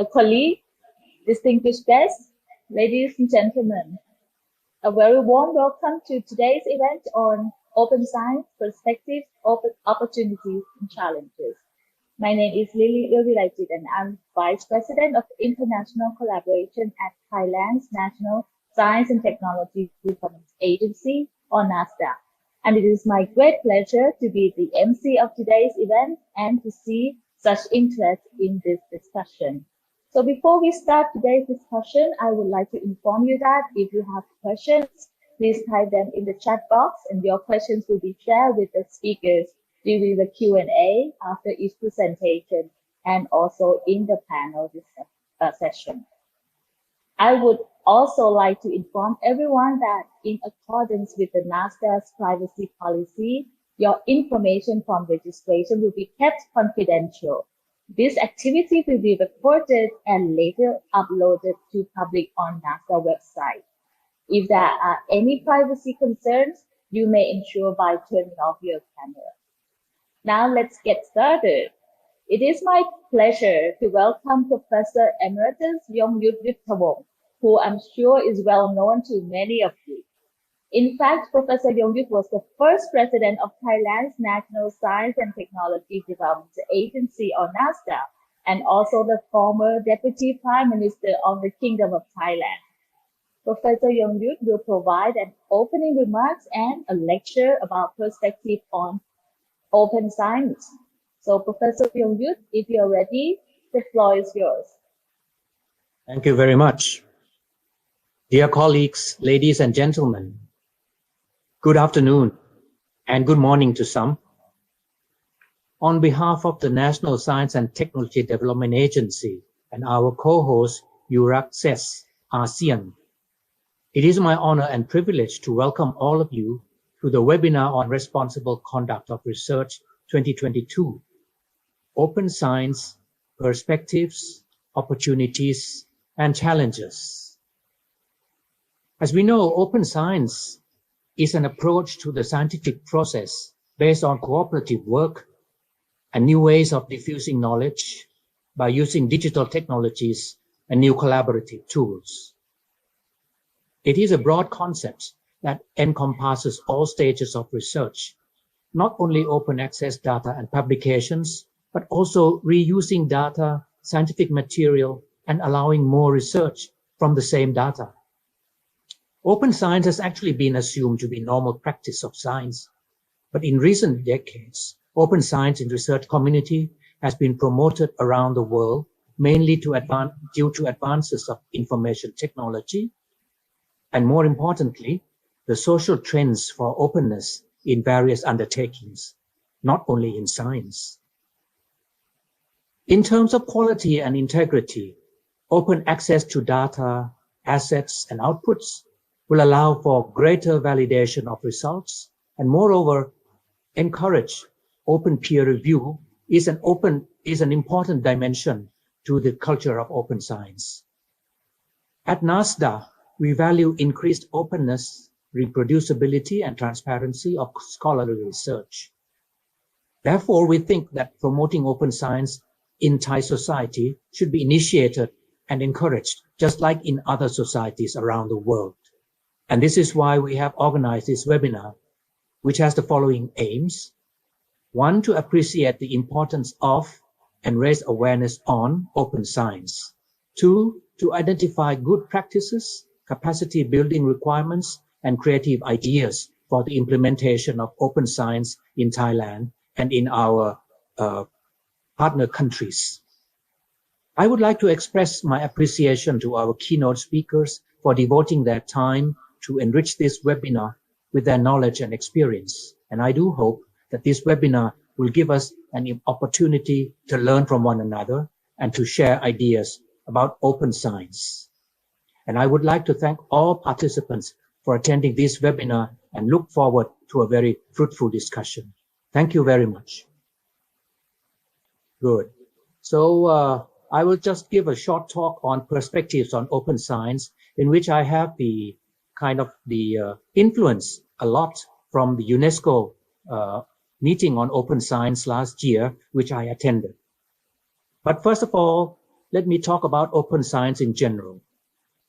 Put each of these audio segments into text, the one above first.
colleague, distinguished guests, ladies and gentlemen, a very warm welcome to today's event on open science, perspectives, open opportunities, and challenges. My name is Lily Ilvilaitit and I'm Vice President of International Collaboration at Thailand's National Science and Technology Development Agency, or NASDA. And it is my great pleasure to be the MC of today's event and to see such interest in this discussion. So before we start today's discussion, I would like to inform you that if you have questions, please type them in the chat box and your questions will be shared with the speakers during the Q&A after each presentation and also in the panel session. I would also like to inform everyone that in accordance with the NASDAQ's privacy policy, your information from registration will be kept confidential. This activity will be recorded and later uploaded to public on NASDAQ website. If there are any privacy concerns, you may ensure by turning off your camera. Now let's get started. It is my pleasure to welcome Professor Emeritus Yongyut Yuttawong, who I'm sure is well known to many of you. In fact, Professor Yongyut was the first president of Thailand's National Science and Technology Development Agency, or NASDA, and also the former Deputy Prime Minister of the Kingdom of Thailand. Professor Yongyut will provide an opening remarks and a lecture about perspective on open science. So Professor Yongyut, if you're ready, the floor is yours. Thank you very much. Dear colleagues, ladies and gentlemen, good afternoon and good morning to some. On behalf of the National Science and Technology Development Agency and our co-host URAC-CES ASEAN, it is my honor and privilege to welcome all of you to the webinar on Responsible Conduct of Research 2022, Open Science, Perspectives, Opportunities, and Challenges. As we know, open science is an approach to the scientific process based on cooperative work and new ways of diffusing knowledge by using digital technologies and new collaborative tools. It is a broad concept that encompasses all stages of research, not only open access data and publications, but also reusing data, scientific material, and allowing more research from the same data. Open science has actually been assumed to be normal practice of science, but in recent decades, open science in research community has been promoted around the world, mainly due to advances of information technology, and more importantly, the social trends for openness in various undertakings, not only in science. In terms of quality and integrity, open access to data, assets, and outputs will allow for greater validation of results and moreover encourage open peer review is an important dimension to the culture of open science. At NASDA, we value increased openness, reproducibility, and transparency of scholarly research. Therefore, we think that promoting open science in Thai society should be initiated and encouraged, just like in other societies around the world. And this is why we have organized this webinar, which has the following aims. One, to appreciate the importance of and raise awareness on open science. Two, to identify good practices, capacity building requirements, and creative ideas for the implementation of open science in Thailand and in our partner countries. I would like to express my appreciation to our keynote speakers for devoting their time to enrich this webinar with their knowledge and experience. And I do hope that this webinar will give us an opportunity to learn from one another and to share ideas about open science. And I would like to thank all participants for attending this webinar and look forward to a very fruitful discussion. Thank you very much. Good. So I will just give a short talk on perspectives on open science, in which I have the influence a lot from the UNESCO meeting on open science last year, which I attended. But first of all, let me talk about open science in general.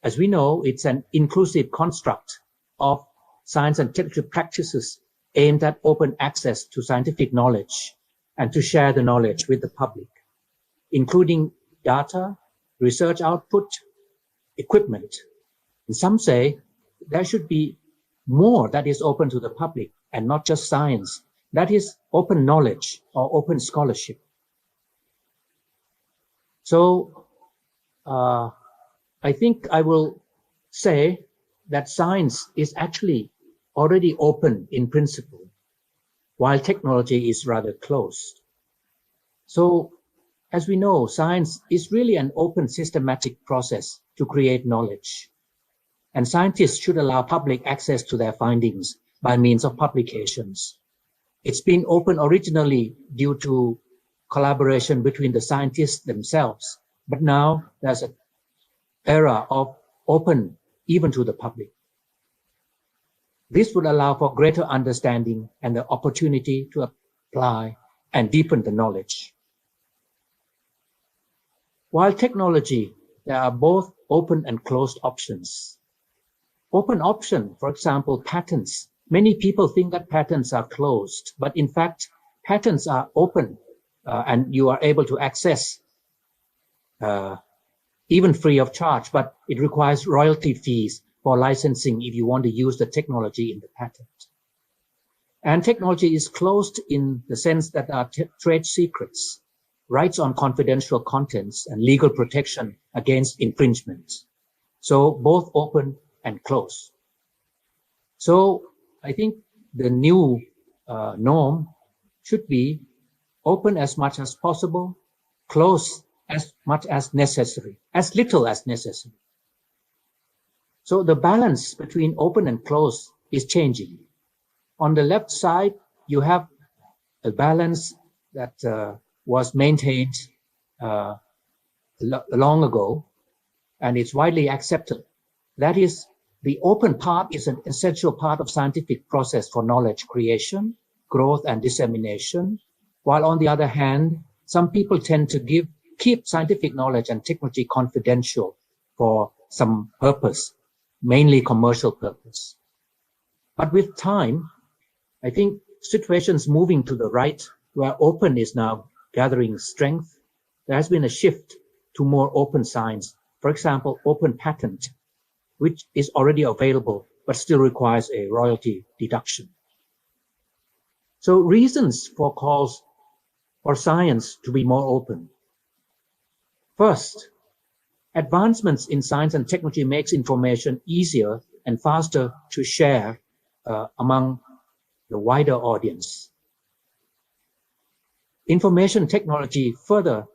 As we know, it's an inclusive construct of science and technical practices aimed at open access to scientific knowledge and to share the knowledge with the public, including data, research output, equipment. And some say there should be more that is open to the public and not just science. That is open knowledge or open scholarship. So I think I will say that science is actually already open in principle, while technology is rather closed. So as we know, science is really an open systematic process to create knowledge. And scientists should allow public access to their findings by means of publications. It's been open originally due to collaboration between the scientists themselves, but now there's an era of open even to the public. This would allow for greater understanding and the opportunity to apply and deepen the knowledge. While technology, there are both open and closed options. Open option, for example, patents. Many people think that patents are closed, but in fact, patents are open and you are able to access even free of charge, but it requires royalty fees for licensing if you want to use the technology in the patent. And technology is closed in the sense that there are trade secrets, rights on confidential contents, and legal protection against infringement. So both open and closed. So I think the new norm should be open as much as possible, closed as much as necessary, as little as necessary. So the balance between open and closed is changing. On the left side, you have a balance that was maintained long ago, and it's widely accepted. That is, the open part is an essential part of scientific process for knowledge creation, growth, and dissemination, while on the other hand, some people tend to keep scientific knowledge and technology confidential for some purpose, mainly commercial purpose. But with time, I think situations moving to the right, where open is now gathering strength, there has been a shift to more open science. For example, open patent, which is already available, but still requires a royalty deduction. So reasons for calls for science to be more open. First, advancements in science and technology makes information easier and faster to share among the wider audience. Information technology further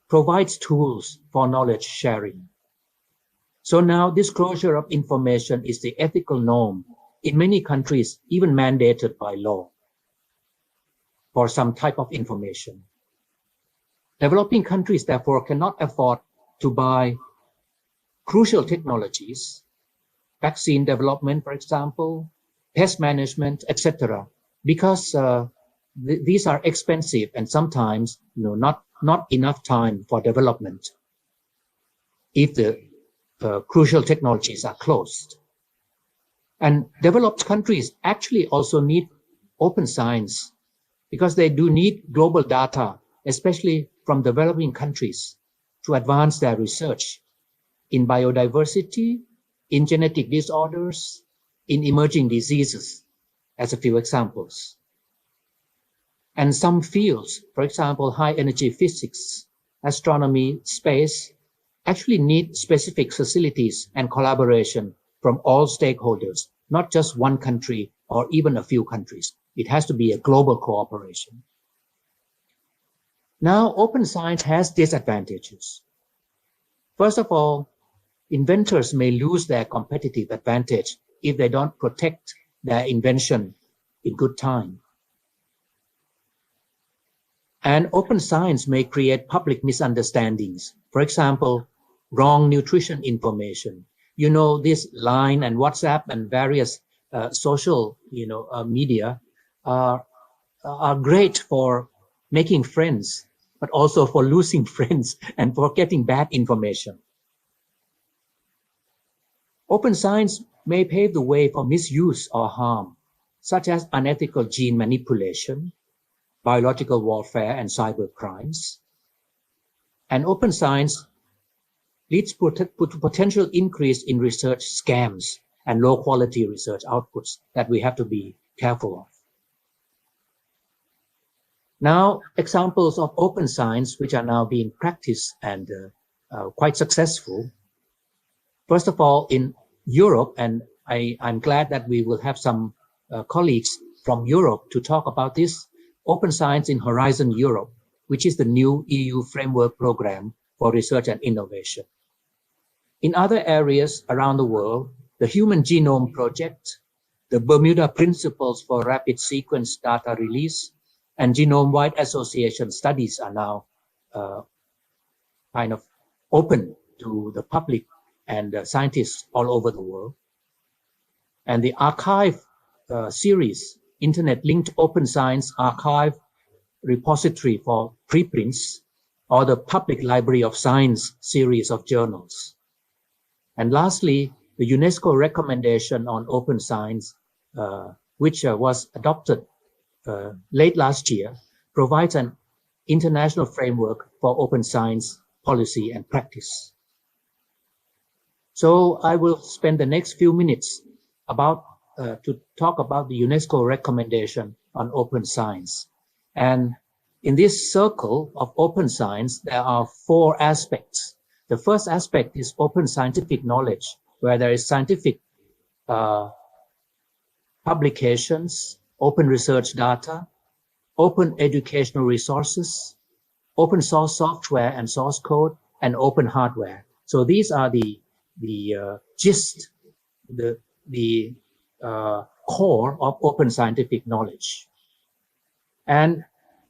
provides tools for knowledge sharing. So now disclosure of information is the ethical norm in many countries, even mandated by law for some type of information. Developing countries, therefore, cannot afford to buy crucial technologies, vaccine development, for example, pest management, etc., because these are expensive and sometimes not enough time for development if the crucial technologies are closed. And developed countries actually also need open science because they do need global data, especially from developing countries, to advance their research in biodiversity, in genetic disorders, in emerging diseases, as a few examples. And some fields, for example, high energy physics, astronomy, space, actually need specific facilities and collaboration from all stakeholders, not just one country or even a few countries. It has to be a global cooperation. Now, open science has disadvantages. First of all, inventors may lose their competitive advantage if they don't protect their invention in good time. And open science may create public misunderstandings. For example, wrong nutrition information. You know, this Line and WhatsApp and various social, media are great for making friends, but also for losing friends and for getting bad information. Open science may pave the way for misuse or harm, such as unethical gene manipulation, biological warfare, and cyber crimes. And open science leads to potential increase in research scams and low-quality research outputs that we have to be careful of. Now, examples of open science which are now being practiced and quite successful. First of all, in Europe, and I'm glad that we will have some colleagues from Europe to talk about this, Open Science in Horizon Europe, which is the new EU framework program for research and innovation. In other areas around the world, the Human Genome Project, the Bermuda Principles for Rapid Sequence Data Release, and genome-wide association studies are now kind of open to the public and scientists all over the world. And the archive series, Internet-linked Open Science Archive Repository for Preprints, or the Public Library of Science series of journals. And lastly, the UNESCO recommendation on open science, which was adopted late last year, provides an international framework for open science policy and practice. So I will spend the next few minutes to talk about the UNESCO recommendation on open science. And in this circle of open science, there are 4 aspects. The first aspect is open scientific knowledge, where there is scientific publications, open research data, open educational resources, open source software and source code, and open hardware. So these are the gist, the core of open scientific knowledge. And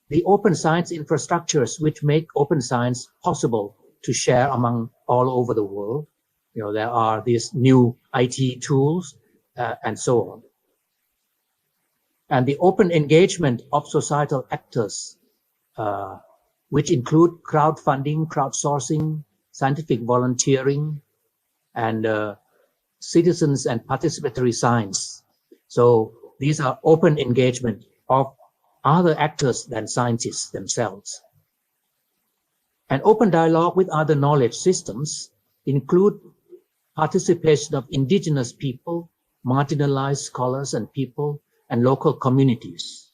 the open science infrastructures which make open science possible to share among all over the world. You know, there are these new IT tools and so on. And the open engagement of societal actors, which include crowdfunding, crowdsourcing, scientific volunteering, and citizens and participatory science. So these are open engagement of other actors than scientists themselves. And open dialogue with other knowledge systems include participation of indigenous people, marginalized scholars and people, and local communities.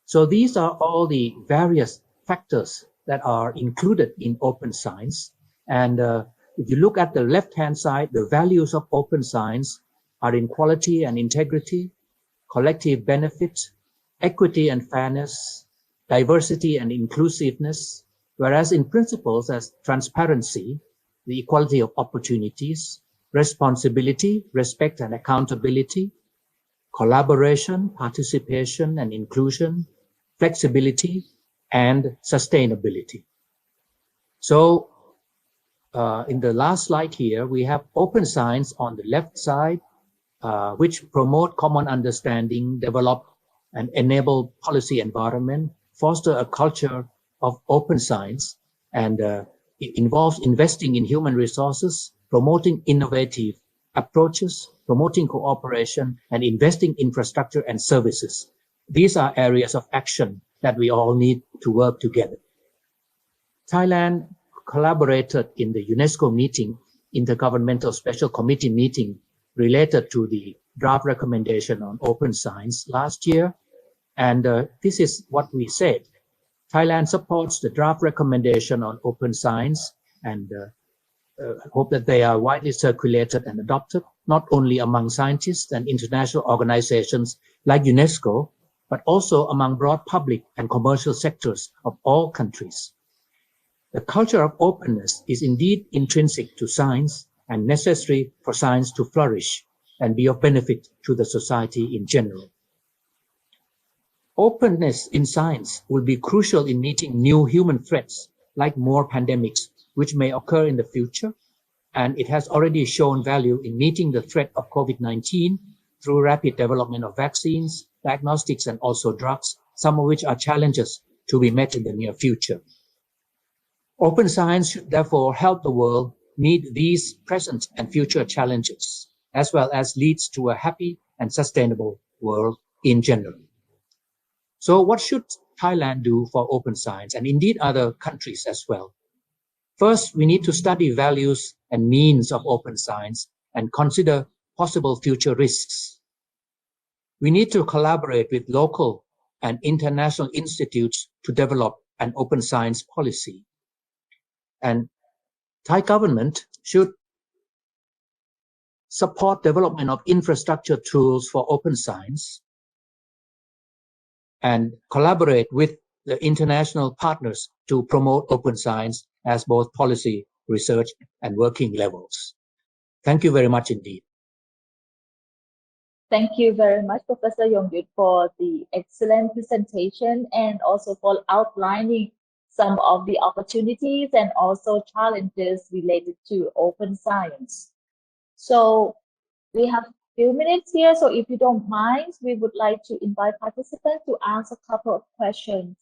So these are all the various factors that are included in open science. And if you look at the left-hand side, the values of open science are in quality and integrity, collective benefit, equity and fairness, diversity and inclusiveness, whereas in principles as transparency, the equality of opportunities, responsibility, respect and accountability, collaboration, participation and inclusion, flexibility, and sustainability. So in the last slide here, we have open science on the left side, which promote common understanding, develop and enable policy environment, foster a culture of open science, and it involves investing in human resources, promoting innovative approaches, promoting cooperation, and investing in infrastructure and services. These are areas of action that we all need to work together. Thailand collaborated in the UNESCO meeting, Intergovernmental Special Committee meeting, related to the draft recommendation on open science last year. And this is what we said. Thailand supports the draft recommendation on open science and hope that they are widely circulated and adopted, not only among scientists and international organizations like UNESCO, but also among broad public and commercial sectors of all countries. The culture of openness is indeed intrinsic to science and necessary for science to flourish and be of benefit to the society in general. Openness in science will be crucial in meeting new human threats like more pandemics, which may occur in the future, and it has already shown value in meeting the threat of COVID-19 through rapid development of vaccines, diagnostics, and also drugs, some of which are challenges to be met in the near future. Open science should therefore help the world meet these present and future challenges, as well as leads to a happy and sustainable world in general. So what should Thailand do for open science, and indeed other countries as well? First, we need to study values and means of open science and consider possible future risks. We need to collaborate with local and international institutes to develop an open science policy. And Thai government should support development of infrastructure tools for open science and collaborate with the international partners to promote open science as both policy, research, and working levels. Thank you very much indeed. Thank you very much, Professor Yongyut, for the excellent presentation and also for outlining some of the opportunities and also challenges related to open science. So we have a few minutes here, so if you don't mind, we would like to invite participants to ask a couple of questions.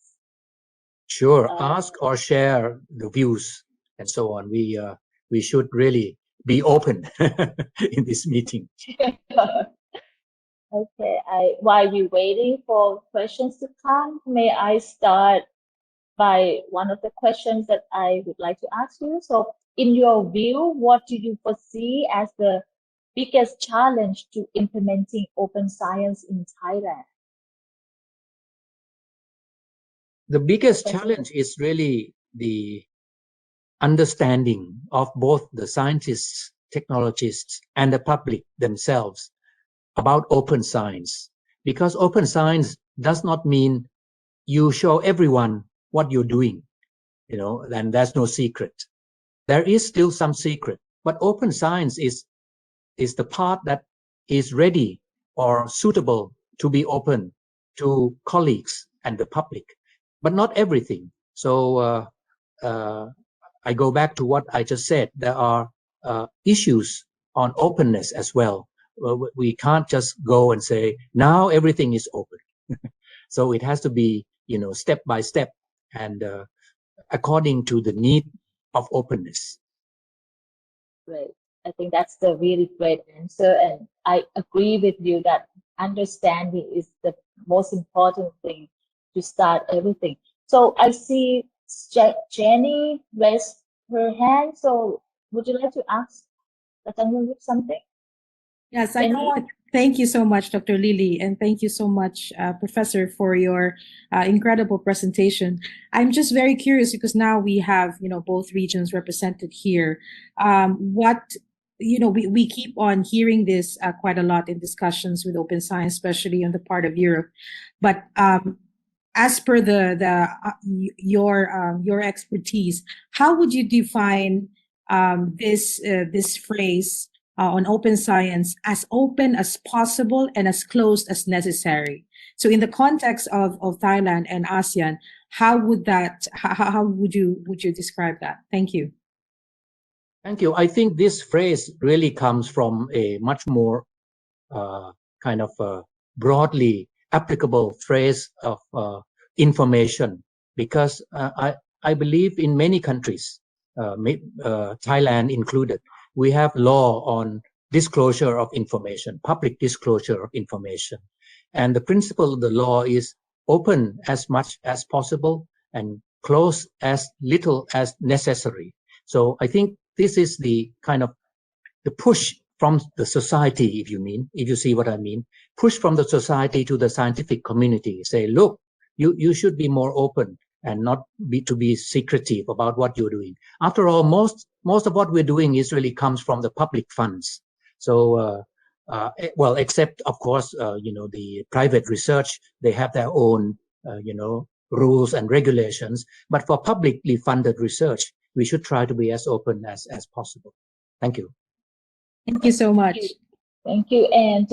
Sure, ask or share the views and so on. We should really be open in this meeting. Okay, while you're waiting for questions to come, may I start by one of the questions that I would like to ask you? So, in your view, what do you foresee as the biggest challenge to implementing open science in Thailand? The biggest challenge is really the understanding of both the scientists, technologists, and the public themselves about open science. Because open science does not mean you show everyone what you're doing, and there's no secret. There is still some secret, but open science is the part that is ready or suitable to be open to colleagues and the public, but not everything. So I go back to what I just said. There are issues on openness as well. We can't just go and say, now everything is open. So it has to be, step by step and according to the need of openness. Great. I think that's the really great answer. And I agree with you that understanding is the most important thing to start everything. So I see Jenny raised her hand. So would you like to ask something? Yes, I know. Thank you so much, Dr. Lily, and thank you so much, Professor, for your incredible presentation. I'm just very curious because now we have, both regions represented here. We keep on hearing this quite a lot in discussions with open science, especially on the part of Europe. But as per your expertise, how would you define this phrase? On open science, as open as possible and as closed as necessary. So in the context of Thailand and ASEAN, how would you describe that? Thank you. Thank you. I think this phrase really comes from a much more kind of broadly applicable phrase of information, because I believe in many countries, Thailand included, we have law on disclosure of information, public disclosure of information. And the principle of the law is open as much as possible and close as little as necessary. So I think this is the kind of the push from the society, if you see what I mean, push from the society to the scientific community. Say, look, you should be more open and not be secretive about what you're doing. After all, most of what we're doing is really comes from the public funds. So, well, except of course, the private research, they have their own, rules and regulations. But for publicly funded research, we should try to be as open as possible. Thank you. Thank you so much. Thank you. And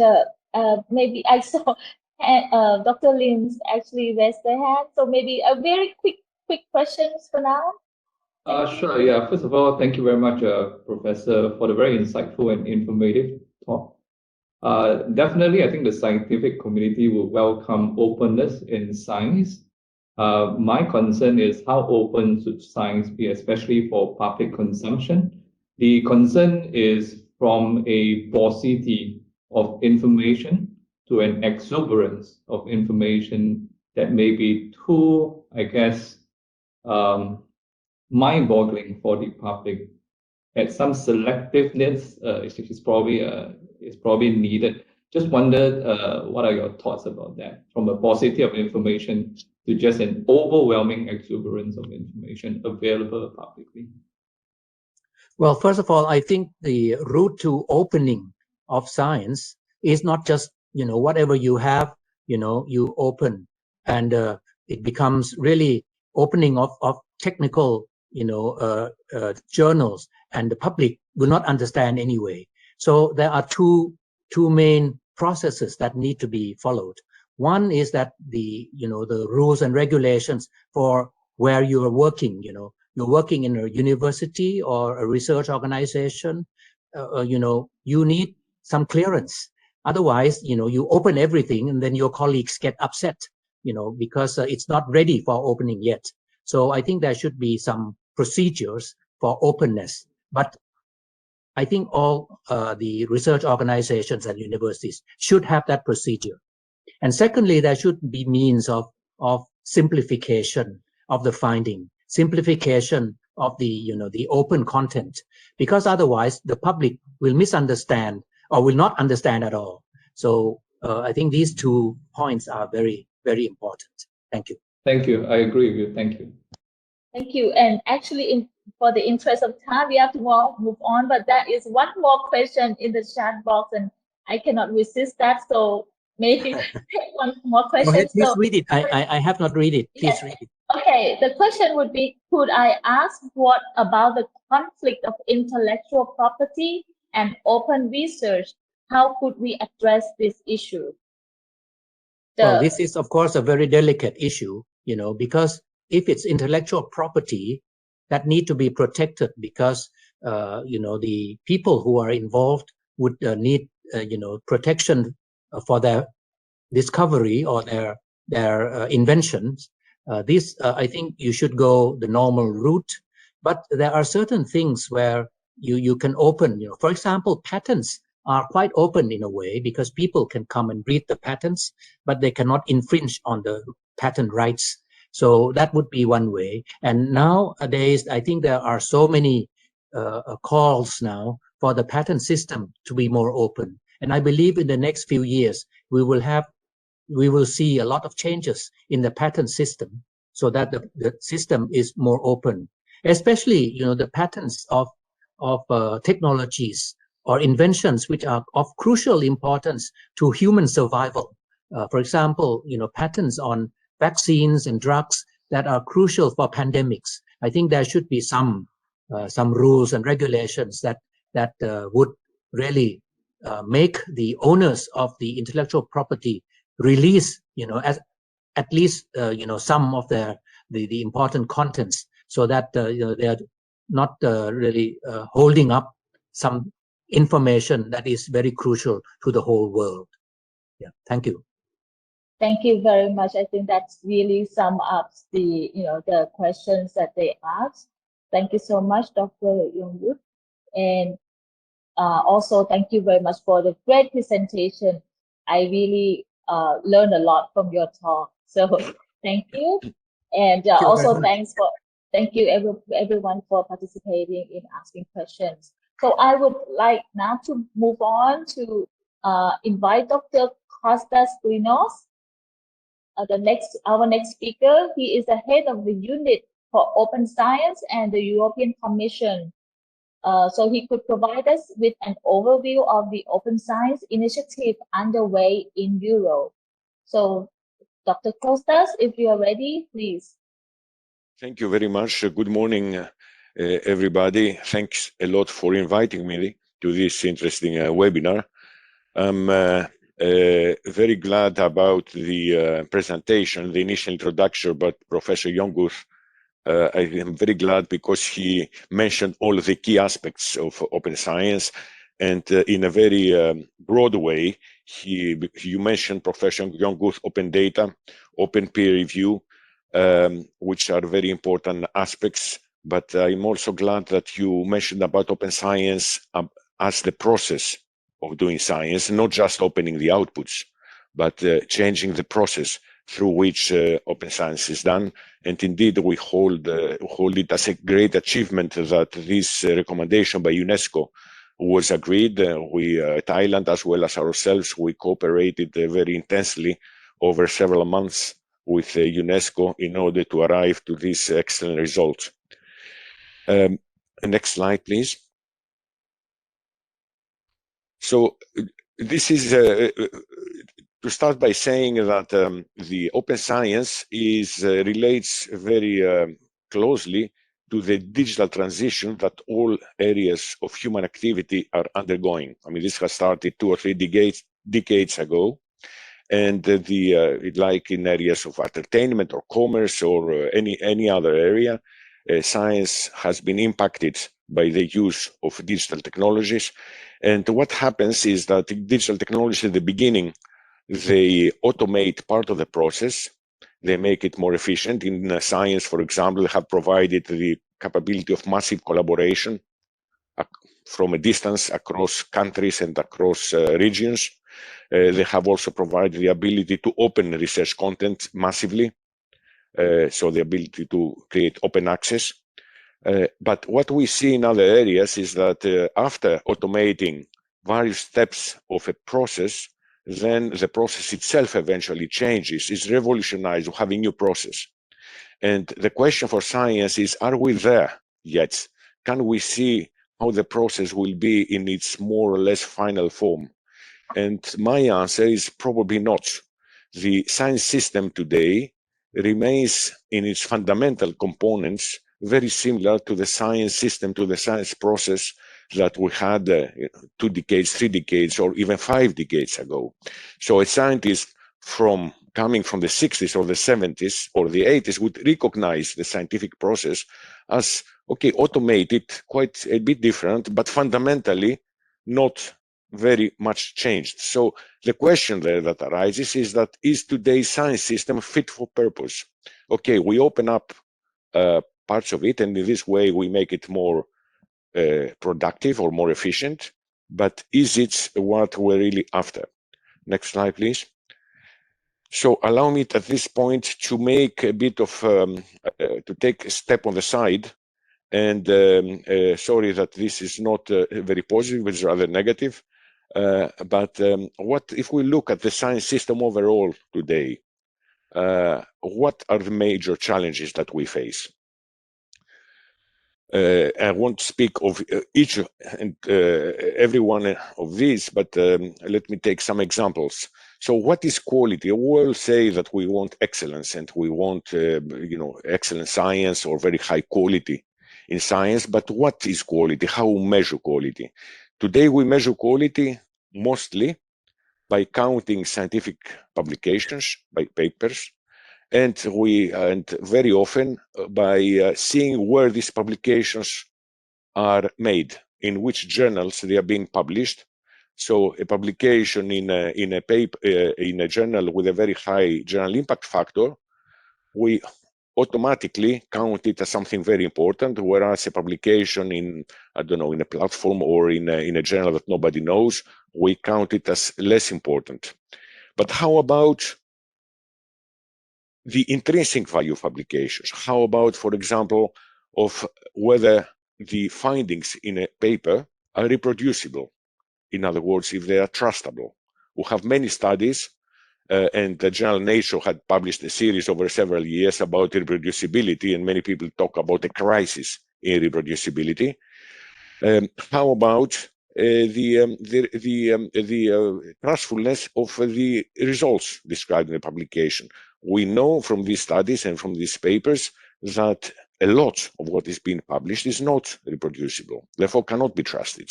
maybe I saw Dr. Lim's actually raised their hand. So maybe a very quick questions for now. Sure. Yeah. First of all, thank you very much, Professor, for the very insightful and informative talk. Definitely, I think the scientific community will welcome openness in science. My concern is how open should science be, especially for public consumption. The concern is from a paucity of information to an exuberance of information that may be too, I guess, mind-boggling for the public. And some selectiveness is probably needed. Just wondered, what are your thoughts about that? From a paucity of information to just an overwhelming exuberance of information available publicly. Well, first of all, I think the route to opening of science is not just, whatever you have, you open, and it becomes really opening of technical, journals, and the public will not understand anyway. So there are two main processes that need to be followed. One is that the rules and regulations for where you are working, you're working in a university or a research organization, you need some clearance. Otherwise, you open everything and then your colleagues get upset, because it's not ready for opening yet. So I think there should be some procedures for openness. But I think all the research organizations and universities should have that procedure. And secondly, there should be means of simplification of the finding, simplification of the open content, because otherwise the public will misunderstand or will not understand at all. So I think these 2 points are very, very important. Thank you. Thank you. I agree with you. Thank you. Thank you. And actually, for the interest of time, we have to move on. But there is one more question in the chat box, and I cannot resist that. So maybe take one more question. Go ahead, please read it. I have not read it. Please read it. Okay. The question would be, could I ask what about the conflict of intellectual property and open research? How could we address this issue? Well, this is, of course, a very delicate issue, because if it's intellectual property that need to be protected, because, the people who are involved would need, protection for their discovery or their inventions. I think you should go the normal route, but there are certain things where you can open, for example, patents are quite open in a way because people can come and read the patents, but they cannot infringe on the patent rights. So that would be one way. And nowadays, I think there are so many calls now for the patent system to be more open. And I believe in the next few years, we will see a lot of changes in the patent system so that the system is more open, especially, the patents of technologies or inventions which are of crucial importance to human survival. For example, patents on vaccines and drugs that are crucial for pandemics. I think there should be some rules and regulations that would really make the owners of the intellectual property release, as at least some of the important contents, so that they are not really holding up some information that is very crucial to the whole world. Yeah, thank you. Thank you very much. I think that's really sum up the questions that they asked. Thank you so much, Dr. Yong-Wood. And also, thank you very much for the great presentation. I really learned a lot from your talk. So thank you. And also thank you everyone for participating in asking questions. So I would like now to move on to invite Dr. Costas Grinos, our next speaker. He is the head of the unit for open science and the European Commission. So he could provide us with an overview of the open science initiative underway in Europe. So Dr. Costas, if you are ready, please. Thank you very much. Good morning, everybody. Thanks a lot for inviting me to this interesting webinar. I'm very glad about the presentation, the initial introduction by Professor Yong-Wood. I am very glad because he mentioned all the key aspects of open science, and in a very broad way, you mentioned, Professor Yong-Wood, open data, open peer review, which are very important aspects. But I'm also glad that you mentioned about open science as the process of doing science, not just opening the outputs, but changing the process through which open science is done. And indeed, we hold it as a great achievement that this recommendation by UNESCO was agreed. Thailand, as well as ourselves, we cooperated very intensely over several months with UNESCO in order to arrive to this excellent result. Next slide, please. So this is to start by saying that the open science relates very closely to the digital transition that all areas of human activity are undergoing. I mean, this has started 2 or 3 decades ago, and like in areas of entertainment or commerce or any other area, science has been impacted by the use of digital technologies. And what happens is that digital technologies at the beginning, they automate part of the process. They make it more efficient. In science, for example, they have provided the capability of massive collaboration from a distance across countries and across regions. They have also provided the ability to open research content massively, so the ability to create open access. But what we see in other areas is that after automating various steps of a process, then the process itself eventually changes, is revolutionized, we have a new process. And the question for science is, are we there yet? Can we see how the process will be in its more or less final form? And my answer is probably not. The science system today remains in its fundamental components very similar to the science system, to the science process that we had 2 decades, 3 decades, or even 5 decades ago. So a scientist coming from the 60s or the 70s or the 80s would recognize the scientific process as, okay, automated, quite a bit different, but fundamentally not very much changed. So the question there that arises is that, is today's science system fit for purpose? Okay, we open up parts of it, and in this way we make it more productive or more efficient, but is it what we're really after? Next slide, please. So allow me at this point to make a bit of, to take a step on the side, and sorry that this is not very positive, it's rather negative, but what if we look at the science system overall today, what are the major challenges that we face? I won't speak of each and every one of these, but let me take some examples. So what is quality? We'll say that we want excellence and we want excellent science or very high quality in science, but what is quality? How we measure quality? Today we measure quality mostly by counting scientific publications, by papers, and very often by seeing where these publications are made, in which journals they are being published. So a publication in a paper in a journal with a very high journal impact factor, we automatically count it as something very important, whereas a publication in, I don't know, in a platform or in a journal that nobody knows, we count it as less important. But how about the intrinsic value of publications? How about, for example, of whether the findings in a paper are reproducible? In other words, if they are trustable. We have many studies, and the journal Nature had published a series over several years about reproducibility, and many people talk about a crisis in reproducibility. How about the trustfulness of the results described in the publication? We know from these studies and from these papers that a lot of what is being published is not reproducible, therefore cannot be trusted.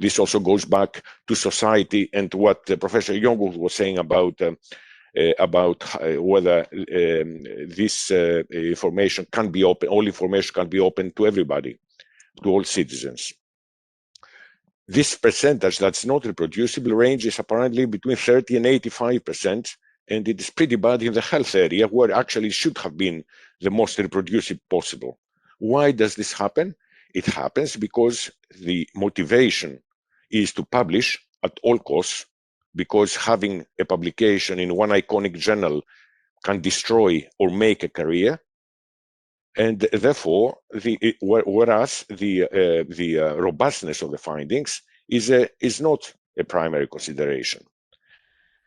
This also goes back to society and what Professor Yongu was saying about whether this information can be open, all information can be open to everybody, to all citizens. This percentage that's not reproducible ranges apparently between 30 and 85%, and it is pretty bad in the health area, where actually it should have been the most reproducible possible. Why does this happen? It happens because the motivation is to publish at all costs, because having a publication in one iconic journal can destroy or make a career, and therefore, whereas the robustness of the findings is not a primary consideration.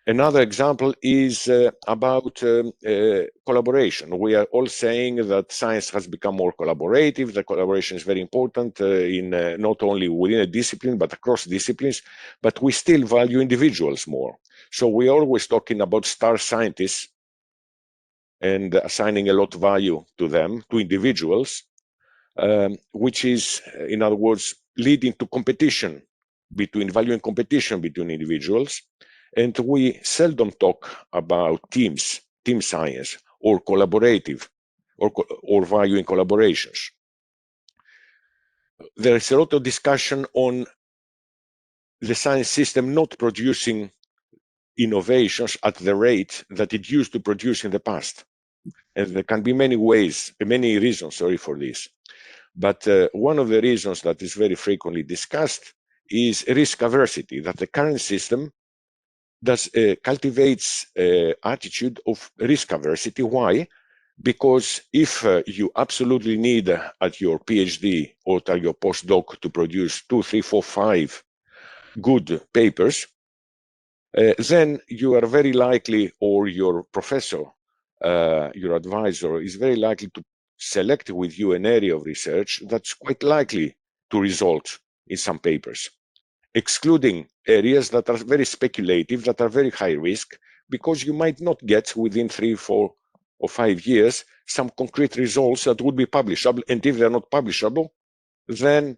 Another example is about collaboration. We are all saying that science has become more collaborative. The collaboration is very important in not only within a discipline, but across disciplines, but we still value individuals more. So we're always talking about star scientists and assigning a lot of value to them, to individuals, which is, in other words, leading to competition valuing competition between individuals. And we seldom talk about team science, or collaborative, or valuing collaborations. There is a lot of discussion on the science system not producing innovations at the rate that it used to produce in the past. And there can be many reasons, for this. But one of the reasons that is very frequently discussed is risk aversity, that the current system cultivates attitude of risk aversity. Why? Because if you absolutely need at your PhD or at your postdoc to produce 2, 3, 4, 5 good papers, then you are very likely, or your professor, your advisor, is very likely to select with you an area of research that's quite likely to result in some papers, excluding areas that are very speculative, that are very high risk, because you might not get within 3, 4, or 5 years some concrete results that would be publishable. And if they're not publishable, then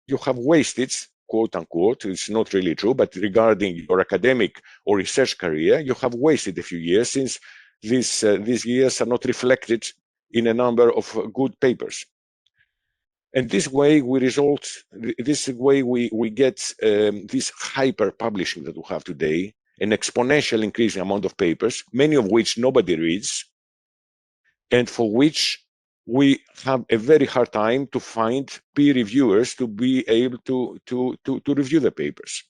you have wasted, quote unquote, it's not really true, but regarding your academic or research career, you have wasted a few years, since these years are not reflected in a number of good papers. And this way we get this hyper publishing that we have today, an exponential increasing amount of papers, many of which nobody reads, and for which we have a very hard time to find peer reviewers to be able to review the papers.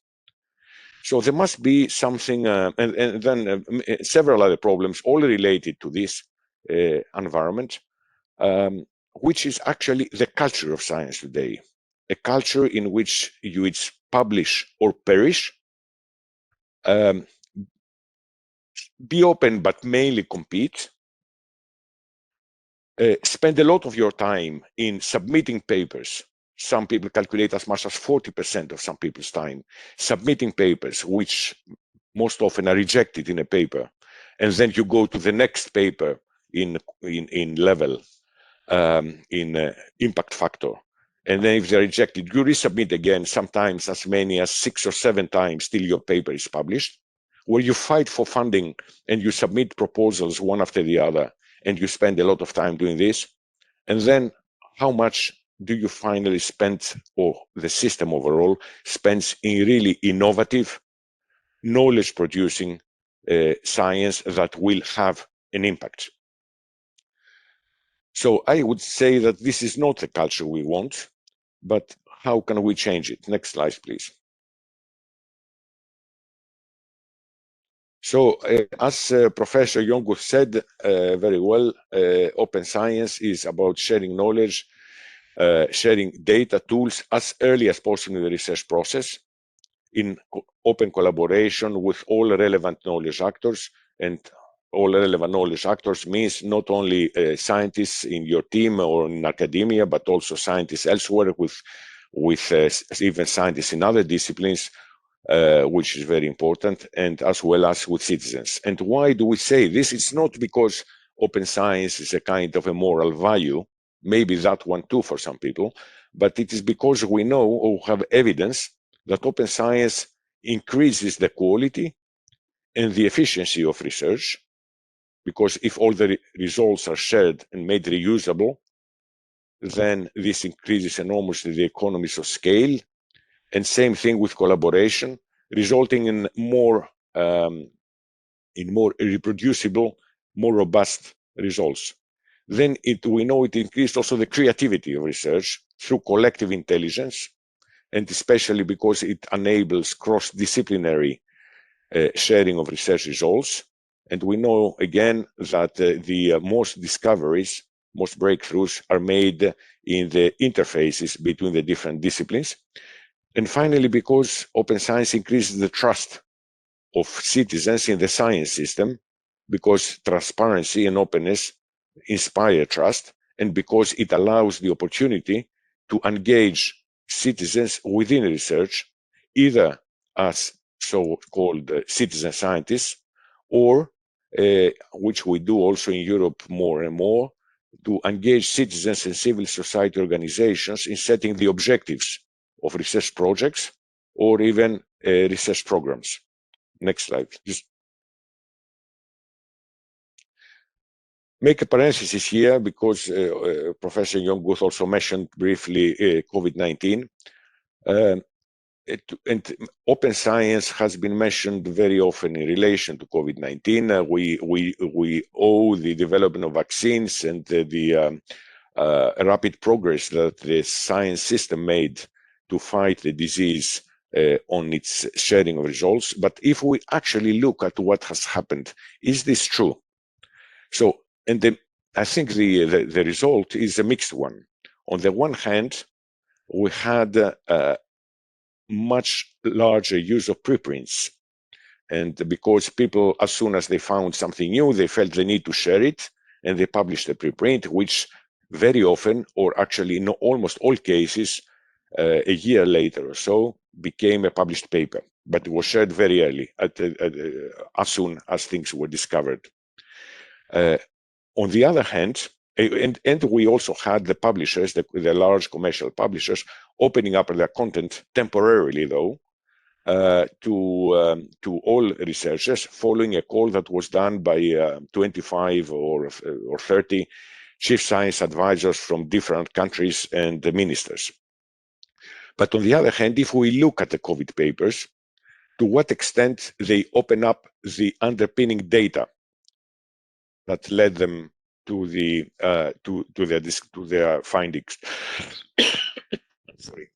So there must be something, and then several other problems, all related to this environment, which is actually the culture of science today, a culture in which you either publish or perish, be open but mainly compete, spend a lot of your time in submitting papers. Some people calculate as much as 40% of some people's time submitting papers, which most often are rejected in a paper, and then you go to the next paper in level, in impact factor, and then if they're rejected, you resubmit again, sometimes as many as 6 or 7 times till your paper is published, where you fight for funding and you submit proposals one after the other, and you spend a lot of time doing this. And then how much do you finally spend, or the system overall spends, in really innovative, knowledge producing science that will have an impact? So I would say that this is not the culture we want, but how can we change it? Next slide, please. So as Professor Yongu said very well, open science is about sharing knowledge, sharing data, tools as early as possible in the research process, in open collaboration with all relevant knowledge actors. And all relevant knowledge actors means not only scientists in your team or in academia, but also scientists elsewhere, with even scientists in other disciplines, which is very important, and as well as with citizens. And why do we say this? It's not because open science is a kind of a moral value, maybe that one too for some people, but it is because we know, or have evidence, that open science increases the quality and the efficiency of research, because if all the results are shared and made reusable, then this increases enormously the economies of scale. And same thing with collaboration, resulting in more in more reproducible, more robust results. Then we know it increased also the creativity of research through collective intelligence, and especially because it enables cross-disciplinary sharing of research results. And we know again that the most discoveries, most breakthroughs are made in the interfaces between the different disciplines. And finally, because open science increases the trust of citizens in the science system, because transparency and openness inspire trust, and because it allows the opportunity to engage citizens within research, either as so-called citizen scientists, or, which we do also in Europe more and more, to engage citizens and civil society organizations in setting the objectives of research projects or even research programs. Next slide, please. Make a parenthesis here because Professor Young-Guth also mentioned briefly COVID-19. And open science has been mentioned very often in relation to COVID-19. We owe the development of vaccines and the rapid progress that the science system made to fight the disease on its sharing of results. But if we actually look at what has happened, is this true? So, and I think the result is a mixed one. On the one hand, we had much larger use of preprints. And because people, as soon as they found something new, they felt the need to share it, and they published a preprint, which very often, or actually in almost all cases, a year later or so, became a published paper. But it was shared very early, as soon as things were discovered. On the other hand, and we also had the publishers, the large commercial publishers, opening up their content temporarily, though, to all researchers, following a call that was done by 25 or 30 chief science advisors from different countries and the ministers. But on the other hand, if we look at the COVID papers, to what extent they open up the underpinning data that led them to their findings. Sorry.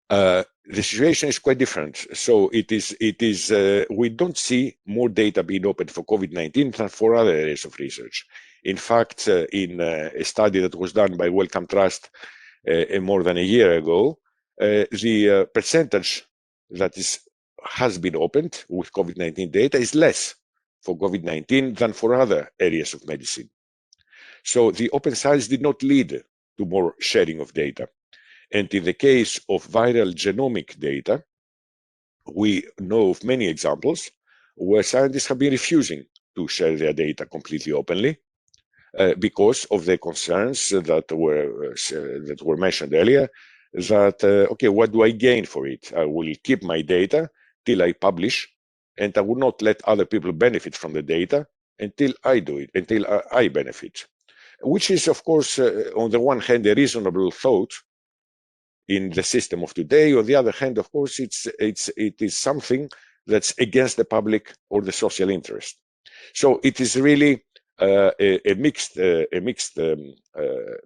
The situation is quite different. So we don't see more data being opened for COVID-19 than for other areas of research. In fact, in a study that was done by Wellcome Trust more than a year ago, the percentage that has been opened with COVID-19 data is less for COVID-19 than for other areas of medicine. So the open science did not lead to more sharing of data. And in the case of viral genomic data, we know of many examples where scientists have been refusing to share their data completely openly because of the concerns that were mentioned earlier, that, okay, what do I gain for it? I will keep my data till I publish, and I will not let other people benefit from the data until I do it, until I benefit. Which is, of course, on the one hand, a reasonable thought in the system of today. On the other hand, of course, it is something that's against the public or the social interest. So it is really a mixed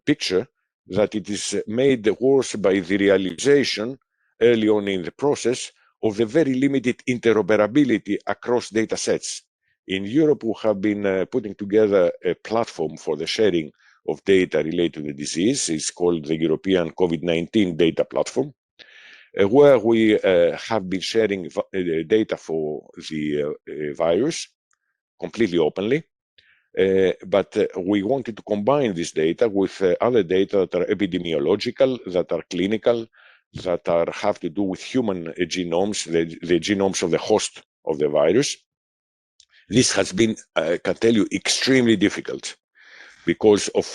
picture, that it is made worse by the realization early on in the process of the very limited interoperability across data sets. In Europe, we have been putting together a platform for the sharing of data related to the disease. It's called the European COVID-19 Data Platform, where we have been sharing data for the virus completely openly. But we wanted to combine this data with other data that are epidemiological, that are clinical, that have to do with human genomes, the genomes of the host of the virus. This has been, I can tell you, extremely difficult because of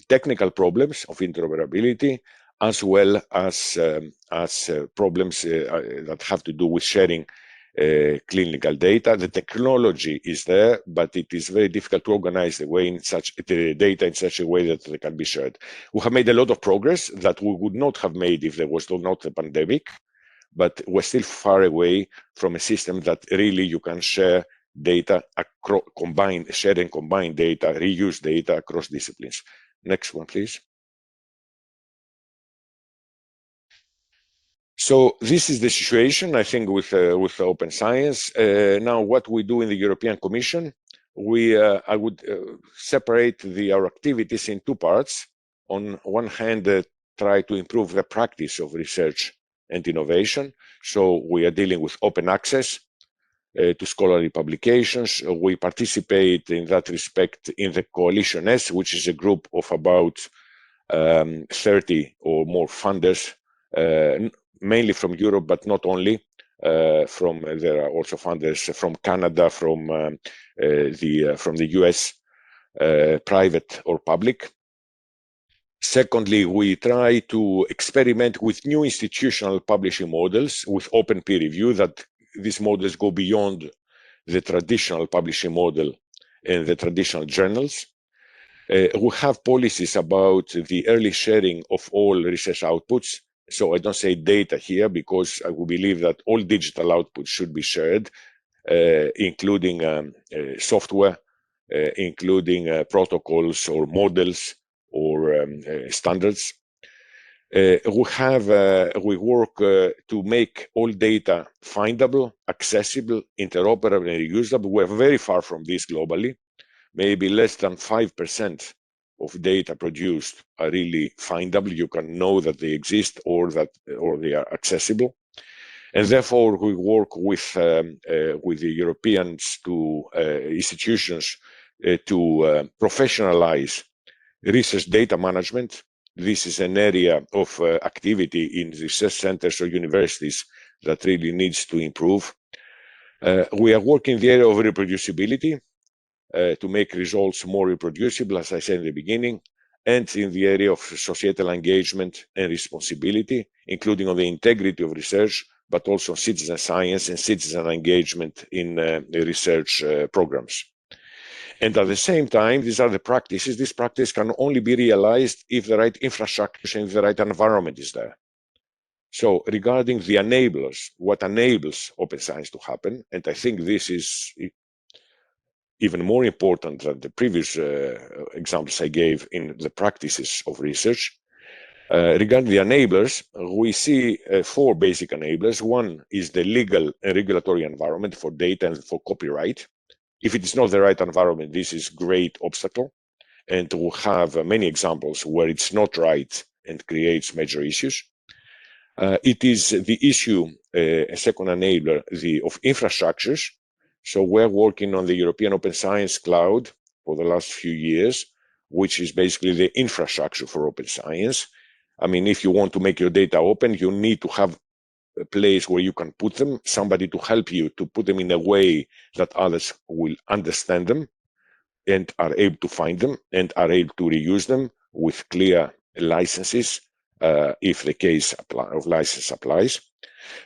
technical problems of interoperability, as well as problems that have to do with sharing clinical data. The technology is there, but it is very difficult to organize the data in such a way that they can be shared. We have made a lot of progress that we would not have made if there was not a pandemic, but we're still far away from a system that really you can share data, share and combine data, reuse data across disciplines. Next one, please. So this is the situation, I think, with open science. Now, what we do in the European Commission, I would separate our activities in two parts. On one hand, try to improve the practice of research and innovation. So we are dealing with open access to scholarly publications. We participate in that respect in the Coalition S, which is a group of about 30 or more funders, mainly from Europe, but not only. There are also funders from Canada, from the US, private or public. Secondly, we try to experiment with new institutional publishing models with open peer review, that these models go beyond the traditional publishing model and the traditional journals. We have policies about the early sharing of all research outputs. So I don't say data here because I would believe that all digital outputs should be shared, including software, including protocols or models or standards. We work to make all data findable, accessible, interoperable, and reusable. We're very far from this globally. Maybe less than 5% of data produced are really findable. You can know that they exist or they are accessible. And therefore, we work with the European institutions to professionalize research data management. This is an area of activity in research centers or universities that really needs to improve. We are working in the area of reproducibility to make results more reproducible, as I said in the beginning, and in the area of societal engagement and responsibility, including on the integrity of research, but also citizen science and citizen engagement in the research programs. And at the same time, these are the practices. This practice can only be realized if the right infrastructure and the right environment is there. So regarding the enablers, what enables open science to happen, and I think this is even more important than the previous examples I gave in the practices of research. Regarding the enablers, we see four basic enablers. One is the legal and regulatory environment for data and for copyright. If it is not the right environment, this is a great obstacle. And we have many examples where it's not right and creates major issues. It is the issue, a second enabler, of infrastructures. So we're working on the European Open Science Cloud for the last few years, which is basically the infrastructure for open science. I mean, if you want to make your data open, you need to have a place where you can put them, somebody to help you to put them in a way that others will understand them and are able to find them and are able to reuse them with clear licenses if the case of license applies.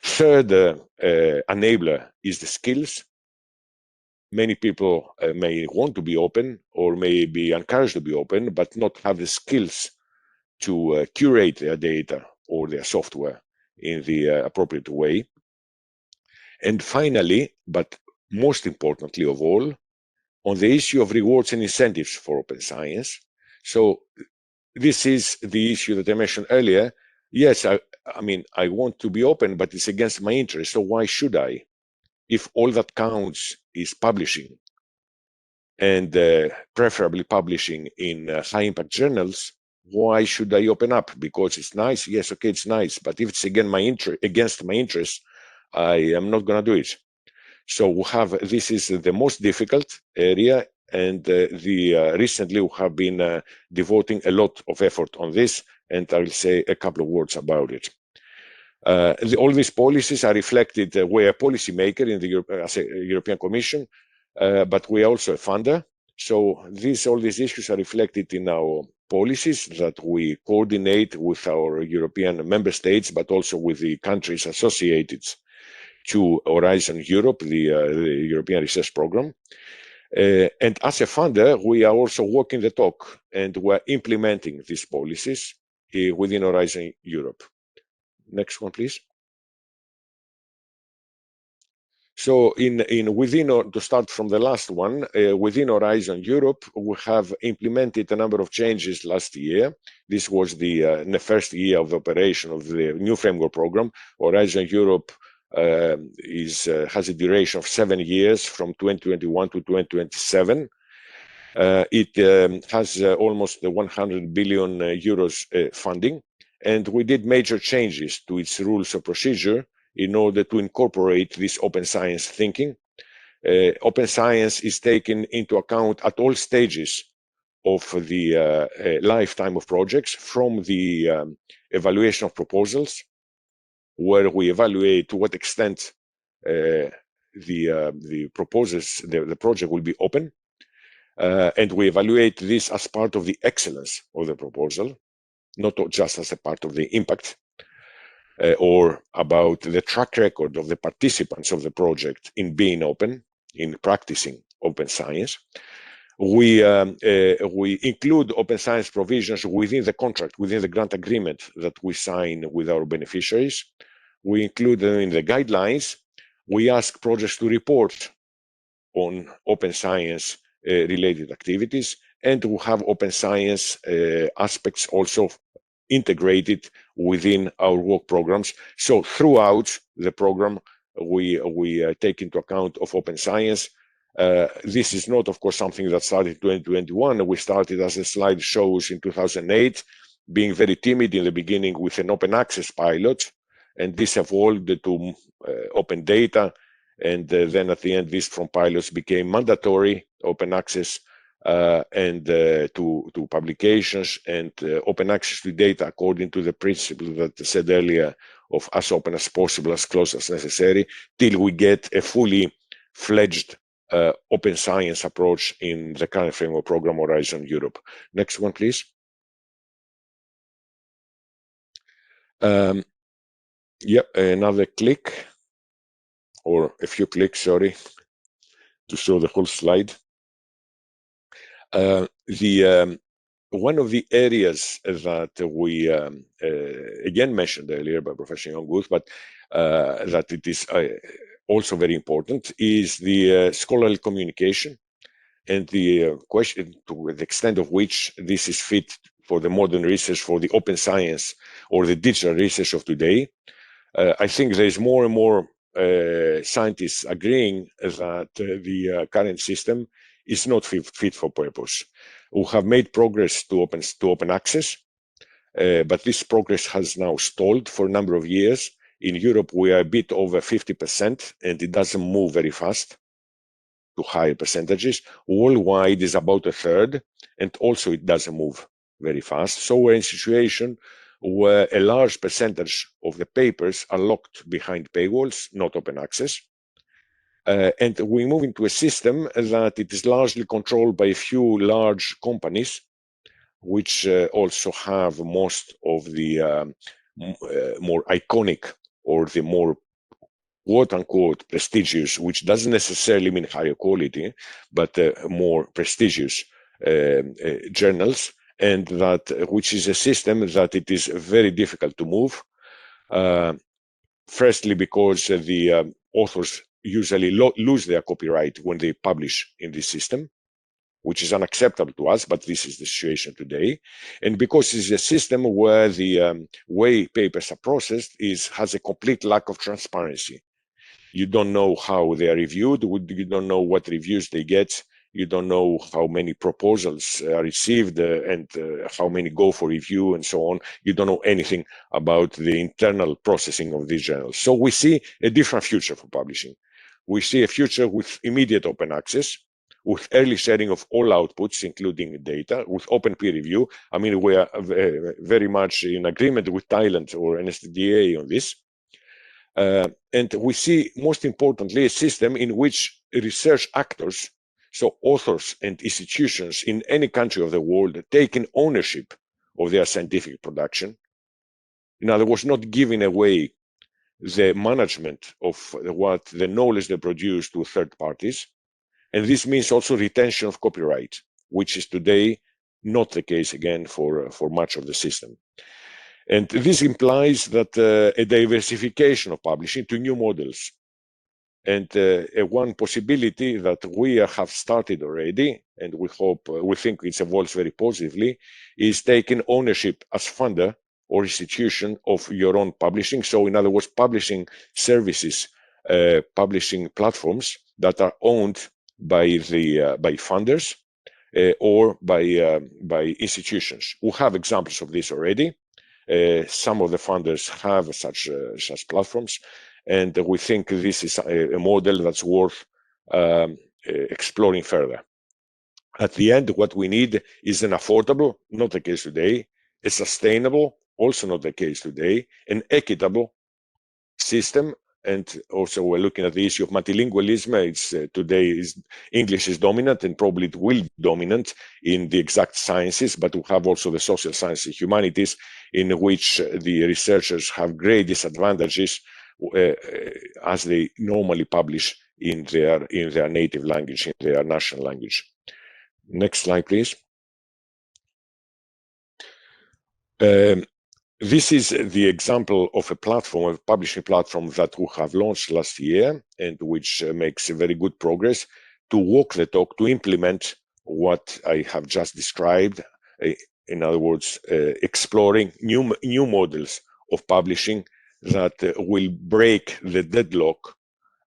Third enabler is the skills. Many people may want to be open or may be encouraged to be open, but not have the skills to curate their data or their software in the appropriate way. And finally, but most importantly of all, on the issue of rewards and incentives for open science. So this is the issue that I mentioned earlier. Yes, I mean, I want to be open, but it's against my interest. So why should I? If all that counts is publishing, and preferably publishing in high impact journals, why should I open up? Because it's nice. Yes, okay, it's nice. But if it's against my interest, I am not going to do it. So this is the most difficult area, and recently we have been devoting a lot of effort on this, and I will say a couple of words about it. All these policies are reflected. We're a policymaker in as a European Commission, but we are also a funder. So all these issues are reflected in our policies that we coordinate with our European member states, but also with the countries associated to Horizon Europe, the European Research Programme. And as a funder, we are also walking the talk, and we're implementing these policies within Horizon Europe. Next one, please. So to start from the last one, within Horizon Europe, we have implemented a number of changes last year. This was the first year of operation of the new framework program. Horizon Europe has a duration of 7 years from 2021 to 2027. It has almost 100 billion euros funding, and we did major changes to its rules of procedure in order to incorporate this open science thinking. Open science is taken into account at all stages of the lifetime of projects, from the evaluation of proposals, where we evaluate to what extent the project will be open, and we evaluate this as part of the excellence of the proposal, not just as a part of the impact, or about the track record of the participants of the project in being open, in practicing open science. We include open science provisions within the contract, within the grant agreement that we sign with our beneficiaries. We include them in the guidelines. We ask projects to report on open science related activities, and we have open science aspects also integrated within our work programs. So throughout the program, we take into account of open science. This is not, of course, something that started in 2021. We started, as the slide shows, in 2008, being very timid in the beginning with an open access pilot, and this evolved to open data, and then at the end, this from pilots became mandatory open access, and to publications, and open access to data according to the principle that I said earlier of as open as possible, as close as necessary, till we get a fully fledged open science approach in the current framework program Horizon Europe. Next one, please. Yep, another click, or a few clicks, sorry, to show the whole slide. One of the areas that we again mentioned earlier by Professor Youngwood, but that it is also very important, is the scholarly communication, and the question to the extent of which this is fit for the modern research, for the open science or the digital research of today. I think there is more and more scientists agreeing that the current system is not fit for purpose. We have made progress to open access, but this progress has now stalled for a number of years. In Europe, we are a bit over 50%, and it doesn't move very fast to higher percentages. Worldwide is about a third, and also it doesn't move very fast. So we're in a situation where a large percentage of the papers are locked behind paywalls, not open access. And we move into a system that it is largely controlled by a few large companies, which also have most of the more iconic or the more quote-unquote prestigious, which doesn't necessarily mean higher quality, but more prestigious journals, and that which is a system that it is very difficult to move. Firstly, because the authors usually lose their copyright when they publish in this system, which is unacceptable to us, but this is the situation today. And because it's a system where the way papers are processed has a complete lack of transparency. You don't know how they are reviewed, you don't know what reviews they get, you don't know how many proposals are received and how many go for review and so on. You don't know anything about the internal processing of these journals. So we see a different future for publishing. We see a future with immediate open access, with early sharing of all outputs, including data, with open peer review. I mean, we are very much in agreement with Thailand or NSTDA on this. And we see, most importantly, a system in which research actors, so authors and institutions in any country of the world, taking ownership of their scientific production. In other words, not giving away the management of what the knowledge they produce to third parties. And this means also retention of copyright, which is today not the case again for much of the system. And this implies that a diversification of publishing to new models. And one possibility that we have started already, and we think it evolves very positively, is taking ownership as funder or institution of your own publishing. So in other words, publishing services, publishing platforms that are owned by funders or by institutions. We have examples of this already. Some of the funders have such platforms, and we think this is a model that's worth exploring further. At the end, what we need is an affordable, not the case today, a sustainable, also not the case today, an equitable system. And also we're looking at the issue of multilingualism. It's today English is dominant, and probably it will be dominant in the exact sciences, but we have also the social sciences, humanities, in which the researchers have great disadvantages as they normally publish in their native language, in their national language. Next slide, please. This is the example of a platform, a publishing platform that we have launched last year, and which makes very good progress to walk the talk, to implement what I have just described. In other words, exploring new models of publishing that will break the deadlock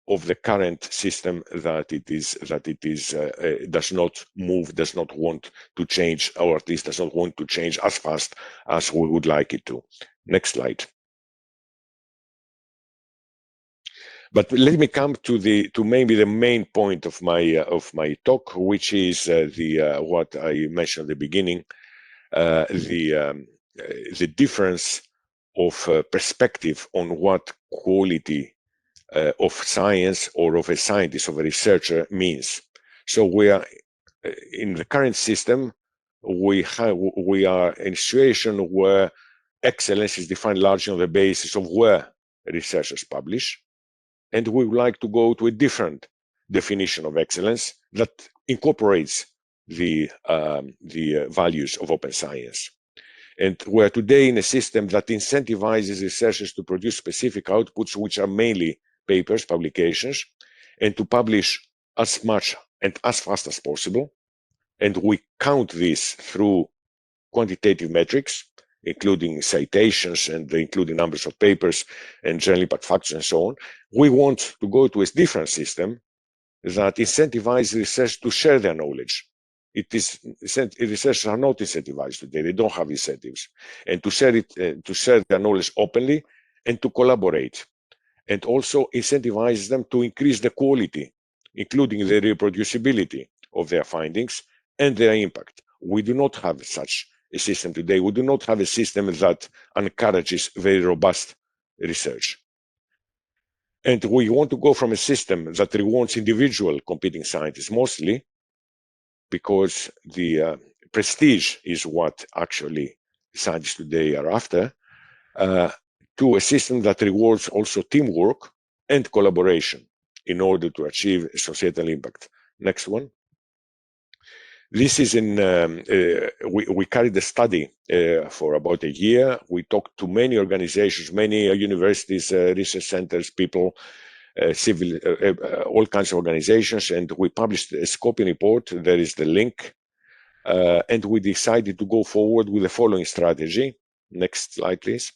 of the current system that it does not move, does not want to change, or at least does not want to change as fast as we would like it to. Next slide. But let me come to maybe the main point of my talk, which is what I mentioned at the beginning, the difference of perspective on what quality of science or of a scientist, of a researcher means. So we are in the current system, we are in a situation where excellence is defined largely on the basis of where researchers publish, and we would like to go to a different definition of excellence that incorporates the values of open science. And we're today in a system that incentivizes researchers to produce specific outputs, which are mainly papers, publications, and to publish as much and as fast as possible. And we count this through quantitative metrics, including citations and including numbers of papers and journal impact factors and so on. We want to go to a different system that incentivizes research to share their knowledge. Researchers are not incentivized today; they don't have incentives, and to share their knowledge openly and to collaborate, and also incentivize them to increase the quality, including the reproducibility of their findings and their impact. We do not have such a system today. We do not have a system that encourages very robust research. And we want to go from a system that rewards individual competing scientists mostly, because the prestige is what actually scientists today are after, to a system that rewards also teamwork and collaboration in order to achieve societal impact. Next one. This is we carried the study for about a year. We talked to many organizations, many universities, research centers, people, civil, all kinds of organizations, and we published a scoping report. There is the link, and we decided to go forward with the following strategy. Next slide, please.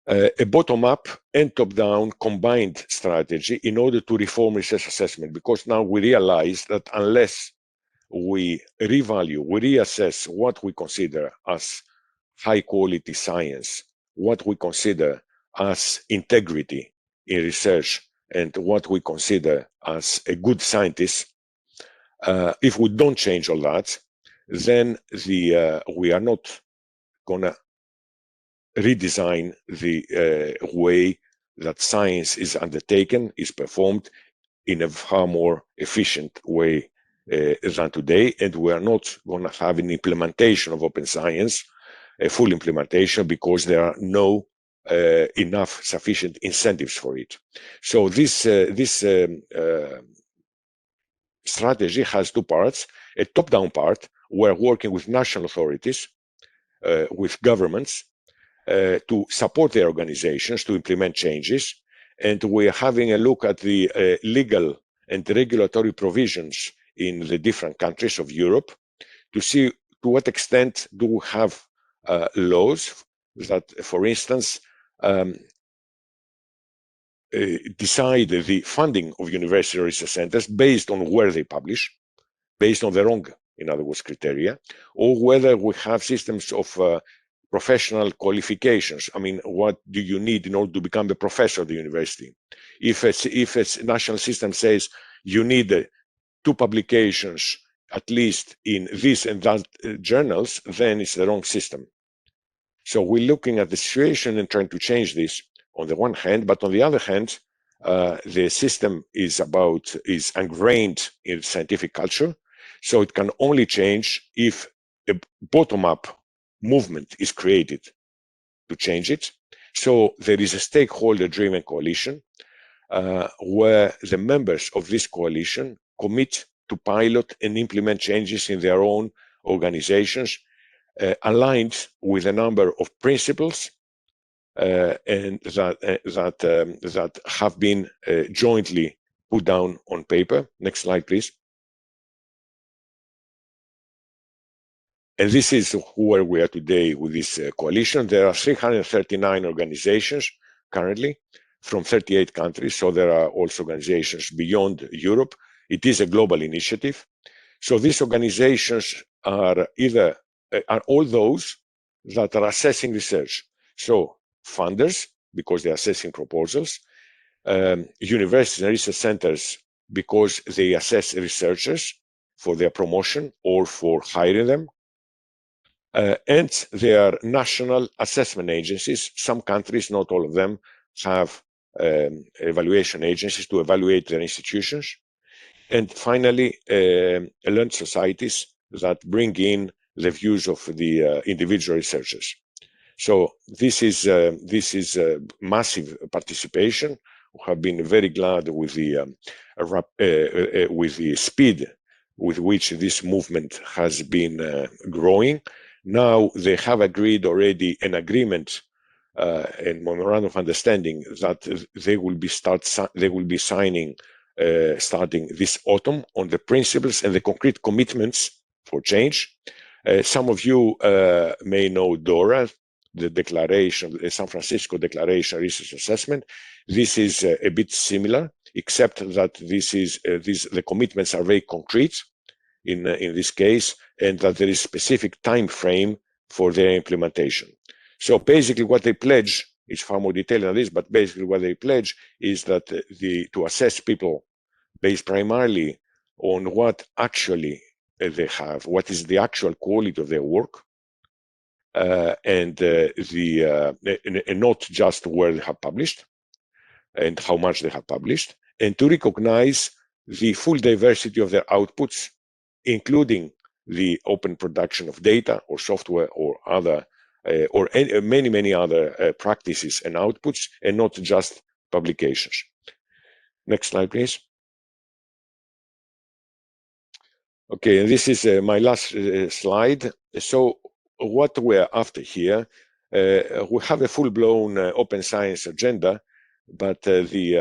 A bottom-up and top-down combined strategy in order to reform research assessment, because now we realize that unless we revalue, we reassess what we consider as high-quality science, what we consider as integrity in research, and what we consider as a good scientist, if we don't change all that, then we are not gonna redesign the way that science is undertaken, is performed in a far more efficient way than today, and we are not going to have an implementation of open science, a full implementation, because there are no enough sufficient incentives for it. So this strategy has two parts. A top-down part, we're working with national authorities, with governments, to support their organizations to implement changes, and we're having a look at the legal and regulatory provisions in the different countries of Europe to see to what extent do we have laws that, for instance, decide the funding of university research centers based on where they publish, based on their own, in other words, criteria, or whether we have systems of professional qualifications. I mean, what do you need in order to become a professor at the university? If a national system says you need 2 publications at least in this and that journals, then it's the wrong system. So we're looking at the situation and trying to change this on the one hand, but on the other hand, the system is ingrained in scientific culture, so it can only change if a bottom-up movement is created to change it. So there is a stakeholder-driven coalition where the members of this coalition commit to pilot and implement changes in their own organizations aligned with a number of principles and that have been jointly put down on paper. Next slide, please. And this is where we are today with this coalition. There are 339 organizations currently from 38 countries. So there are also organizations beyond Europe. It is a global initiative. So these organizations are all those that are assessing research. So funders, because they're assessing proposals, universities and research centers, because they assess researchers for their promotion or for hiring them, and they are national assessment agencies. Some countries, not all of them, have evaluation agencies to evaluate their institutions. And finally, learned societies that bring in the views of the individual researchers. So this is massive participation. We have been very glad with the speed with which this movement has been growing. Now they have agreed already an agreement and memorandum of understanding that they will be signing starting this autumn on the principles and the concrete commitments for change. Some of you may know DORA, the declaration, the San Francisco Declaration Research Assessment. This is a bit similar, except that the commitments are very concrete in this case, and that there is specific time frame for their implementation. So basically what they pledge is far more detailed than this, but basically what they pledge is that to assess people based primarily on what actually they have, what is the actual quality of their work, and not just where they have published and how much they have published, and to recognize the full diversity of their outputs, including the open production of data or software or other or many other practices and outputs, and not just publications. Next slide, please. Okay, and this is my last slide. So what we're after here, we have a full-blown open science agenda, but we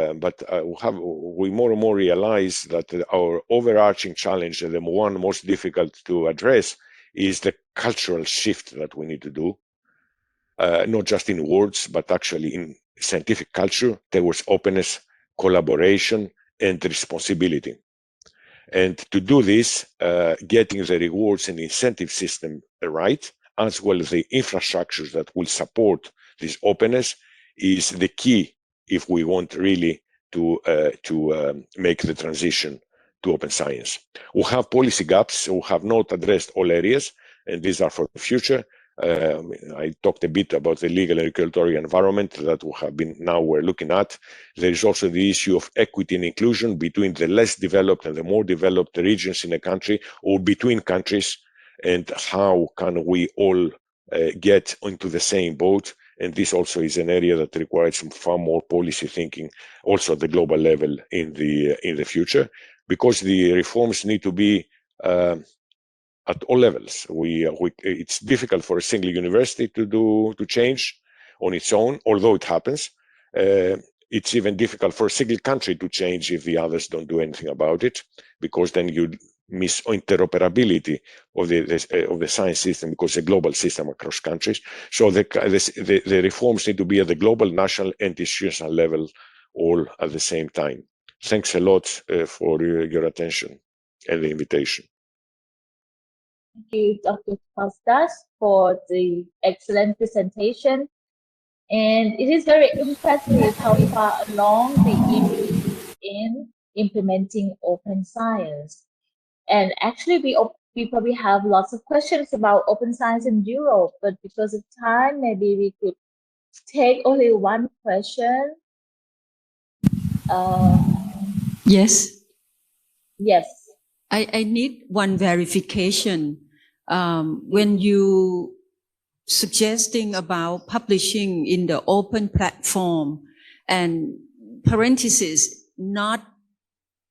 more and more realize that our overarching challenge, and the one most difficult to address, is the cultural shift that we need to do, not just in words, but actually in scientific culture towards openness, collaboration, and responsibility. And to do this, getting the rewards and incentive system right, as well as the infrastructures that will support this openness, is the key if we want really to make the transition to open science. We have policy gaps. We have not addressed all areas, and these are for the future. I talked a bit about the legal and regulatory environment that we're looking at. There is also the issue of equity and inclusion between the less developed and the more developed regions in a country, or between countries, and how can we all get into the same boat. And this also is an area that requires some far more policy thinking, also at the global level in the future, because the reforms need to be at all levels. It's difficult for a single university to change on its own, although it happens. it's even difficult for a single country to change if the others don't do anything about it, because then you miss interoperability of the science system, because it's a global system across countries. So the reforms need to be at the global, national, and institutional level, all at the same time. Thanks a lot for your attention and the invitation. Thank you, Dr. Kostas, for the excellent presentation. And it is very impressive how far along the EU is in implementing open science. And actually, we probably have lots of questions about open science in Europe, but because of time, maybe we could take only one question. Yes. Yes. I need one verification. When you suggesting about publishing in the open platform and parentheses, not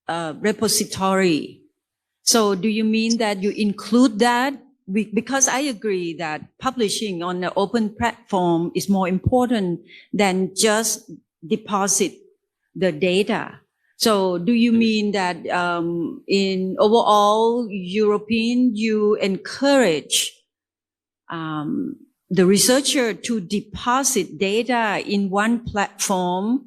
repository. So do you mean that you include that? Because I agree that publishing on the open platform is more important than just deposit the data. So do you mean that in overall European, you encourage the researcher to deposit data in one platform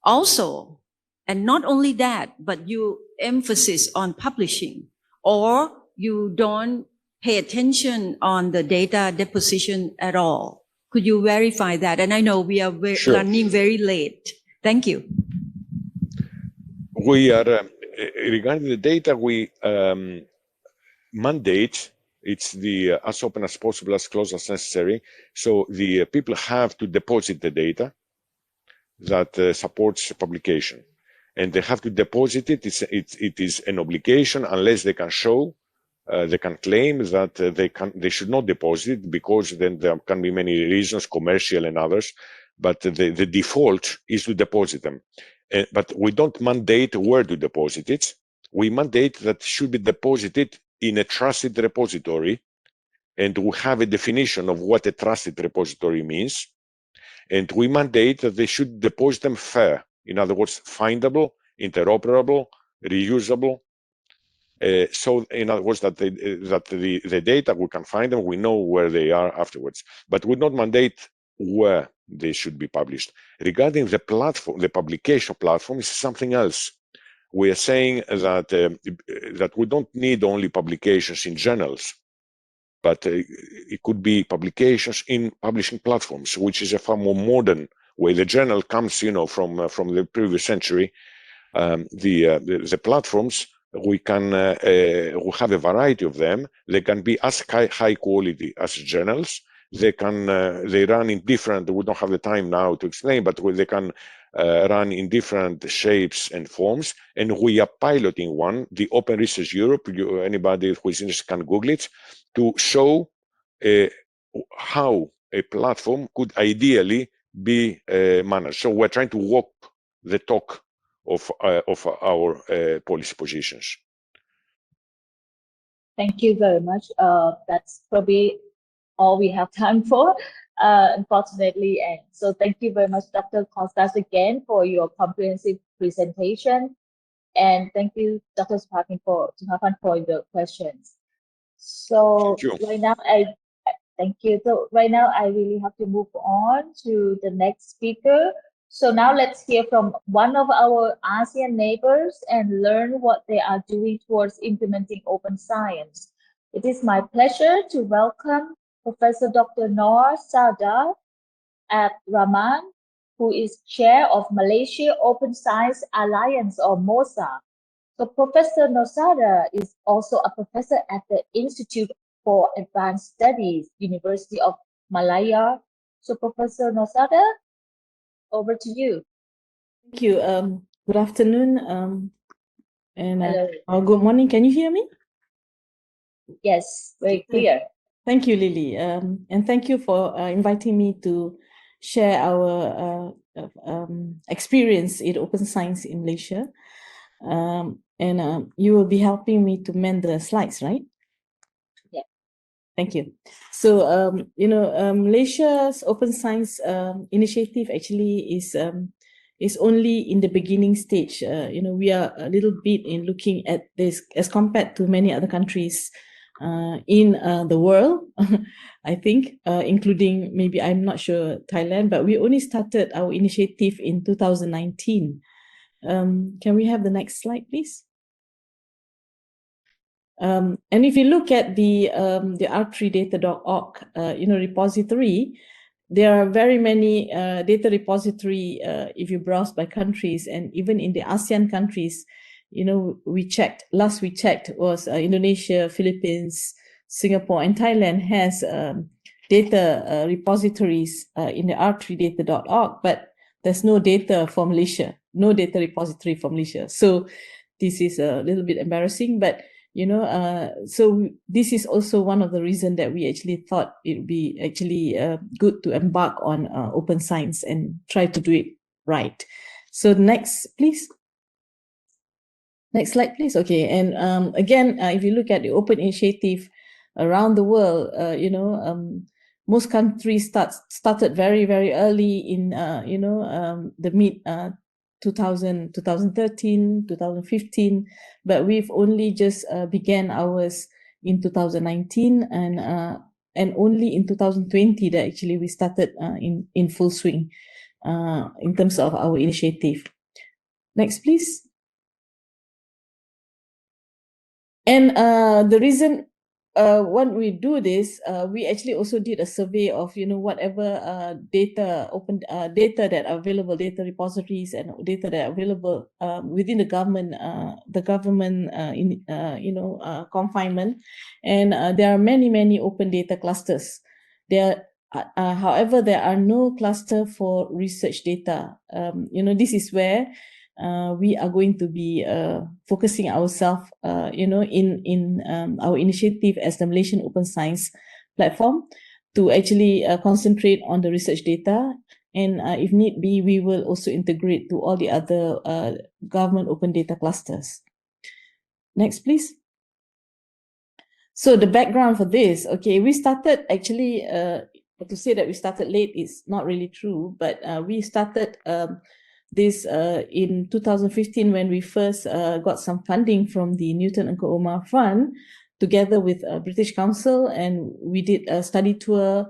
also? And not only that, but you emphasis on publishing, or you don't pay attention on the data deposition at all? Could you verify that? And I know we are running very late. Thank you. We are, regarding the data, we mandate it's the as open as possible, as close as necessary. So the people have to deposit the data that supports publication, and they have to deposit it. It is an obligation unless they can show, they can claim that they should not deposit it, because then there can be many reasons, commercial and others. But the default is to deposit them. But we don't mandate where to deposit it. We mandate that it should be deposited in a trusted repository, and we have a definition of what a trusted repository means. And we mandate that they should deposit them fair. In other words, findable, interoperable, reusable. So in other words, that the data, we can find them, we know where they are afterwards. But we don't mandate where they should be published. Regarding the platform, the publication platform is something else. We are saying that that we don't need only publications in journals, but it could be publications in publishing platforms, which is a far more modern way. The journal comes, from the previous century. The platforms, we have a variety of them. They can be as high quality as journals. They run in different. We don't have the time now to explain, but they can run in different shapes and forms. And we are piloting one, the Open Research Europe. Anybody who is interested can Google it, to show how a platform could ideally be managed. So we're trying to walk the talk of our policy positions. Thank you very much. That's probably all we have time for, unfortunately. And so thank you very much, Dr. Kostas, again for your comprehensive presentation. And thank you, Dr. Suparni, for your questions. So right now, thank you. So right now, I really have to move on to the next speaker. So now let's hear from one of our ASEAN neighbors and learn what they are doing towards implementing open science. It is my pleasure to welcome Professor Dr. Noor Sada Rahman, who is chair of Malaysia Open Science Alliance, or MOSA. So Professor Nosada is also a professor at the Institute for Advanced Studies, University of Malaya. So Professor Nosada, over to you. Thank you. Good afternoon and good morning. Can you hear me? Yes, very clear. Thank you, Lily. And thank you for inviting me to share our experience in open science in Malaysia. And you will be helping me to mend the slides, right? Yeah. Thank you. So, Malaysia's open science initiative actually is is only in the beginning stage. We are a little bit in looking at this as compared to many other countries in the world, I think, including maybe, I'm not sure, Thailand, but we only started our initiative in 2019. Can we have the next slide, please? And if you look at the r3data.org, repository, there are very many data repository if you browse by countries, and even in the ASEAN countries, last we checked was Indonesia, Philippines, Singapore, and Thailand has data repositories in the r3data.org, but there's no data for Malaysia, no data repository for Malaysia. So this is a little bit embarrassing, but so this is also one of the reasons that we actually thought it would be actually good to embark on open science and try to do it right. So next, please. Next slide, please. Okay, and again, if you look at the open initiative around the world, most countries started very, very early in, the mid 2013, 2015, but we've only just began ours in 2019, and only in 2020 that actually we started in full swing in terms of our initiative. Next, please. And the reason when we do this, we actually also did a survey of whatever data that are available, data repositories and data that are available within the government confinement, and there are many open data clusters. However, there are no cluster for research data. This is where we are going to be focusing ourselves, in our initiative as the Malaysian Open Science Platform, to actually concentrate on the research data. And if need be, we will also integrate to all the other government open data clusters. Next, please. So the background for this, okay, we started actually, to say that we started late is not really true, but we started this in 2015 when we first got some funding from the Newton and Co-Omar Fund together with British Council, and we did a study tour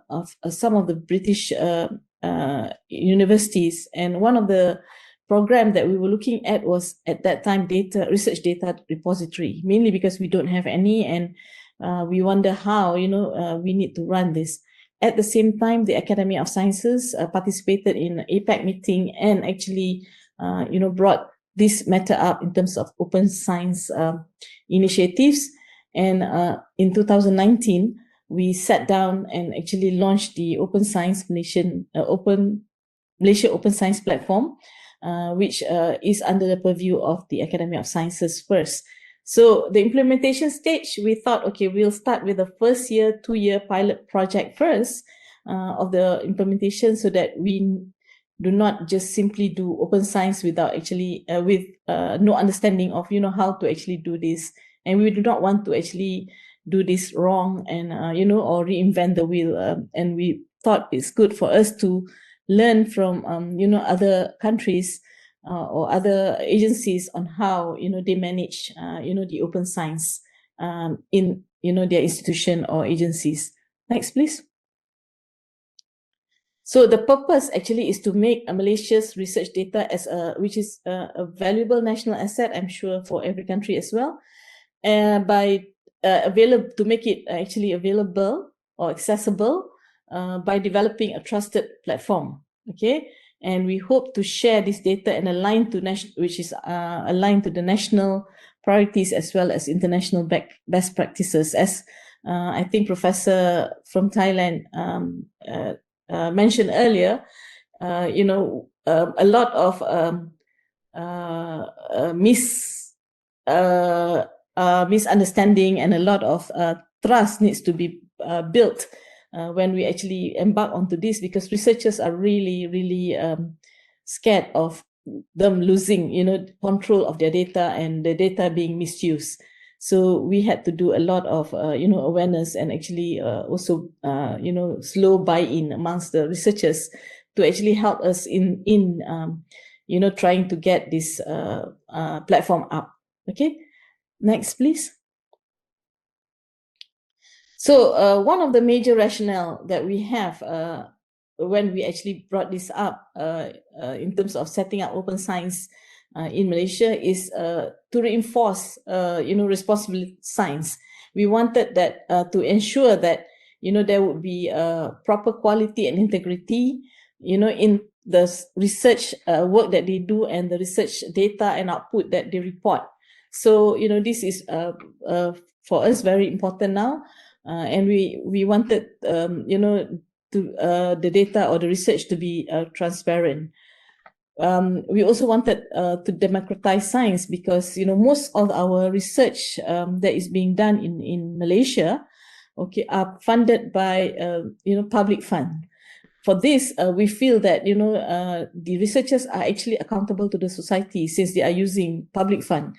of some of the British universities, and one of the program that we were looking at was at that time research data repository, mainly because we don't have any, and we wonder how we need to run this. At the same time, the Academy of Sciences participated in APAC meeting and actually, brought this matter up in terms of open science initiatives. And in 2019, we sat down and actually launched the Open Science Malaysia Open Science Platform, which is under the purview of the Academy of Sciences first. So the implementation stage, we thought, okay, we'll start with the first year, 2-year pilot project first of the implementation, so that we do not just simply do open science without actually, with no understanding of, how to actually do this. And we do not want to actually do this wrong and, or reinvent the wheel. And we thought it's good for us to learn from, other countries or other agencies on how they manage the open science in their institution or agencies. Next, please. So the purpose actually is to make Malaysia's research data which is a valuable national asset, I'm sure, for every country as well, by to make it actually available or accessible by developing a trusted platform. Okay. And we hope to share this data and align to aligned to the national priorities as well as international best practices. As I think Professor from Thailand mentioned earlier, a lot of misunderstanding and a lot of trust needs to be built when we actually embark onto this, because researchers are really scared of them losing control of their data and the data being misused. So we had to do a lot of awareness and actually also slow buy-in amongst the researchers to actually help us in trying to get this platform up. Okay, next please. So one of the major rationale that we have when we actually brought this up in terms of setting up open science in Malaysia is to reinforce responsible science. We wanted that to ensure that there would be proper quality and integrity in the research work that they do and the research data and output that they report. So this is for us very important now. And we wanted, the data or the research to be transparent. We also wanted to democratize science because most of our research that is being done in Malaysia, are funded by public fund. For this, we feel that the researchers are actually accountable to the society since they are using public fund.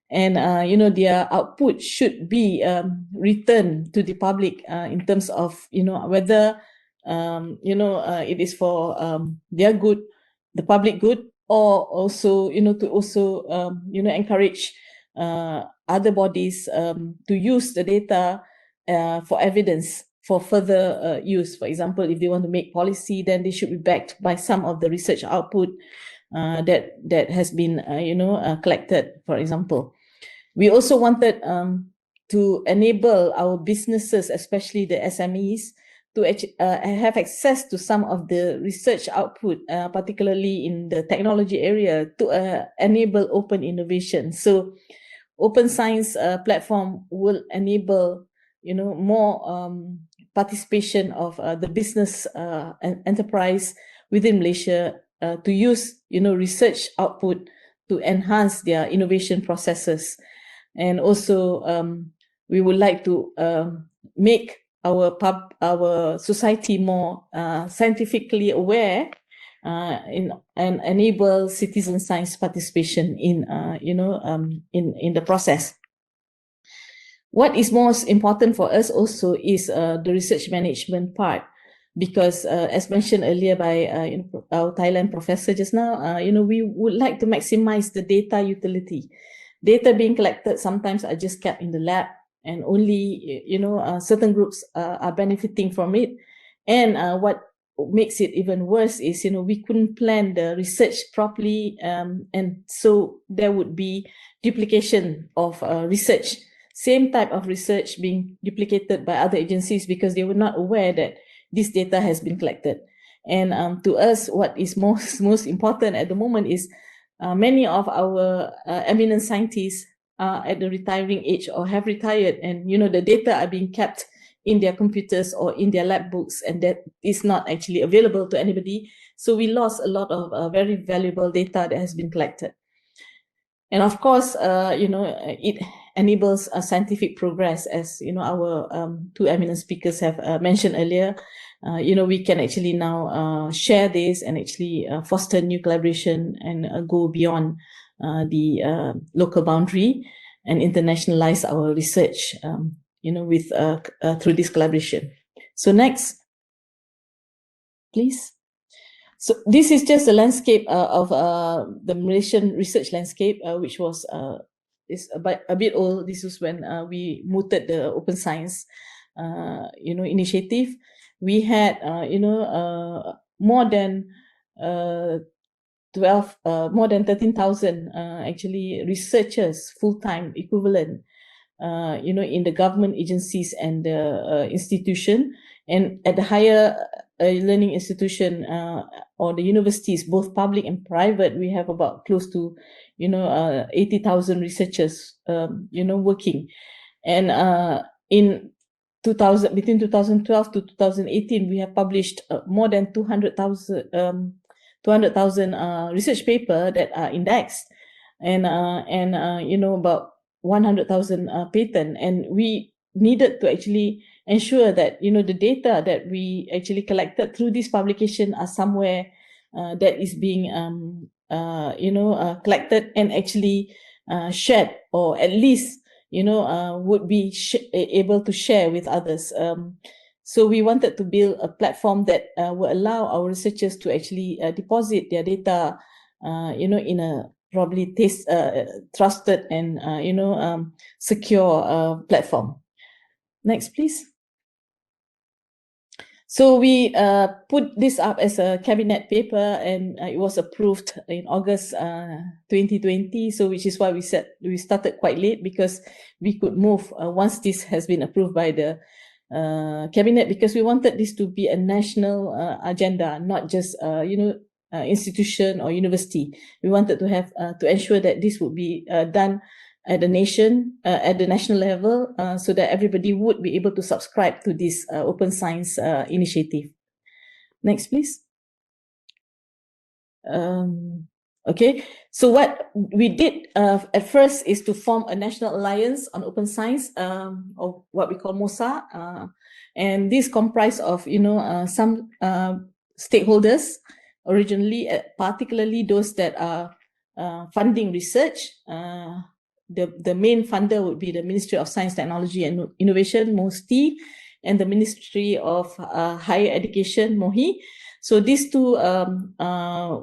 And their output should be returned to the public in terms of whether it is for their good, the public good, or also to also encourage other bodies to use the data for evidence for further use. For example, if they want to make policy, then they should be backed by some of the research output that has been collected, for example. We also wanted to enable our businesses, especially the SMEs, to have access to some of the research output, particularly in the technology area, to enable open innovation. So open science platform will enable more participation of the business and enterprise within Malaysia to use research output to enhance their innovation processes. And also we would like to make our society more scientifically aware and enable citizen science participation in the process. What is most important for us also is the research management part, because as mentioned earlier by our Thailand professor just now, we would like to maximize the data utility. Data being collected sometimes are just kept in the lab, and only certain groups are benefiting from it. And what makes it even worse is we couldn't plan the research properly, and so there would be duplication of research, same type of research being duplicated by other agencies because they were not aware that this data has been collected. And to us, what is most important at the moment is many of our eminent scientists are at the retiring age or have retired, and the data are being kept in their computers or in their lab books, and that is not actually available to anybody. So we lost a lot of very valuable data that has been collected. And of course, it enables a scientific progress, as our two eminent speakers have mentioned earlier. We can actually now share this and actually foster new collaboration and go beyond the local boundary and internationalize our research, with through this collaboration. So next, please. So this is just a landscape of the Malaysian research landscape, which was is a bit old. This was when we mooted the open science, initiative. We had, more than 13,000 actually researchers, full-time equivalent, in the government agencies and the institution, and at the higher learning institution or the universities, both public and private, we have about close to 80,000 researchers working. And in between 2012 to 2018, we have published more than 200,000 research paper that are indexed, and about 100,000 patent. And we needed to actually ensure that the data that we actually collected through this publication are somewhere that is being collected and actually shared, or at least would be able to share with others. So we wanted to build a platform that will allow our researchers to actually deposit their data, in a probably trusted and secure platform. Next, please. So we put this up as a cabinet paper, and it was approved in August 2020. So which is why we said we started quite late, because we could move once this has been approved by the cabinet, because we wanted this to be a national agenda, not just institution or university. We wanted to have to ensure that this would be done at the national level, so that everybody would be able to subscribe to this open science initiative. Next, please. Okay, so what we did at first is to form a national alliance on open science, or what we call MOSA, and this comprised of some stakeholders originally, particularly those that are funding research. The main funder would be the Ministry of Science, Technology and Innovation, MOSTI, and the Ministry of Higher Education, MOHI. So these two,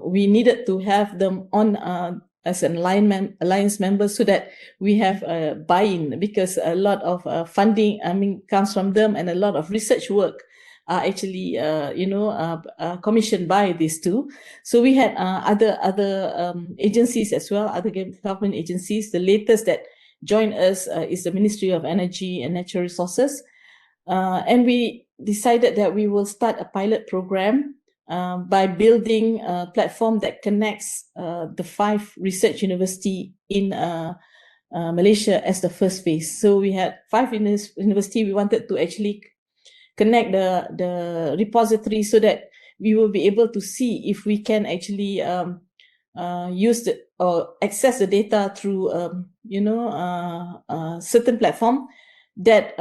we needed to have them on as an alliance member, so that we have a buy-in, because a lot of funding, comes from them, and a lot of research work are actually, commissioned by these two. So we had other agencies as well, other government agencies. The latest that joined us is the Ministry of Energy and Natural Resources. And we decided that we will start a pilot program by building a platform that connects the 5 research universities in Malaysia as the first phase. So we had 5 universities. We wanted to actually connect the repository, so that we will be able to see if we can actually use or access the data through certain platform that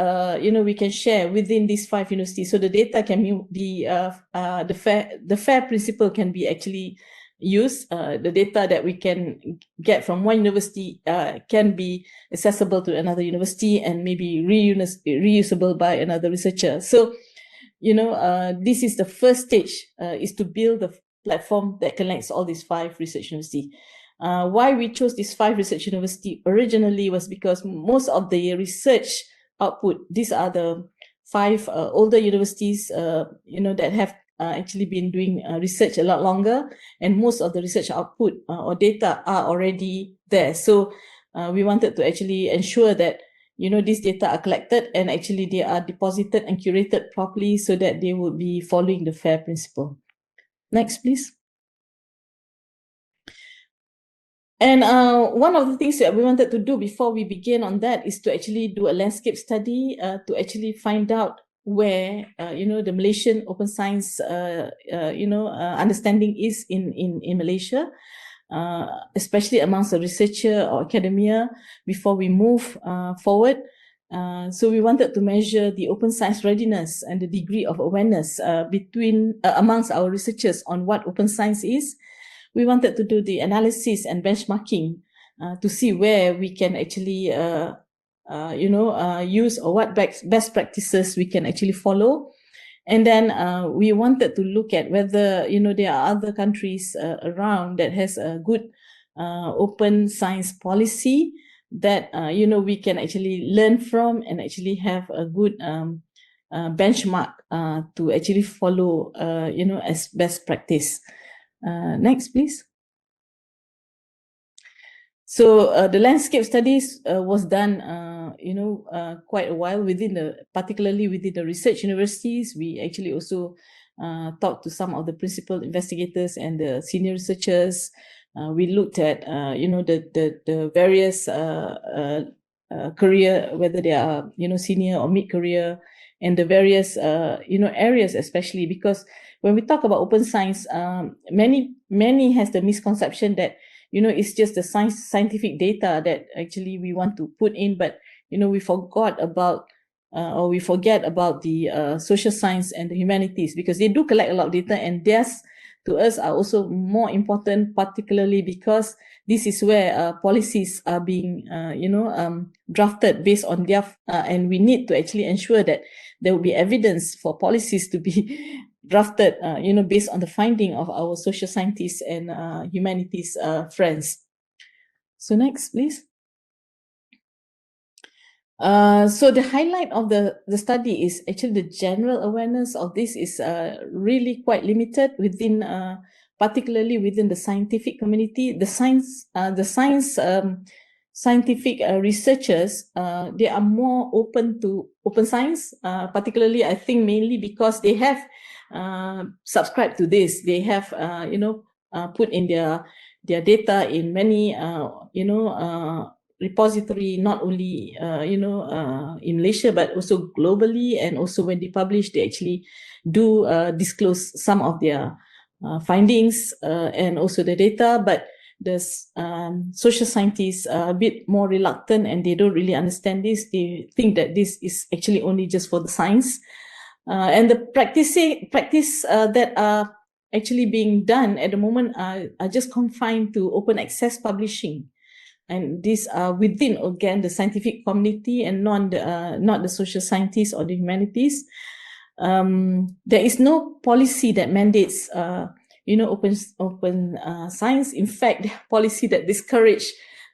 we can share within these 5 universities. So the data can be the FAIR principle can be actually used. The data that we can get from one university can be accessible to another university, and maybe reusable by another researcher. So this is the first stage, is to build a platform that connects all these 5 research universities. Why we chose these 5 research universities originally was because most of the research output, these are the 5 older universities that have actually been doing research a lot longer, and most of the research output or data are already there. So we wanted to actually ensure that these data are collected, and actually they are deposited and curated properly, so that they will be following the FAIR principle. Next, please. And one of the things that we wanted to do before we begin on that is to actually do a landscape study to actually find out where the Malaysian open science understanding is in Malaysia, especially amongst the researcher or academia, before we move forward. So we wanted to measure the open science readiness and the degree of awareness amongst our researchers on what open science is. We wanted to do the analysis and benchmarking to see where we can actually use, or what best practices we can actually follow. And then we wanted to look at whether there are other countries around that has a good open science policy that we can actually learn from, and actually have a good benchmark to actually follow as best practice. Next, please. So the landscape studies was done, quite a while particularly within the research universities. We actually also talked to some of the principal investigators and the senior researchers. We looked at, the various career, whether they are, senior or mid-career, and the various, areas, especially because when we talk about open science, many has the misconception that, it's just the scientific data that actually we want to put in, but, we forget about the social science and the humanities, because they do collect a lot of data, and to us are also more important, particularly because this is where policies are being, drafted based on their, and we need to actually ensure that there will be evidence for policies to be drafted, based on the finding of our social scientists and humanities friends. So next, please. So the highlight of the study is actually the general awareness of this is really quite limited within, particularly within the scientific community. The scientific researchers, they are more open to open science, particularly I think mainly because they have subscribed to this. They have, put in their data in many, repository, not only in Malaysia but also globally, and also when they publish, they actually do disclose some of their findings and also the data. But the social scientists are a bit more reluctant, and they don't really understand this. They think that this is actually only just for the science, and the practice that are actually being done at the moment are just confined to open access publishing. And these are within, again, the scientific community and not the social scientists or the humanities. There is no policy that mandates, open science. In fact, policy that discourage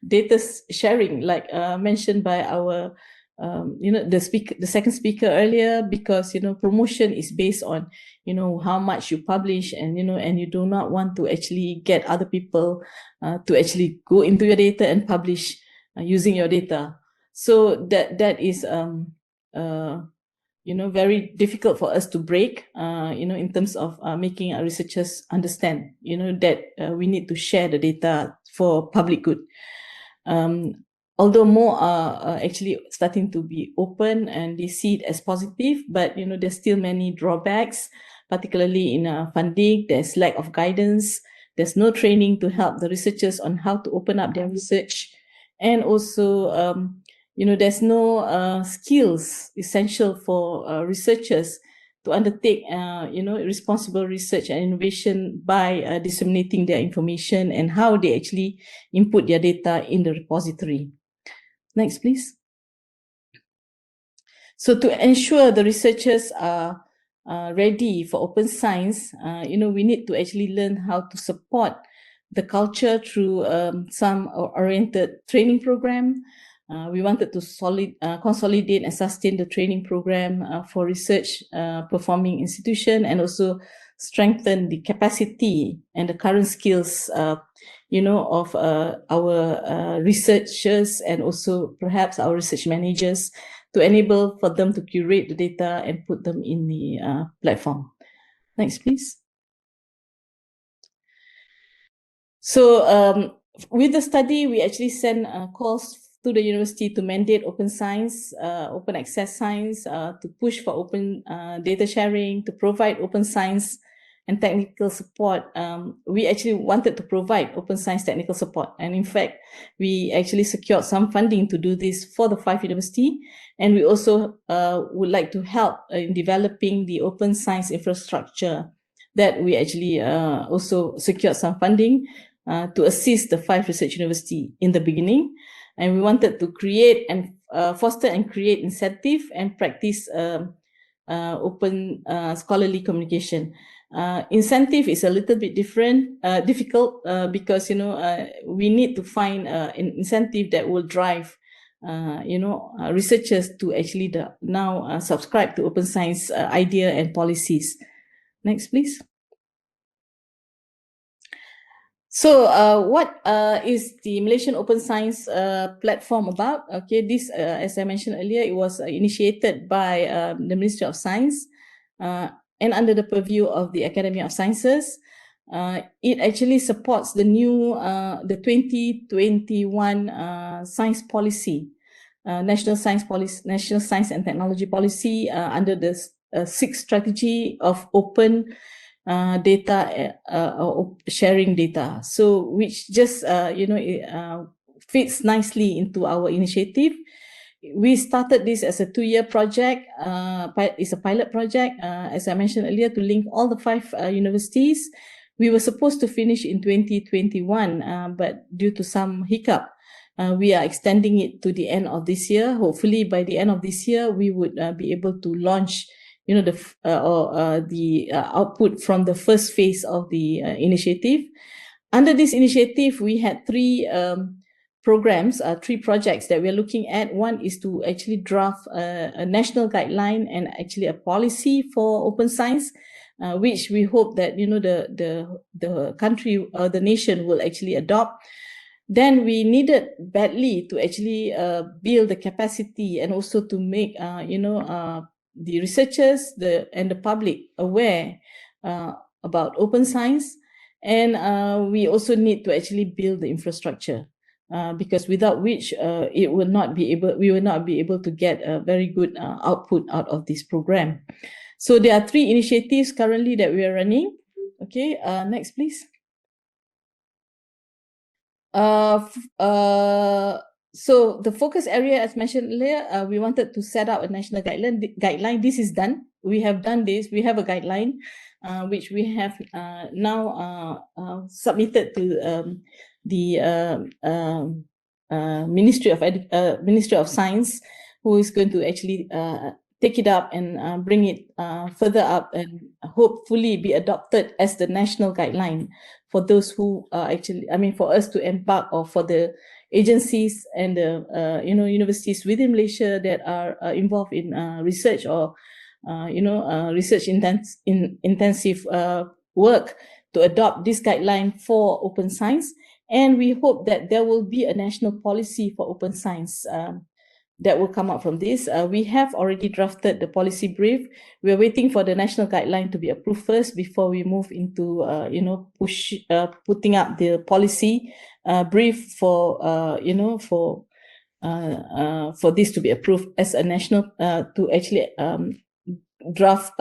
data sharing, like mentioned by our, the second speaker earlier, because promotion is based on how much you publish, and and you do not want to actually get other people to actually go into your data and publish using your data. So that is very difficult for us to break, in terms of making our researchers understand that we need to share the data for public good. Although more are actually starting to be open and they see it as positive, but there's still many drawbacks, particularly in funding. There's lack of guidance. There's no training to help the researchers on how to open up their research, and also there's no skills essential for researchers to undertake responsible research and innovation by disseminating their information and how they actually input their data in the repository. Next, please. So to ensure the researchers are ready for open science, we need to actually learn how to support the culture through some oriented training program. We wanted to consolidate and sustain the training program for research performing institution, and also strengthen the capacity and the current skills of our researchers, and also perhaps our research managers, to enable for them to curate the data and put them in the platform. Next, please. So with the study, we actually send calls to the university to mandate open science, open access science, to push for open data sharing, to provide open science and technical support. We actually wanted to provide open science technical support. And in fact, we actually secured some funding to do this for the 5 universities. And we also would like to help in developing the open science infrastructure, that we actually also secured some funding to assist the 5 research universities in the beginning. And we wanted to create and foster and create incentive and practice open scholarly communication. Incentive is a little bit difficult because we need to find an incentive that will drive researchers to actually now subscribe to open science idea and policies. Next, please. So what is the Malaysian Open Science platform about? Okay, this, as I mentioned earlier, it was initiated by the Ministry of Science and under the purview of the Academy of Sciences. It actually supports the new, the 2021 science policy, National Science and Technology Policy, under the 6th strategy of open data sharing data. So which just fits nicely into our initiative. We started this as a 2-year project. It's a pilot project, as I mentioned earlier, to link all the 5 universities We were supposed to finish in 2021, but due to some hiccup, we are extending it to the end of this year. Hopefully, by the end of this year, we would be able to launch, the output from the first phase of the initiative. Under this initiative, we had three programs, three projects that we're looking at. One is to actually draft a national guideline and actually a policy for open science, which we hope that the country or the nation will actually adopt. Then we needed badly to actually build the capacity and also to make the researchers and the public aware about open science. And we also need to actually build the infrastructure, because without which we will not be able to get a very good output out of this program. So there are three initiatives currently that we are running. Okay, next please. So the focus area, as mentioned earlier, we wanted to set up a national guideline. This is done. We have done this. We have a guideline, which we have now submitted to the Ministry of Science, who is going to actually take it up and bring it further up and hopefully be adopted as the national guideline for those who for us to embark, or for the agencies and the universities within Malaysia that are involved in research or research intensive work, to adopt this guideline for open science. And we hope that there will be a national policy for open science that will come out from this. We have already drafted the policy brief. We are waiting for the national guideline to be approved first before we move into putting up the policy brief for this to be approved as a national to actually draft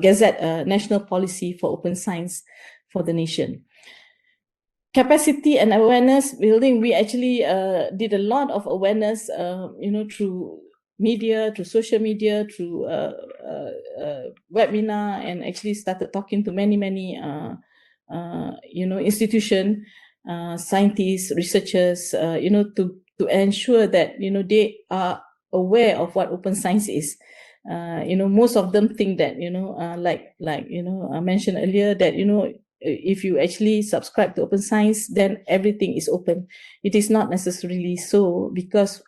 gazette national policy for open science for the nation. Capacity and awareness building, we actually did a lot of awareness, through media, through social media, through webinar, and actually started talking to many institution, scientists, researchers, to ensure that they are aware of what open science is. Most of them think that I mentioned earlier that if you actually subscribe to open science, then everything is open. It is not necessarily so, because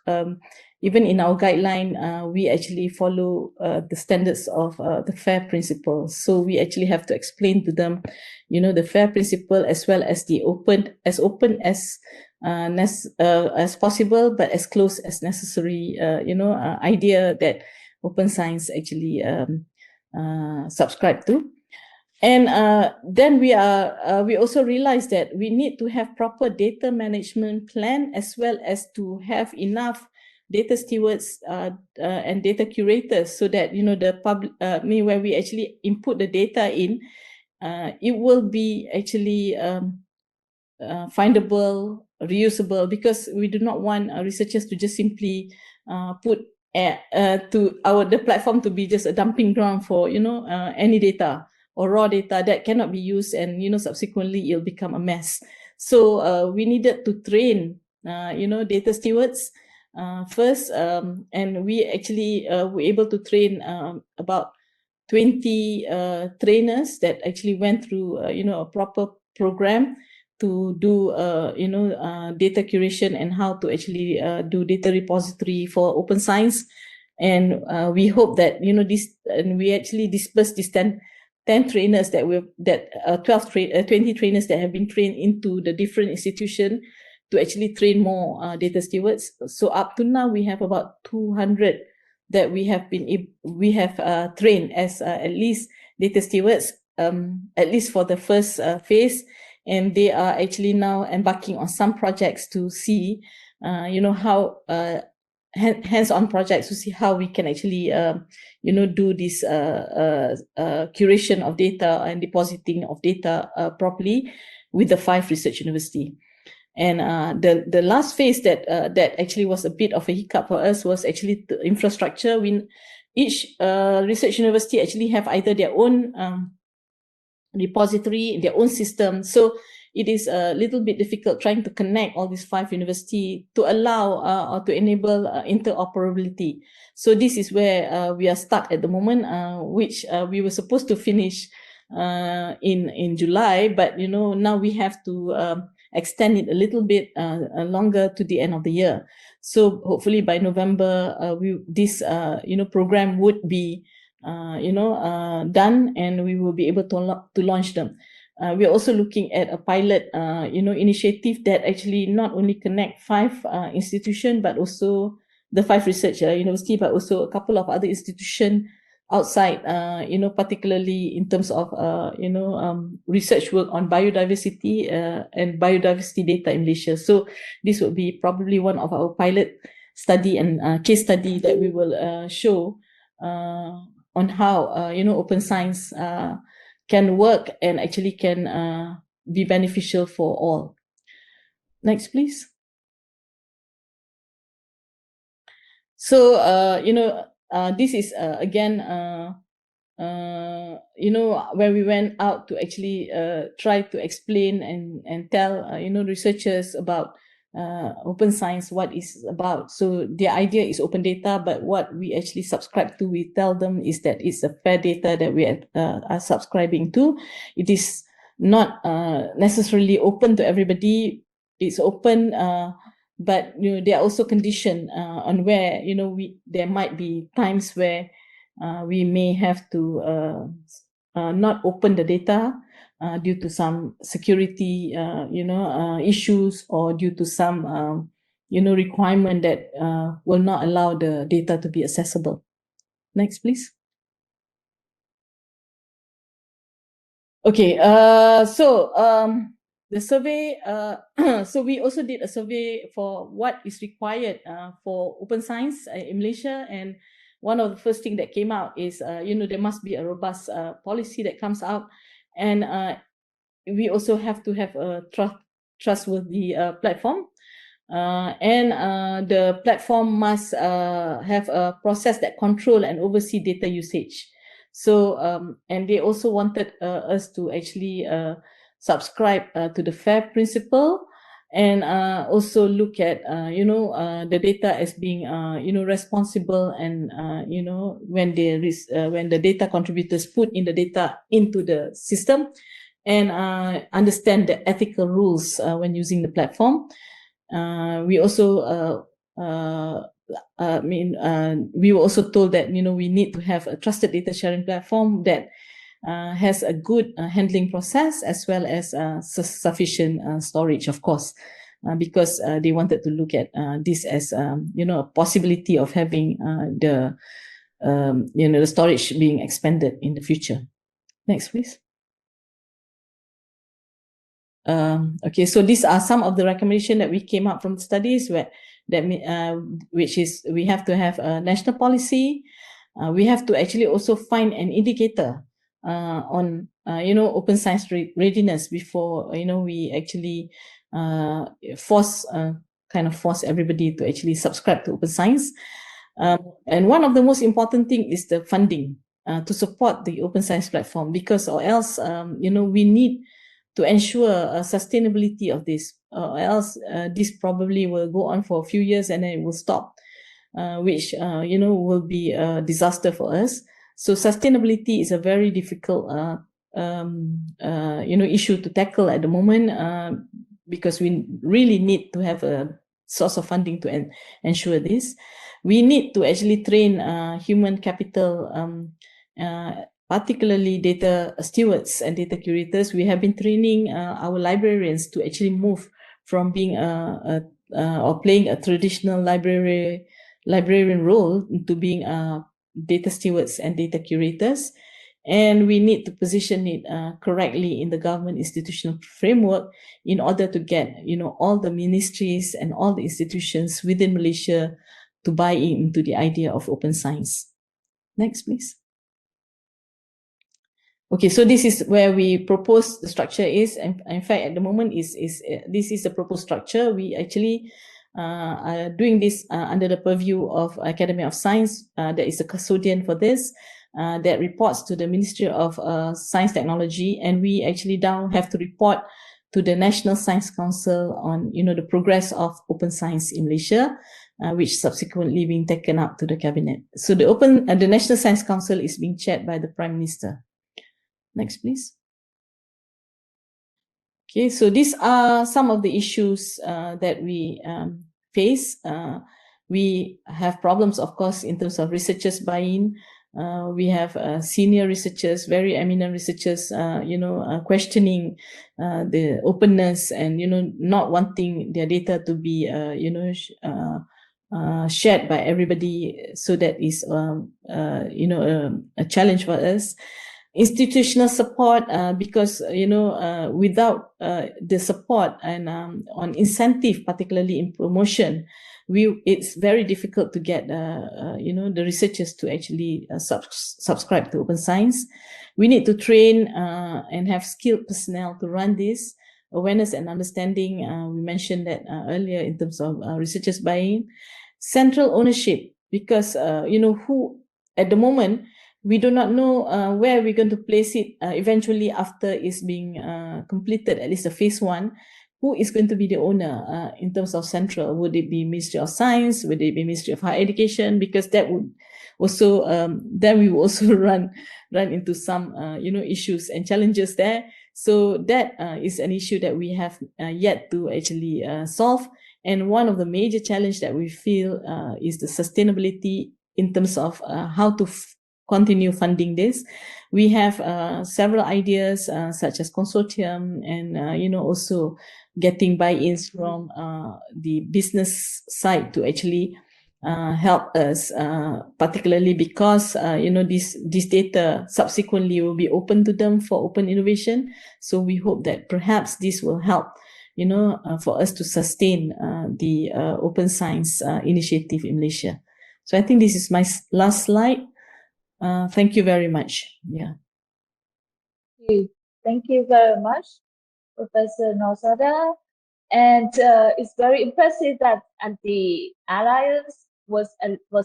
even in our guideline, we actually follow the standards of the FAIR principle. So we actually have to explain to them, the FAIR principle, as well as the open as possible, but as close as necessary, idea that open science actually subscribe to. And then we also realized that we need to have proper data management plan, as well as to have enough data stewards and data curators, so that the public, when we actually input the data in, it will be actually findable, reusable, because we do not want researchers to just simply put the platform to be just a dumping ground for any data or raw data that cannot be used, and subsequently it'll become a mess. So we needed to train data stewards first, and we actually were able to train about 20 trainers that actually went through a proper program to do data curation and how to actually do data repository for open science. And we hope that this, and we actually dispersed this 10 trainers 20 trainers that have been trained into the different institutions to actually train more data stewards. So up to now, we have about 200 that we have trained as at least data stewards, at least for the first phase. And they are actually now embarking on some projects to see, how hands-on projects to see how we can actually, do this curation of data and depositing of data properly with the 5 research university. And the last phase that actually was a bit of a hiccup for us was actually the infrastructure. Each research university actually have either their own repository in their own system. So it is a little bit difficult trying to connect all these 5 universities to allow or to enable interoperability. So this is where we are stuck at the moment, which we were supposed to finish in July, but now we have to extend it a little bit longer to the end of the year. So hopefully by November, this program would be done, and we will be able to launch them. We're also looking at a pilot initiative that actually not only connect 5 institutions, but also the 5 research university, but also a couple of other institutions outside, particularly in terms of research work on biodiversity and biodiversity data in Malaysia. So this would be probably one of our pilot study and case study that we will show on how open science can work and actually can be beneficial for all. Next, please. So this is again when we went out to actually try to explain and tell researchers about open science, what is about. So the idea is open data, but what we actually subscribe to, we tell them is that it's a fair data that we are subscribing to. It is not necessarily open to everybody. It's open, but there are also conditions on where there might be times where we may have to not open the data due to some security issues, or due to some requirement that will not allow the data to be accessible. Next, please. Okay, so the survey, so we also did a survey for what is required for open science in Malaysia, and one of the first thing that came out is there must be a robust policy that comes out, and we also have to have a trustworthy platform, and the platform must have a process that control and oversee data usage. So and they also wanted us to actually subscribe to the FAIR principle, and also look at the data as being responsible, and when the data contributors put in the data into the system, and understand the ethical rules when using the platform. We also we were also told that we need to have a trusted data sharing platform that has a good handling process, as well as sufficient storage, of course, because they wanted to look at this as a possibility of having the storage being expanded in the future. Next, please. Okay, so these are some of the recommendations that we came up from the studies, which is we have to have a national policy. We have to actually also find an indicator on open science readiness before we actually force everybody to actually subscribe to open science. And one of the most important thing is the funding to support the open science platform, because or else we need to ensure sustainability of this, or else this probably will go on for a few years and then it will stop, which will be a disaster for us. So sustainability is a very difficult issue to tackle at the moment, because we really need to have a source of funding to ensure this. We need to actually train human capital, particularly data stewards and data curators. We have been training our librarians to actually move from being or playing a traditional librarian role to being data stewards and data curators. And we need to position it correctly in the government institutional framework in order to get all the ministries and all the institutions within Malaysia to buy into the idea of open science. Next, please. Okay, so this is where we propose the structure is, and in fact at the moment this is the proposed structure. We actually are doing this under the purview of Academy of Science, that is the custodian for this. that reports to the Ministry of Science Technology, and we actually now have to report to the National Science Council on, the progress of open science in Malaysia, which subsequently being taken up to the cabinet. So the National Science Council is being chaired by the Prime Minister. Next, please. Okay, so these are some of the issues that we face. We have problems, of course, in terms of researchers buy-in. We have senior researchers, very eminent researchers, questioning the openness and, not wanting their data to be, shared by everybody. So that is, a challenge for us. Institutional support, because without the support and on incentive, particularly in promotion, it's very difficult to get the researchers to actually subscribe to open science. We need to train and have skilled personnel to run this. Awareness and understanding, we mentioned that earlier in terms of researchers buy-in. Central ownership, because who at the moment we do not know where we're going to place it eventually after it's being completed, at least the phase 1. Who is going to be the owner in terms of central? Would it be Ministry of Science? Would it be Ministry of Higher Education? Because that would also, then we will also run into some, issues and challenges there. So that is an issue that we have yet to actually solve. And one of the major challenges that we feel is the sustainability in terms of how to continue funding this. We have several ideas such as consortium and also getting buy-ins from the business side to actually help us, particularly because this data subsequently will be open to them for open innovation. So we hope that perhaps this will help for us to sustain the open science initiative in Malaysia. So I think this is my last slide. Thank you very much. Yeah. Thank you very much, Professor Nosada. And it's very impressive that the Alliance was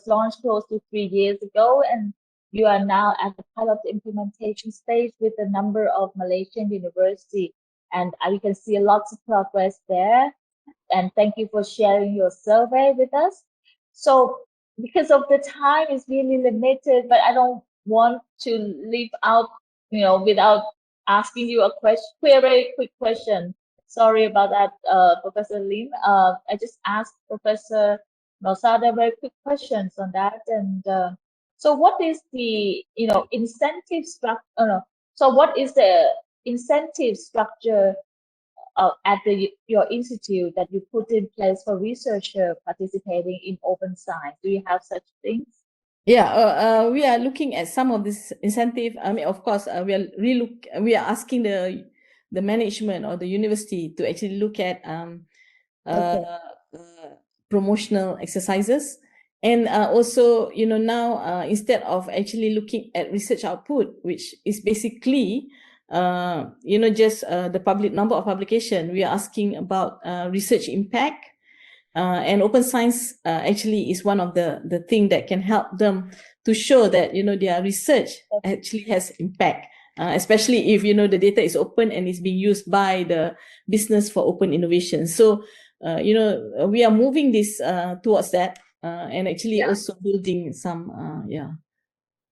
launched close to 3 years ago, and you are now at the pilot implementation stage with a number of Malaysian universities. And we can see lots of progress there. And thank you for sharing your survey with us. So because of the time is really limited, but I don't want to leave out, without asking you a very quick question. Sorry about that, Professor Lim. I just asked Professor Nosada very quick questions on that. And so what is the, incentive structure? So what is the incentive structure at your institute that you put in place for researcher participating in open science? Do you have such things? Yeah, we are looking at some of this incentive. I mean, of course, we are asking the management or the university to actually look at promotional exercises. And also, now instead of actually looking at research output, which is basically just the number of publication, we are asking about research impact. And open science actually is one of the thing that can help them to show that their research actually has impact, especially if the data is open and is being used by the business for open innovation. So we are moving this towards that, and actually also building some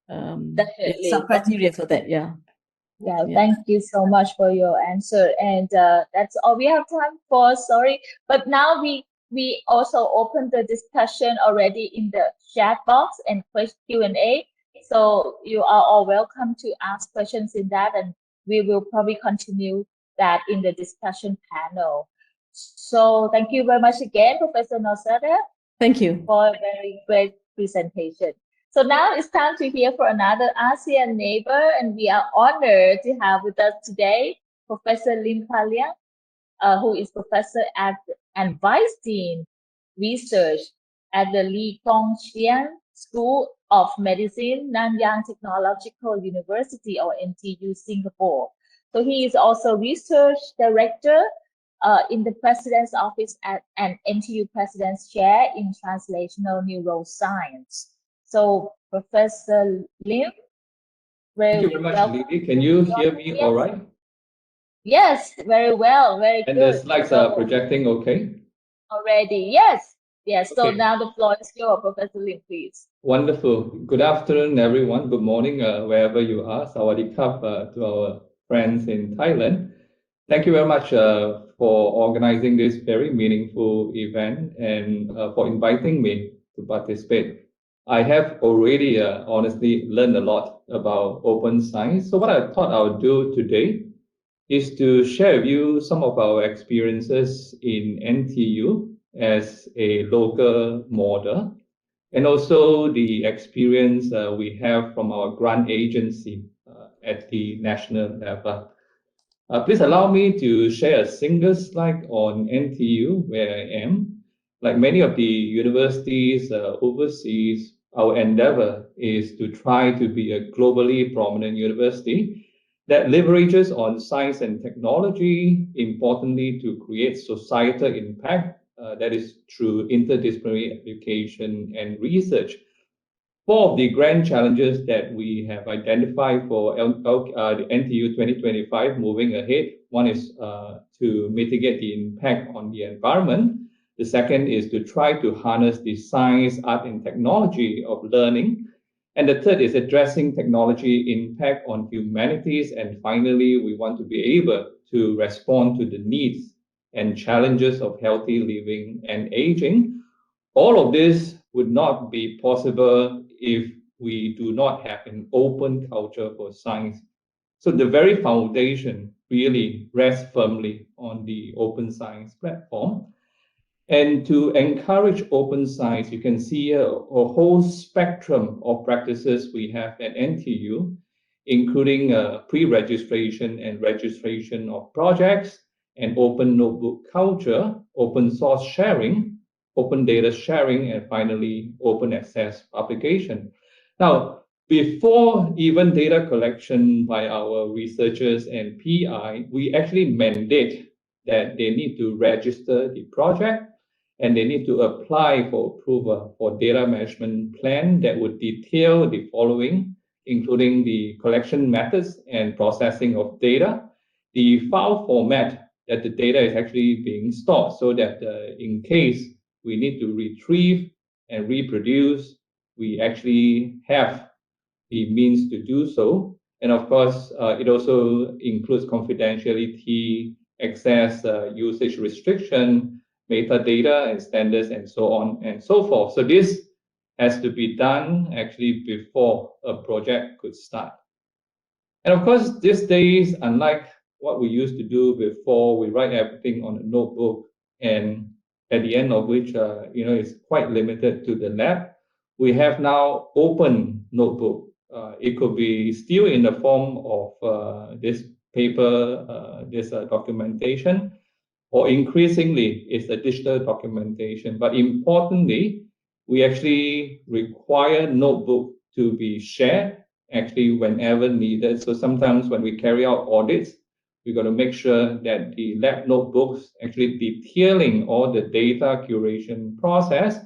some criteria for that. Yeah. Thank you so much for your answer. And that's all we have time for. Sorry, but now we also opened the discussion already in the chat box and Q&A. So you are all welcome to ask questions in that, and we will probably continue that in the discussion panel. So thank you very much again, Professor Nosada. Thank you for a very great presentation. So now it's time to hear from another ASEAN neighbor, and we are honored to have with us today Professor Lim Paliang, who is professor and vice dean research at the Lee Kong Chian School of Medicine, Nanyang Technological University, or NTU, Singapore. So he is also research director in the President's Office and NTU President's Chair in Translational Neuroscience. So Professor Lim, Thank Very you very much, welcome. Lily. Can you hear me all right? Yes, very well, very And the good. slides are So projecting okay? already, yes, yes. So Okay, now the floor is yours, Professor Lim, please. wonderful. Good afternoon, everyone. Good morning, wherever you are. Sawadee krap to our friends in Thailand. Thank you very much for organizing this very meaningful event and for inviting me to participate. I have already honestly learned a lot about open science. So what I thought I would do today is to share with you some of our experiences in NTU as a local model, and also the experience we have from our grant agency at the national level. Please allow me to share a single slide on NTU, where I am. Like many of the universities overseas, our endeavor is to try to be a globally prominent university that leverages on science and technology, importantly, to create societal impact that is through interdisciplinary education and research. Four of the grand challenges that we have identified for the NTU 2025 moving ahead. One is to mitigate the impact on the environment. The second is to try to harness the science, art, and technology of learning. And the third is addressing technology impact on humanities. And finally, we want to be able to respond to the needs and challenges of healthy living and aging. All of this would not be possible if we do not have an open culture for science. So the very foundation really rests firmly on the open science platform. And to encourage open science, you can see a whole spectrum of practices we have at NTU, including pre-registration and registration of projects, and open notebook culture, open source sharing, open data sharing, and finally, open access publication. Now, before even data collection by our researchers and PI, we actually mandate that they need to register the project and they need to apply for approval for data management plan that would detail the following, including the collection methods and processing of data, the file format that the data is actually being stored, so that in case we need to retrieve and reproduce, we actually have the means to do so. And of course, it also includes confidentiality, access, usage restriction, metadata and standards, and so on and so forth. So this has to be done actually before a project could start. And of course, these days, unlike what we used to do before, we write everything on a notebook, and at the end of which, it's quite limited to the lab. We have now open notebook. It could be still in the form of this paper, this documentation, or increasingly, it's a digital documentation. But importantly, we actually require notebook to be shared actually whenever needed. So sometimes when we carry out audits, we're going to make sure that the lab notebooks actually detailing all the data curation process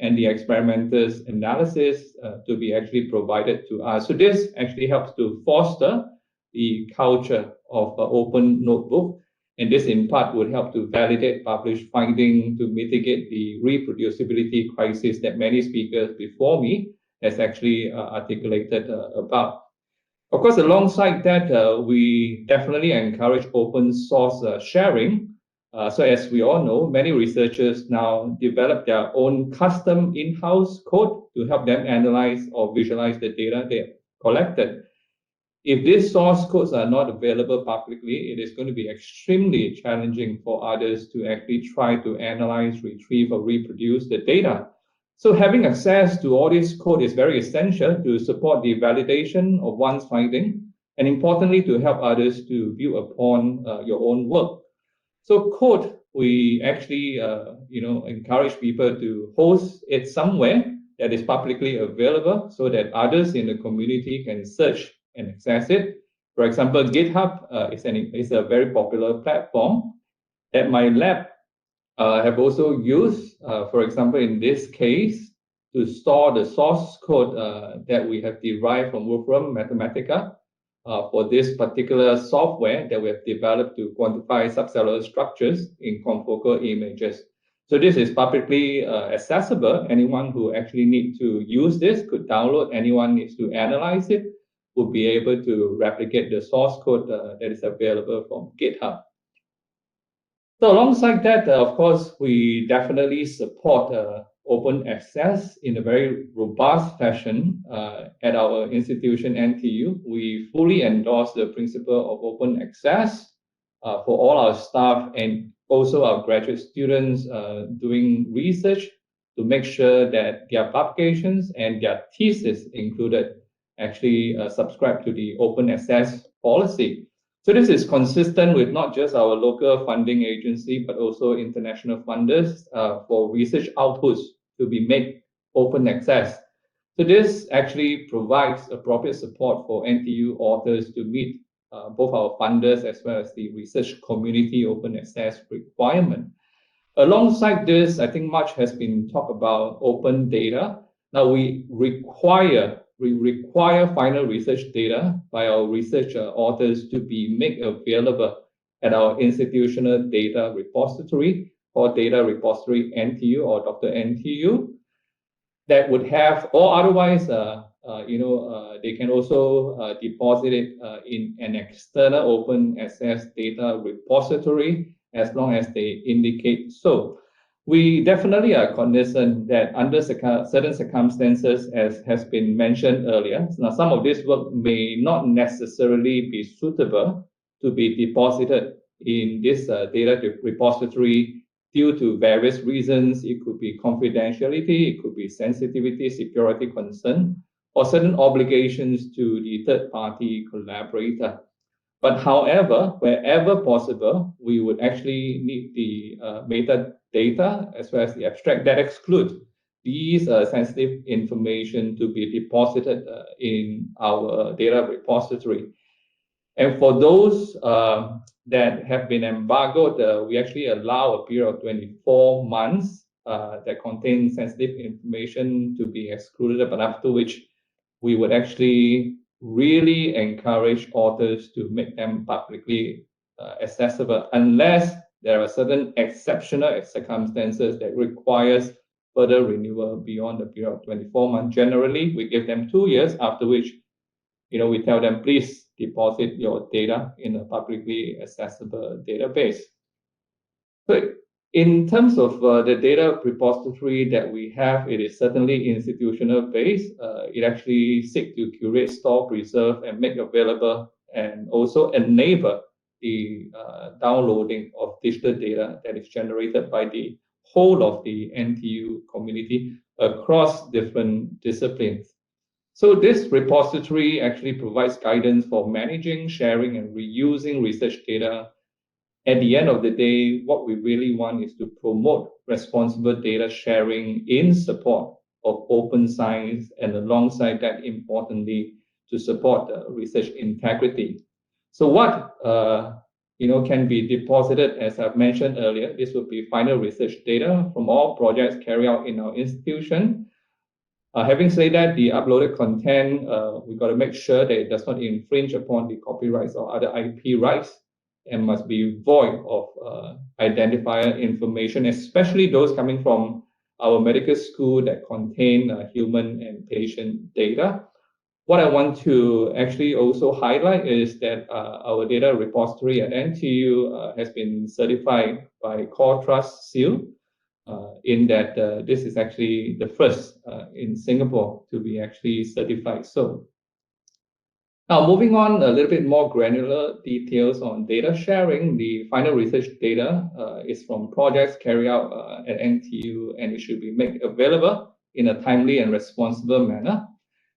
and the experimenters analysis to be actually provided to us. So this actually helps to foster the culture of open notebook. And this in part would help to validate published findings to mitigate the reproducibility crisis that many speakers before me has actually articulated about. Of course, alongside that, we definitely encourage open source sharing. So as we all know, many researchers now develop their own custom in-house code to help them analyze or visualize the data they collected. If these source codes are not available publicly, it is going to be extremely challenging for others to actually try to analyze, retrieve, or reproduce the data. So having access to all this code is very essential to support the validation of one's finding, and importantly, to help others to build upon your own work. So code, we actually, encourage people to host it somewhere that is publicly available so that others in the community can search and access it. For example, GitHub is a very popular platform that my lab have also used, for example, in this case, to store the source code that we have derived from Wolfram Mathematica for this particular software that we have developed to quantify subcellular structures in confocal images. So this is publicly accessible. Anyone who actually needs to use this could download. Anyone needs to analyze it will be able to replicate the source code that is available from GitHub. So alongside that, of course, we definitely support open access in a very robust fashion at our institution, NTU. We fully endorse the principle of open access for all our staff and also our graduate students doing research to make sure that their publications and their thesis included actually subscribe to the open access policy. So this is consistent with not just our local funding agency, but also international funders for research outputs to be made open access. So this actually provides appropriate support for NTU authors to meet both our funders as well as the research community open access requirement. Alongside this, I think much has been talked about open data. Now we require final research data by our research authors to be made available at our institutional data repository or data repository NTU or Dr. NTU that would have, or otherwise, they can also deposit it in an external open access data repository as long as they indicate so. We definitely are cognizant that under certain circumstances, as has been mentioned earlier, now some of this work may not necessarily be suitable to be deposited in this data repository due to various reasons. It could be confidentiality, it could be sensitivity, security concern, or certain obligations to the third-party collaborator. But however, wherever possible, we would actually need the metadata as well as the abstract that exclude these sensitive information to be deposited in our data repository. And for those that have been embargoed, we actually allow a period of 24 months that contain sensitive information to be excluded, but after which we would actually really encourage authors to make them publicly accessible unless there are certain exceptional circumstances that requires further renewal beyond the period of 24 months. Generally, we give them 2 years, after which we tell them, please deposit your data in a publicly accessible database. So in terms of the data repository that we have, it is certainly institutional based. It actually seeks to curate, store, preserve, and make available, and also enable the downloading of digital data that is generated by the whole of the NTU community across different disciplines. So this repository actually provides guidance for managing, sharing, and reusing research data. At the end of the day, what we really want is to promote responsible data sharing in support of open science, and alongside that, importantly, to support research integrity. So what can be deposited, as I've mentioned earlier, this would be final research data from all projects carried out in our institution. Having said that, the uploaded content, we've got to make sure that it does not infringe upon the copyrights or other IP rights, and must be void of identifier information, especially those coming from our medical school that contain human and patient data. What I want to actually also highlight is that our data repository at NTU has been certified by Core Trust Seal, in that this is actually the first in Singapore to be actually certified. So now moving on a little bit more granular details on data sharing. The final research data is from projects carried out at NTU, and it should be made available in a timely and responsible manner.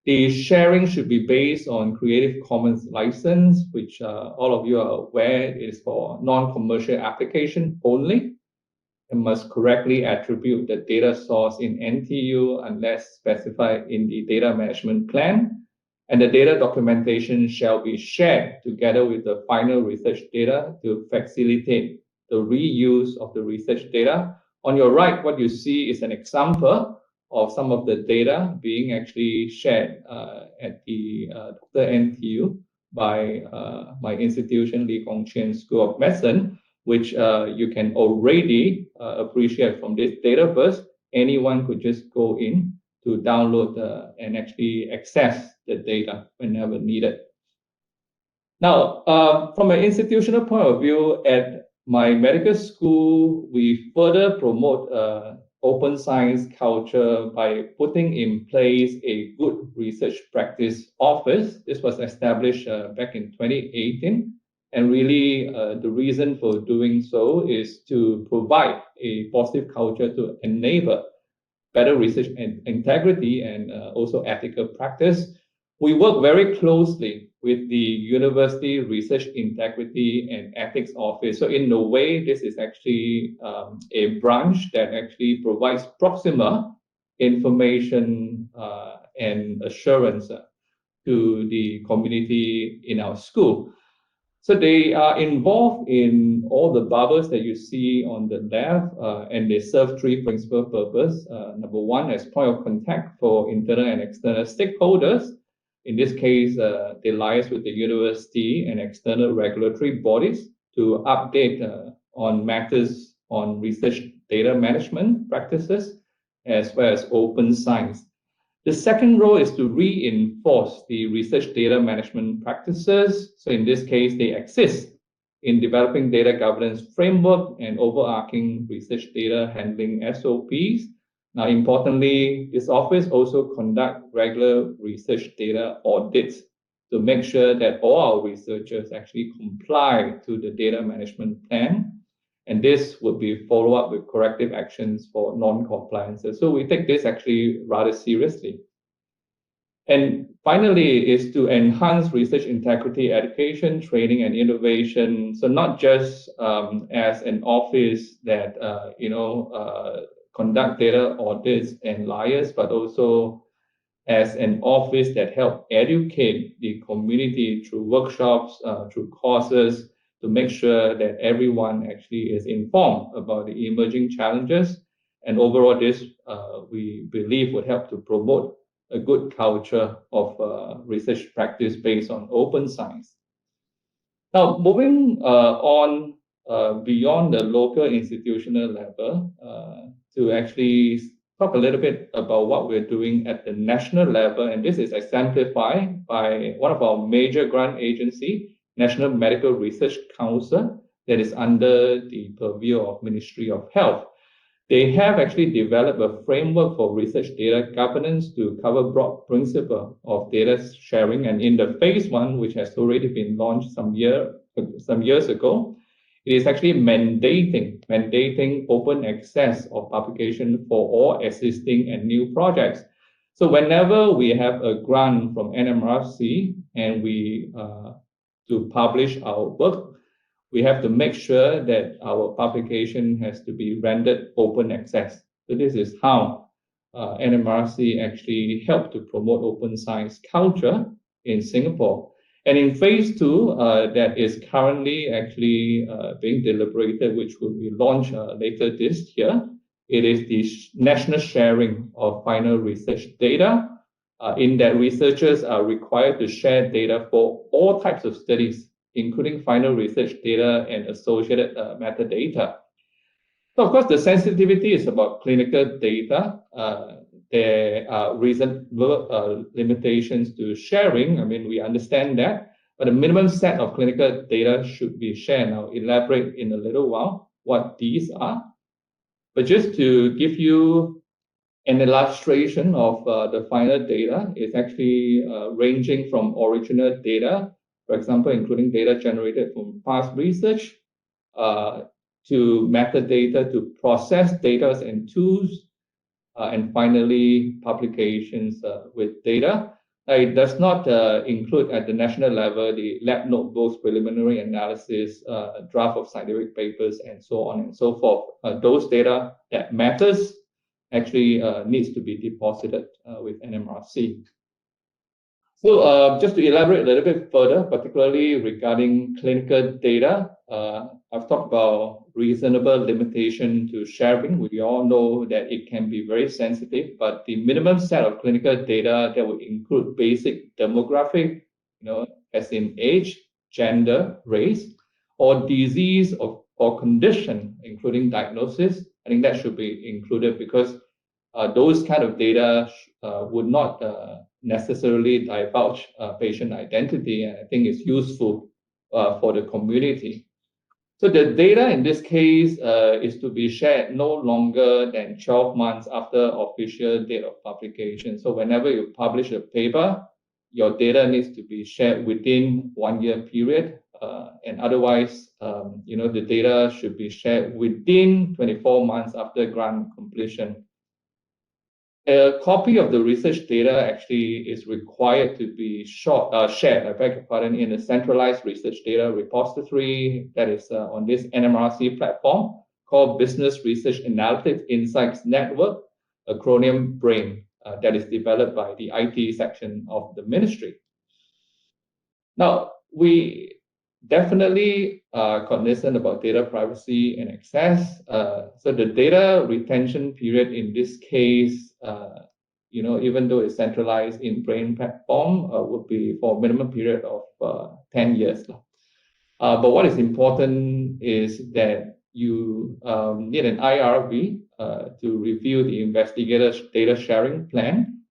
The sharing should be based on Creative Commons license, which all of you are aware is for non-commercial application only, and must correctly attribute the data source in NTU unless specified in the data management plan. And the data documentation shall be shared together with the final research data to facilitate the reuse of the research data. On your right, what you see is an example of some of the data being actually shared at the Dr. NTU by my institution, Lee Kong Chian School of Medicine, which you can already appreciate from this data first. Anyone could just go in to download and actually access the data whenever needed. Now, from an institutional point of view, at my medical school, we further promote open science culture by putting in place a good research practice office. This was established back in 2018. And really, the reason for doing so is to provide a positive culture to enable better research and integrity and also ethical practice. We work very closely with the University Research Integrity and Ethics Office. So in a way, this is actually a branch that actually provides proximal information and assurance to the community in our school. So they are involved in all the bubbles that you see on the left, and they serve three principal purposes. Number one, as point of contact for internal and external stakeholders. In this case, they liaise with the university and external regulatory bodies to update on matters on research data management practices, as well as open science. The second role is to reinforce the research data management practices. So in this case, they assist in developing data governance framework and overarching research data handling SOPs. Now, importantly, this office also conducts regular research data audits to make sure that all our researchers actually comply to the data management plan. And this would be followed up with corrective actions for non-compliances. So we take this actually rather seriously. And finally, is to enhance research integrity, education, training, and innovation. So not just as an office that conduct data audits and liaise, but also as an office that help educate the community through workshops, through courses, to make sure that everyone actually is informed about the emerging challenges. And overall, this we believe would help to promote a good culture of research practice based on open science. Now, moving on beyond the local institutional level to actually talk a little bit about what we're doing at the national level, and this is exemplified by one of our major grant agency, National Medical Research Council, that is under the purview of Ministry of Health. They have actually developed a framework for research data governance to cover broad principle of data sharing. And in the phase one, which has already been launched some years ago, it is actually mandating open access of publication for all existing and new projects. So whenever we have a grant from NMRC and we to publish our work, we have to make sure that our publication has to be rendered open access. So this is how NMRC actually helped to promote open science culture in Singapore. And in phase two, that is currently actually being deliberated, which will be launched later this year. It is the national sharing of final research data, in that researchers are required to share data for all types of studies, including final research data and associated metadata. So of course, the sensitivity is about clinical data. There are reasonable limitations to sharing. I mean, we understand that, but a minimum set of clinical data should be shared. I'll elaborate in a little while what these are. But just to give you an illustration of the final data, is actually ranging from original data, for example, including data generated from past research, to metadata, to process data and tools, and finally publications with data. It does not include at the national level the lab notebooks, preliminary analysis, draft of scientific papers, and so on and so forth. Those data that matters actually needs to be deposited with NMRC. So just to elaborate a little bit further, particularly regarding clinical data, I've talked about reasonable limitation to sharing. We all know that it can be very sensitive, but the minimum set of clinical data that would include basic demographic, as in age, gender, race, or disease or condition, including diagnosis, I think that should be included because those kind of data would not necessarily divulge patient identity, and I think it's useful for the community. So the data in this case is to be shared no longer than 12 months after official date of publication. So whenever you publish a paper, your data needs to be shared within 1 year period, and otherwise, the data should be shared within 24 months after grant completion. A copy of the research data actually is required to be shared, I beg your pardon, in a centralized research data repository that is on this NMRC platform called Business Research Analytics Insights Network, acronym BRAIN, that is developed by the IT section of the ministry. Now, we definitely are cognizant about data privacy and access. So the data retention period in this case, even though it's centralized in BRAIN platform, would be for a minimum period of 10 years. But what is important is that you need an IRB to review the investigator's data sharing plan.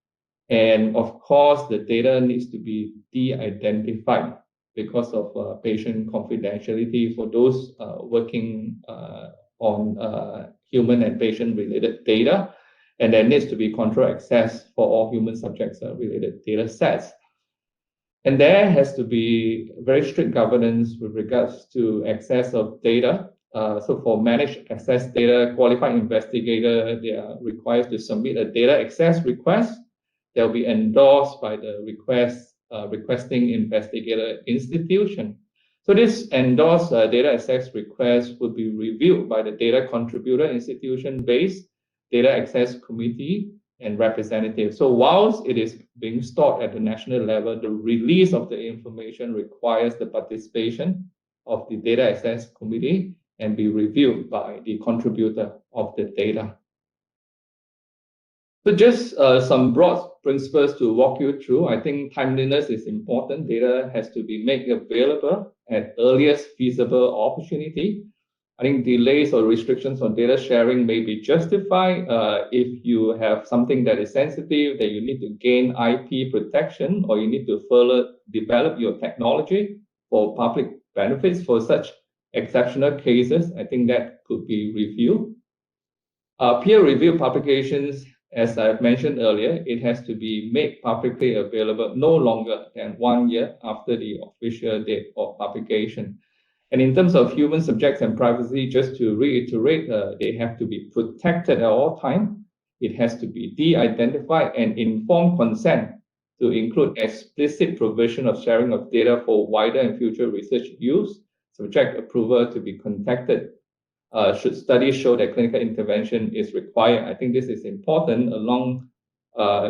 And of course, the data needs to be de-identified because of patient confidentiality for those working on human and patient-related data. And there needs to be control access for all human subjects related data sets. And there has to be very strict governance with regards to access of data. So for managed access data, qualified investigator, they are required to submit a data access request that will be endorsed by the requesting investigator institution. So this endorsed data access request would be reviewed by the data contributor institution-based data access committee and representatives. So whilst it is being stored at the national level, the release of the information requires the participation of the data access committee and be reviewed by the contributor of the data. So just some broad principles to walk you through. I think timeliness is important. Data has to be made available at earliest feasible opportunity. I think delays or restrictions on data sharing may be justified if you have something that is sensitive, that you need to gain IP protection, or you need to further develop your technology for public benefits. For such exceptional cases, I think that could be reviewed. Peer-reviewed publications, as I've mentioned earlier, it has to be made publicly available no longer than 1 year after the official date of publication. And in terms of human subjects and privacy, just to reiterate, they have to be protected at all times. It has to be de-identified, and informed consent to include explicit provision of sharing of data for wider and future research use, subject approval to be contacted should studies show that clinical intervention is required. I think this is important along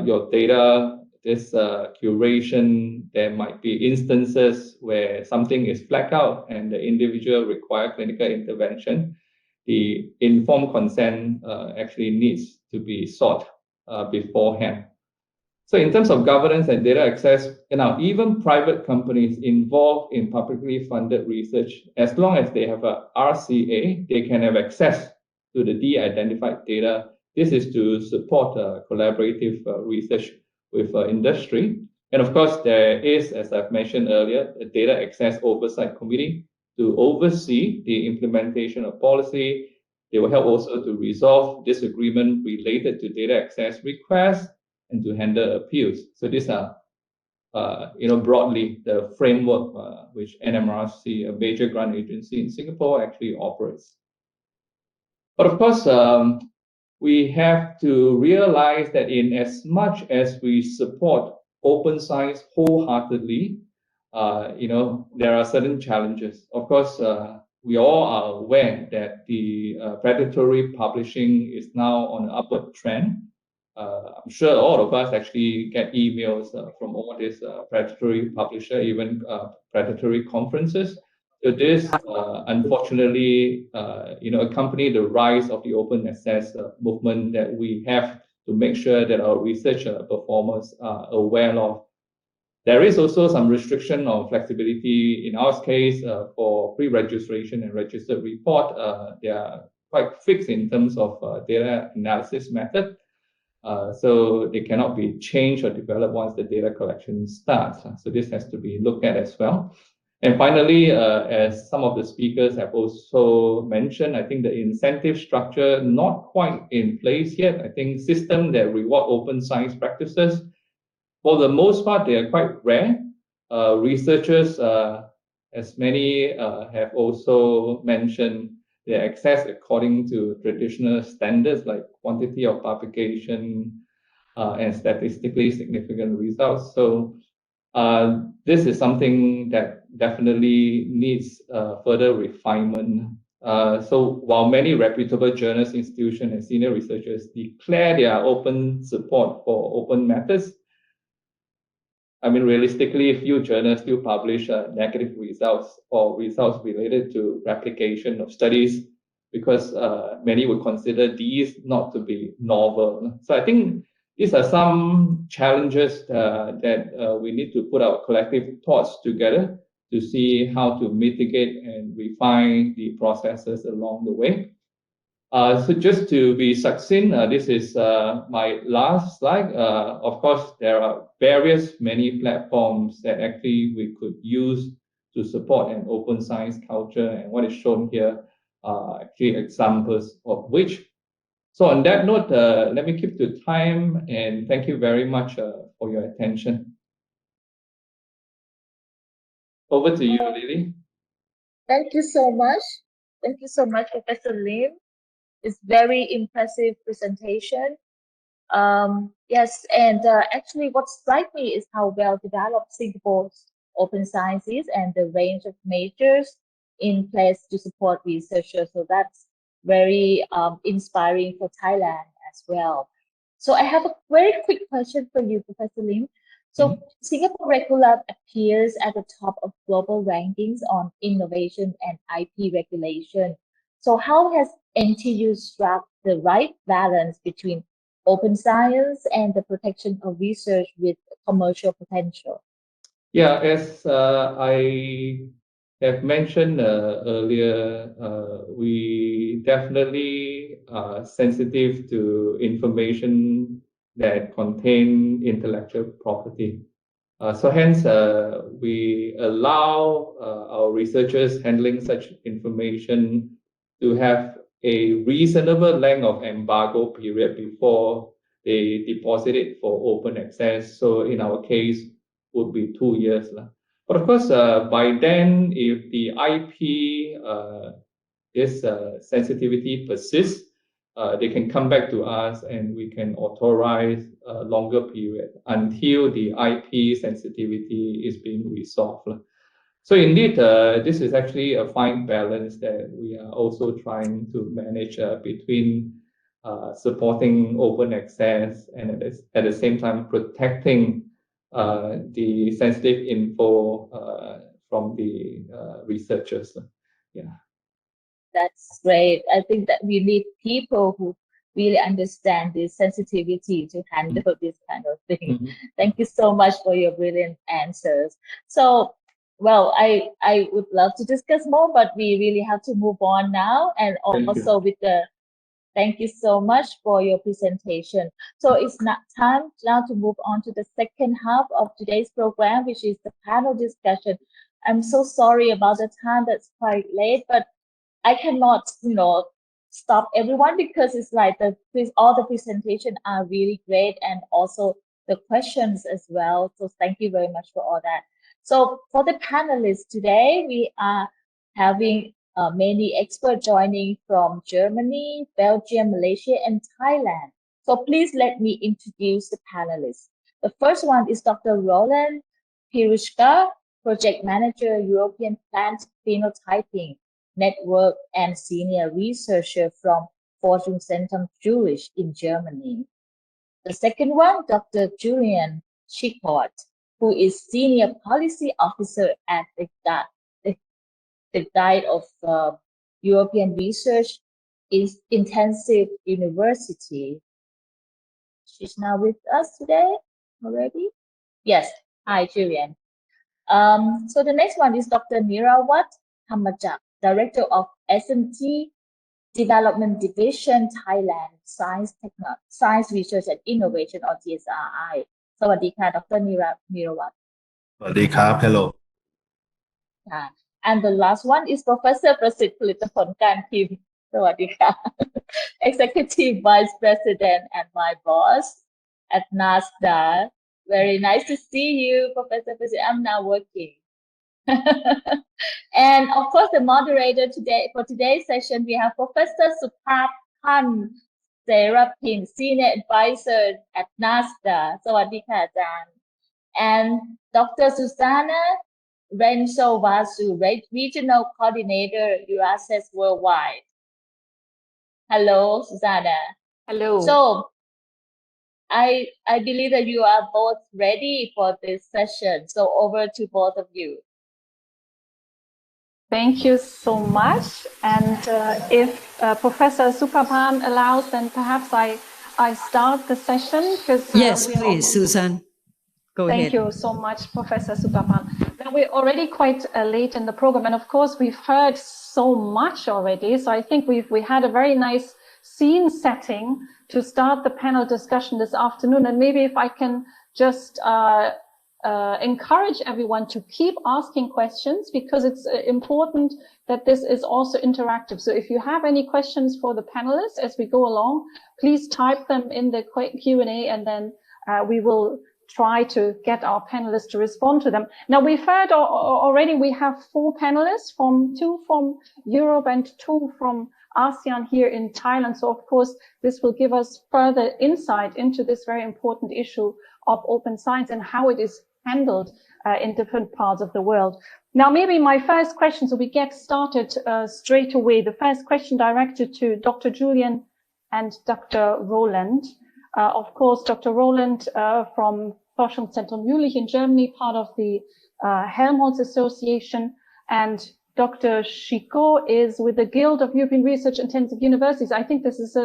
your data, this curation. There might be instances where something is flagged out and the individual require clinical intervention. The informed consent actually needs to be sought beforehand. So in terms of governance and data access, even private companies involved in publicly funded research, as long as they have a RCA, they can have access to the de-identified data. This is to support collaborative research with industry. And of course, there is, as I've mentioned earlier, a data access oversight committee to oversee the implementation of policy. They will help also to resolve disagreement related to data access requests and to handle appeals. So these are, broadly the framework which NMRC, a major grant agency in Singapore, actually operates. But of course, we have to realize that in as much as we support open science wholeheartedly, there are certain challenges. Of course, we all are aware that the predatory publishing is now on an upward trend. I'm sure all of us actually get emails from all these predatory publisher, even predatory conferences. So this, unfortunately, accompany the rise of the open access movement that we have to make sure that our research performers are aware of. There is also some restriction on flexibility. In our case, for pre-registration and registered report, they are quite fixed in terms of data analysis method. So they cannot be changed or developed once the data collection starts. So this has to be looked at as well. And finally, as some of the speakers have also mentioned, I think the incentive structure not quite in place yet. I think system that reward open science practices, for the most part, they are quite rare. Researchers, as many have also mentioned, they are assessed according to traditional standards like quantity of publication and statistically significant results. So this is something that definitely needs further refinement. So while many reputable journals, institutions, and senior researchers declare their open support for open methods, I mean, realistically, few journals still publish negative results or results related to replication of studies because many would consider these not to be novel. So I think these are some challenges that we need to put our collective thoughts together to see how to mitigate and refine the processes along the way. So just to be succinct, this is my last slide. Of course, there are many platforms that actually we could use to support an open science culture, and what is shown here are actually examples of which. So on that note, let me keep to time, and thank you very much for your attention. Over to you, Lily. Thank you so much. Thank you so much, Professor Lim. It's very impressive presentation. Yes, and actually what strikes me is how well developed Singapore's open science is and the range of measures in place to support researchers. So that's very inspiring for Thailand as well. So I have a very quick question for you, Professor Lim. So Singapore regularly appears at the top of global rankings on innovation and IP regulation. So how has NTU struck the right balance between open science and the protection of research with commercial potential? Yeah, as I have mentioned earlier, we definitely are sensitive to information that contain intellectual property. So hence, we allow our researchers handling such information to have a reasonable length of embargo period before they deposit it for open access. So in our case, would be 2 years. But of course, by then, if the IP, this sensitivity persists, they can come back to us and we can authorize a longer period until the IP sensitivity is being resolved. So indeed, this is actually a fine balance that we are also trying to manage between supporting open access and at the same time protecting the sensitive info from the researchers. Yeah. That's great. I think that we need people who really understand the sensitivity to handle this kind of thing. Thank you so much for your brilliant answers. So, well, I would love to discuss more, but we really have to move on now. And also with the thank you so much for your presentation. So it's not time now to move on to the second half of today's program, which is the panel discussion. I'm so sorry about the time that's quite late, but I cannot, stop everyone because it's like all the presentation are really great and also the questions as well. So thank you very much for all that. So for the panelists today, we are having many experts joining from Germany, Belgium, Malaysia, and Thailand. So please let me introduce the panelists. The first one is Dr. Roland Pirushka, Project Manager, European Plant Phenotyping Network and Senior Researcher from Forschungszentrum Zurich in Germany. The second one, Dr. Julian Schicort, who is Senior Policy Officer at the Guide of European Research Intensive University. She's now with us today already. Yes. Hi, Julian. So the next one is Dr. Nirawat Hamajak, Director of SMT Development Division Thailand Science Research and Innovation or TSRI. สวัสดีค่ะ Dr. Nirawat. สวัสดีครับ Hello. And the last one is Professor Prasit Pulitaphorn Kim. สวัสดีค่ะ Executive Vice President and my boss at NASDA. Very nice to see you, Professor Prasit. I'm now working. And of course, the moderator today for today's session, we have Professor Supaphan Serapin, Senior Advisor at NASDA. สวัสดีค่ะอาจารย์ And Dr. Susanna Rensovasu, Regional Coordinator, URCES Worldwide. Hello, Susanna. Hello. So, I believe that you are both ready for this session. So over to both of you. Thank you so much. And if Professor Supaphan allows, then perhaps I start the session. Yes, please, Susan. Go ahead. Thank you so much, Professor Supaphan. Now we're already quite late in the program, and of course we've heard so much already. So I think we had a very nice scene setting to start the panel discussion this afternoon. And maybe if I can just encourage everyone to keep asking questions, because it's important that this is also interactive. So if you have any questions for the panelists as we go along, please type them in the Q&A, and then we will try to get our panelists to respond to them. Now, we've heard already we have 4 panelists, two from Europe and 2 from ASEAN here in Thailand. So, of course, this will give us further insight into this very important issue of open science and how it is handled in different parts of the world. Now, maybe my first question, so we get started straight away. The first question directed to Dr. Julian and Dr. Roland. Of course, Dr. Roland from Forschungszentrum Jülich in Germany, part of the Helmholtz Association, and Dr. Chico is with the Guild of European Research Intensive Universities. I think this is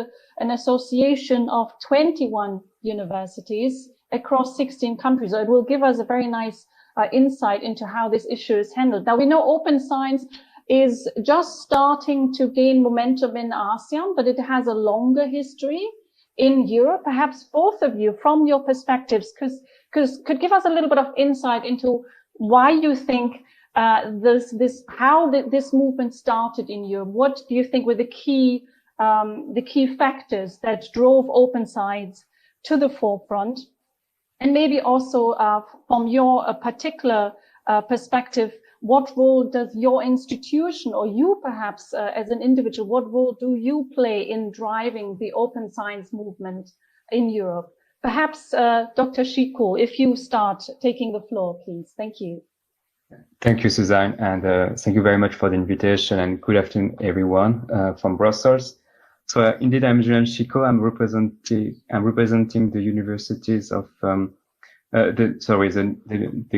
an association of 21 universities across 16 countries. So it will give us a very nice insight into how this issue is handled. Now, we know open science is just starting to gain momentum in ASEAN, but it has a longer history in Europe. Perhaps both of you, from your perspectives, could give us a little bit of insight into why you think how this movement started in Europe. What do you think were the key factors that drove open science to the forefront? And maybe also from your particular perspective, what role does your institution, or you perhaps as an individual, what role do you play in driving the open science movement in Europe? Perhaps Dr. Chico, if you start taking the floor, please. Thank you. Thank you, Suzanne, and thank you very much for the invitation, and good afternoon, everyone, from Brussels. So indeed, I'm Julian Chico. I'm representing the universities of the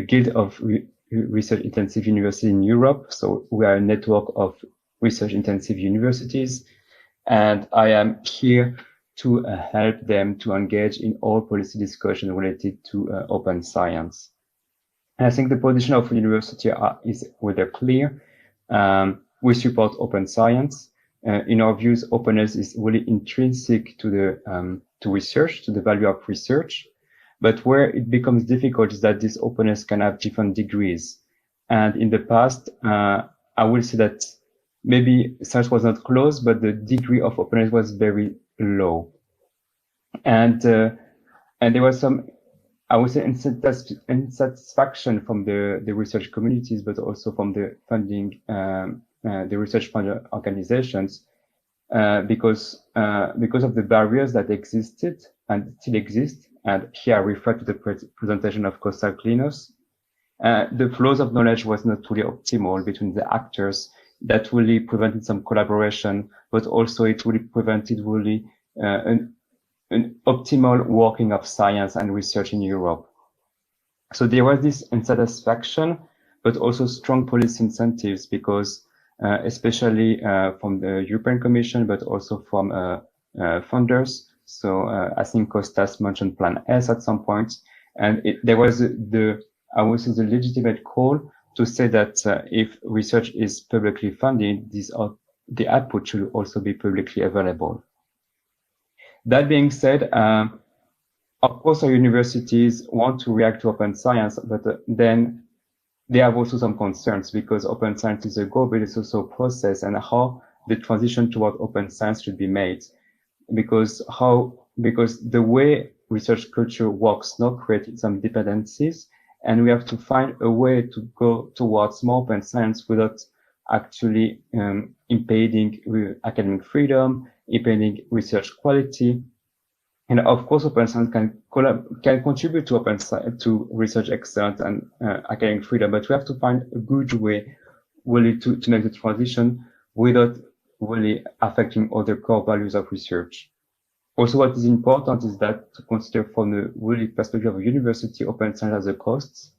Guild of Research Intensive University in Europe. So we are a network of research intensive universities, and I am here to help them to engage in all policy discussion related to open science. And I think the position of the university is rather clear. We support open science. In our views, openness is really intrinsic to research, to the value of research. But where it becomes difficult is that this openness can have different degrees. And in the past, I will say that maybe science was not closed, but the degree of openness was very low. And there was some, I would say, insatisfaction from the research communities, but also from the funding, the research fund organizations, because of the barriers that existed and still exist. And here I refer to the presentation of Coastal Cleaners. The flows of knowledge was not really optimal between the actors. That really prevented some collaboration, but also it really prevented really an optimal working of science and research in Europe. So there was this unsatisfaction, but also strong policy incentives because especially from the European Commission, but also from funders. So I think Costas mentioned Plan S at some point, and there was I would say the legitimate call to say that if research is publicly funded, the output should also be publicly available. That being said, of course, our universities want to react to open science, but then they have also some concerns because open science is a goal, but it's also a process, and how the transition toward open science should be made. Because the way research culture works now creates some dependencies, and we have to find a way to go towards more open science without actually impeding academic freedom, impeding research quality. And of course, open science can contribute to research excellence and academic freedom, but we have to find a good way really to make the transition without really affecting other core values of research. Also, what is important is that to consider from the really perspective of a university, open science has a cost.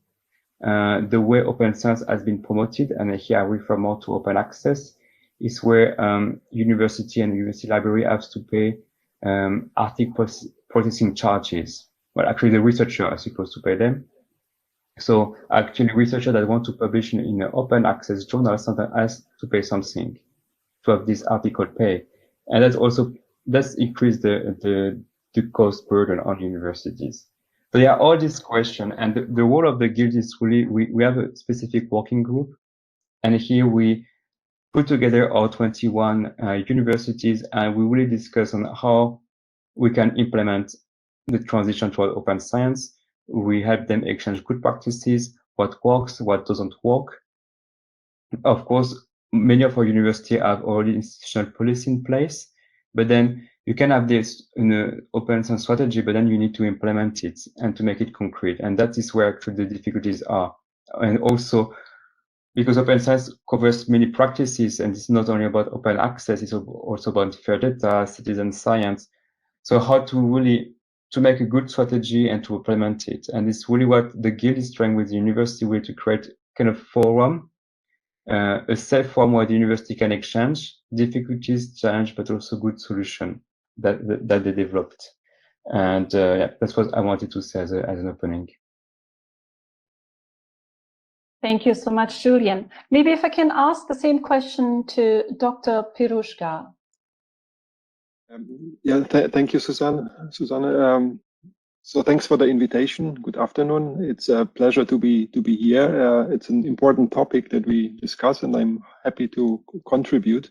The way open science has been promoted, and here I refer more to open access, is where university and university library have to pay article processing charges. Well, actually, the researcher is supposed to pay them. So actually, researchers that want to publish in an open access journal sometimes has to pay something to have this article pay, and that's increased the cost burden on universities. So there are all these questions, and the role of the guild is really we have a specific working group, and here we put together our 21 universities, and we really discuss on how we can implement the transition toward open science. We help them exchange good practices, what works, what doesn't work. Of course, many of our universities have already institutional policy in place, but then you can have this in an open science strategy, but then you need to implement it and to make it concrete. And that is where actually the difficulties are. And also, because open science covers many practices, and it's not only about open access, it's also about fair data, citizen science. So how to make a good strategy and to implement it. And it's really what the guild is trying with the university way to create kind of forum, a safe forum where the university can exchange difficulties, challenge, but also good solution that they developed. And yeah, that's what I wanted to say as an opening. Thank you so much, Julian. Maybe if I can ask the same question to Dr. Pirushka. Thank you, Susanne. So thanks for the invitation. Good afternoon. It's a pleasure to be here. It's an important topic that we discuss, and I'm happy to contribute.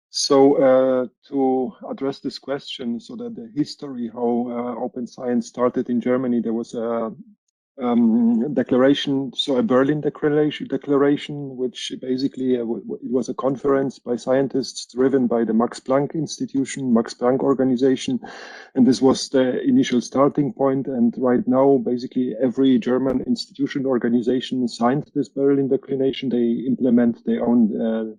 So to address this question, so that the history how open science started in Germany, there was a declaration, so a Berlin declaration, which basically it was a conference by scientists driven by the Max Planck Institution, Max Planck organization, and this was the initial starting point. And right now, basically every German institution organization signed this Berlin declaration. They implement their own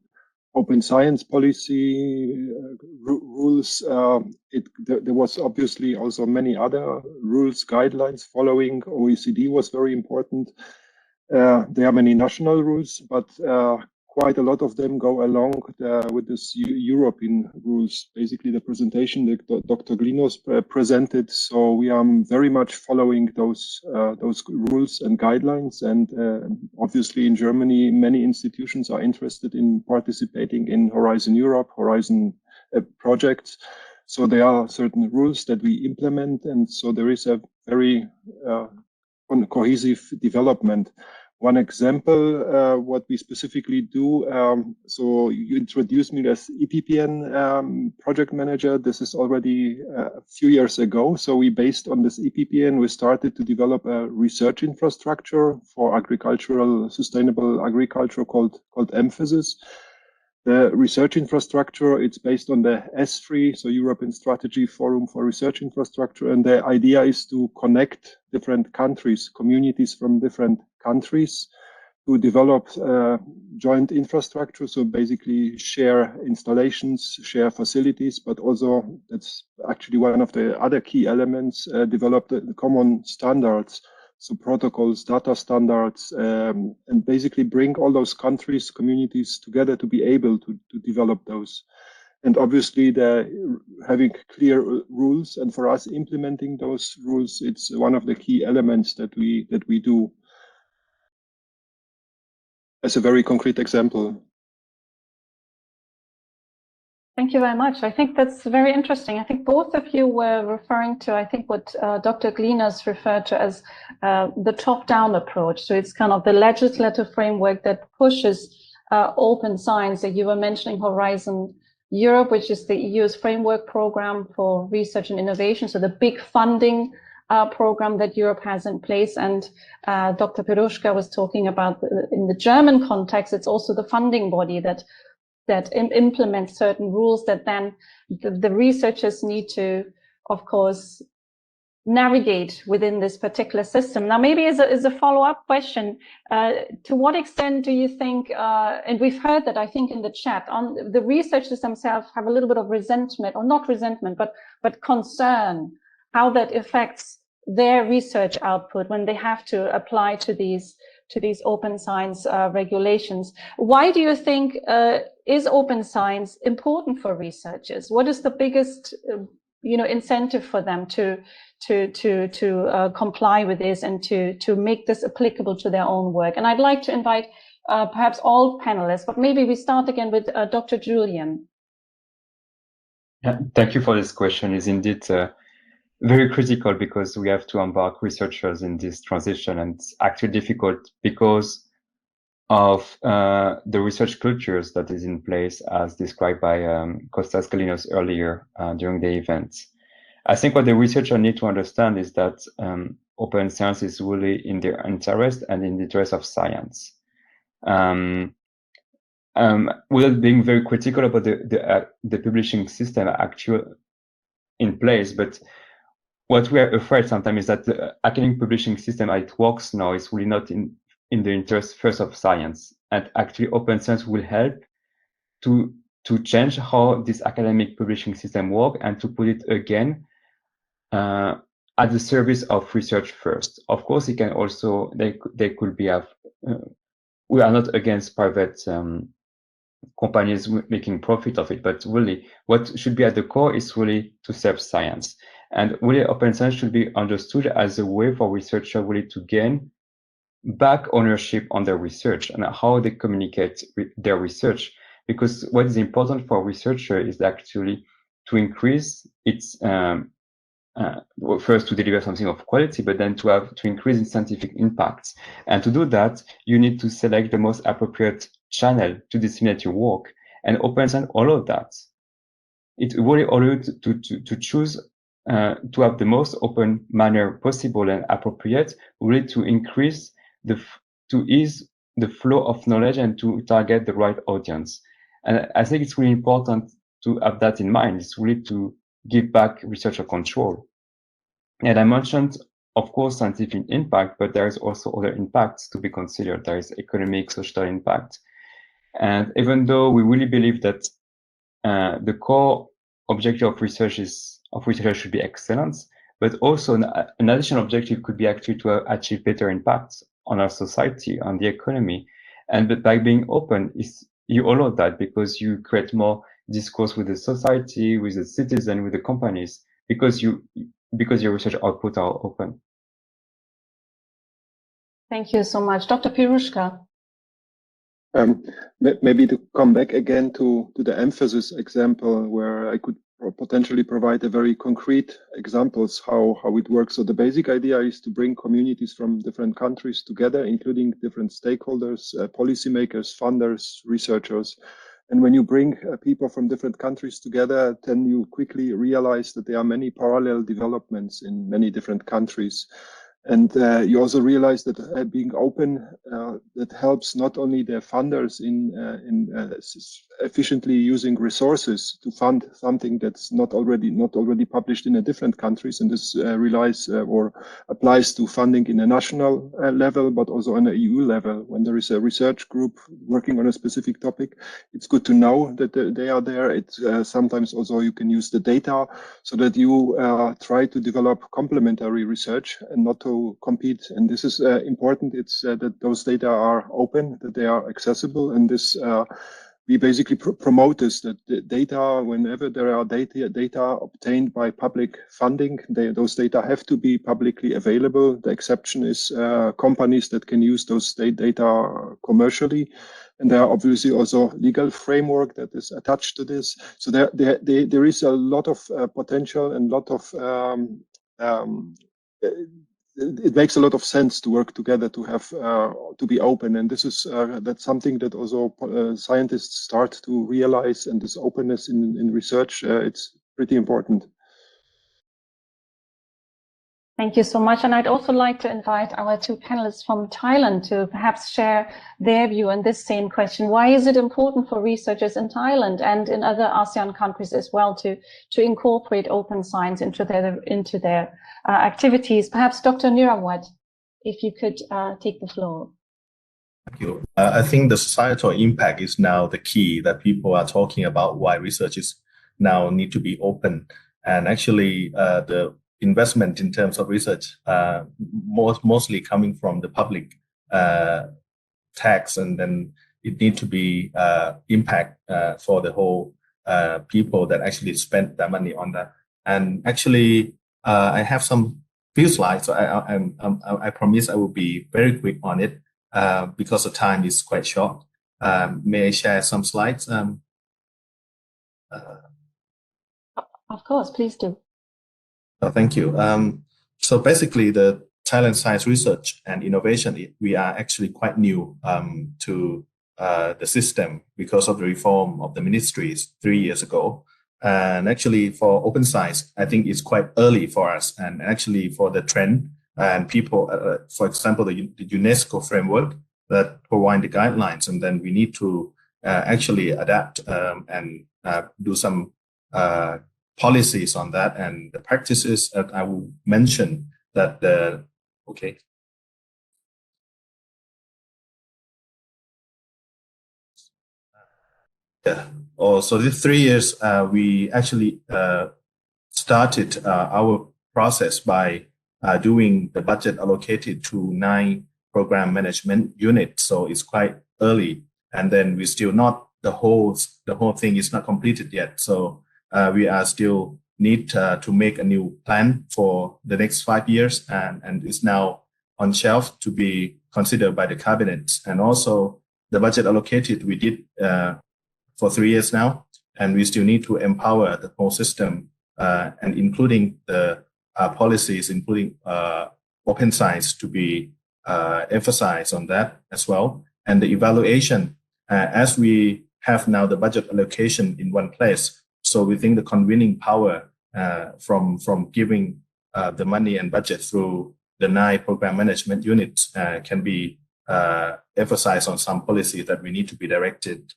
open science policy rules. There was obviously also many other rules, guidelines following. OECD was very important. There are many national rules, but quite a lot of them go along with this European rules. Basically, the presentation that Dr. Glinos presented. So we are very much following those rules and guidelines. And obviously, in Germany, many institutions are interested in participating in Horizon Europe, Horizon projects. So there are certain rules that we implement, and so there is a very cohesive development. One example, what we specifically do, so you introduced me as EPPN project manager. This is already a few years ago. So we, based on this EPPN, we started to develop a research infrastructure for sustainable agriculture called Emphasis. The research infrastructure, it's based on the S3, so European Strategy Forum for Research Infrastructure. And the idea is to connect different countries, communities from different countries, to develop joint infrastructure, so basically share installations, share facilities, but also that's actually one of the other key elements, develop the common standards, so protocols, data standards, and basically bring all those countries, communities together to be able to develop those. And obviously they're having clear rules, and for us implementing those rules, it's one of the key elements that we do. As a very concrete example. Thank you very much. I think that's very interesting. I think both of you were referring to, I think, what Dr. Gleaners referred to as the top-down approach. So it's kind of the legislative framework that pushes open science. You were mentioning Horizon Europe, which is the EU's framework program for research and innovation. So the big funding program that Europe has in place. And Dr. Pirushka was talking about, in the German context, it's also the funding body that implements certain rules that then the researchers need to, of course, navigate within this particular system. Now, maybe as a follow-up question, to what extent do you think, and we've heard that, I think, in the chat, on the researchers themselves have a little bit of resentment, or not resentment, but concern, how that affects their research output when they have to apply to these open science regulations. Why do you think is open science important for researchers? What is the biggest incentive for them to comply with this and to make this applicable to their own work? And I'd like to invite perhaps all panelists, but maybe we start again with Dr. Julian. Yeah, thank you for this question. It's indeed very critical because we have to embark researchers in this transition, and it's actually difficult because of the research cultures that is in place, as described by Kostas Galinos earlier during the event. I think what the researcher need to understand is that open science is really in their interest and in the interest of science. Without being very critical about the publishing system actually in place, but what we are afraid sometimes is that the academic publishing system as it works now is really not in the interest first of science, and actually open science will help to change how this academic publishing system works and to put it again at the service of research first. Of course, it can also, they could be we are not against private companies making profit of it, but really what should be at the core is really to serve science. And really open science should be understood as a way for researchers really to gain back ownership on their research and how they communicate their research. Because what is important for a researcher is actually to increase its, first to deliver something of quality, but then to increase its scientific impact. And to do that, you need to select the most appropriate channel to disseminate your work. And open science, all of that, it really allows you to choose to have the most open manner possible and appropriate, really to increase to ease the flow of knowledge and to target the right audience. And I think it's really important to have that in mind. It's really to give back researcher control. And I mentioned, of course, scientific impact, but there is also other impacts to be considered. There is economic, social impact. And even though we really believe that the core objective of research should be excellence, but also an additional objective could be actually to achieve better impacts on our society, on the economy. And by being open, you allow that because you create more discourse with the society, with the citizen, with the companies, because your research output are open. Thank you so much. Dr. Pirushka. Maybe to come back again to the emphasis example, where I could potentially provide a very concrete examples how it works. So the basic idea is to bring communities from different countries together, including different stakeholders, policymakers, funders, researchers. And when you bring people from different countries together, then you quickly realize that there are many parallel developments in many different countries. And you also realize that being open, that helps not only the funders in efficiently using resources to fund something that's not already published in a different countries, and this relies or applies to funding in a national level, but also on a EU level. When there is a research group working on a specific topic, it's good to know that they are there. It's sometimes also you can use the data so that you try to develop complementary research and not to compete. And this is important. It's that those data are open, that they are accessible, and this we basically promote this, that the data, whenever there are data obtained by public funding, those data have to be publicly available. The exception is companies that can use those data commercially. And there are obviously also legal framework that is attached to this. So there is a lot of potential and a lot of it makes a lot of sense to work together to have to be open, and this is that's something that also scientists start to realize. And this openness in research, it's pretty important. Thank you so much. And I'd also like to invite our two panelists from Thailand to perhaps share their view on this same question. Why is it important for researchers in Thailand and in other ASEAN countries as well to incorporate open science into their activities? Perhaps Dr. Nirawat, if you could take the floor. Thank you. I think the societal impact is now the key that people are talking about, why researchers now need to be open. And actually, the investment in terms of research, mostly coming from the public tax, and then it need to be impact for the whole people that actually spend their money on that. And actually, I have some few slides. So I promise I will be very quick on it because the time is quite short. May I share some slides? Of course, please do. Thank you. So basically, the Thailand Science Research and Innovation, we are actually quite new to the system because of the reform of the ministries 3 years ago. And actually, for open science, I think it's quite early for us. And actually, for the trend and people, for example, the UNESCO framework that provide the guidelines, and then we need to actually adapt and do some policies on that, and the practices that I will mention that okay. Yeah. So these 3 years, we actually started our process by doing the budget allocated to 9 program management units. So it's quite early, and then we still not the whole thing is not completed yet. So we are still need to make a new plan for the next 5 years, and is now on shelf to be considered by the cabinet. And also the budget allocated we did for 3 years now, and we still need to empower the whole system, and including the policies, including open science, to be emphasized on that as well. And the evaluation, as we have now the budget allocation in one place, so we think the convening power from giving the money and budget through the 9 program management units can be emphasized on some policy that we need to be directed.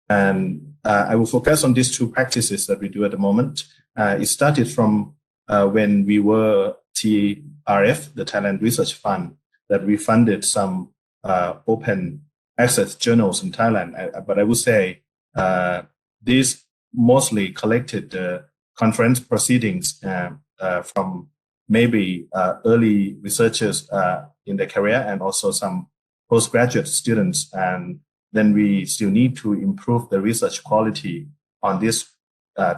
And I will focus on these 2 practices that we do at the moment. It started from when we were TRF, the Thailand Research Fund, that we funded some open access journals in Thailand. But I would say these mostly collected the conference proceedings from maybe early researchers in their career, and also some postgraduate students. And then we still need to improve the research quality on these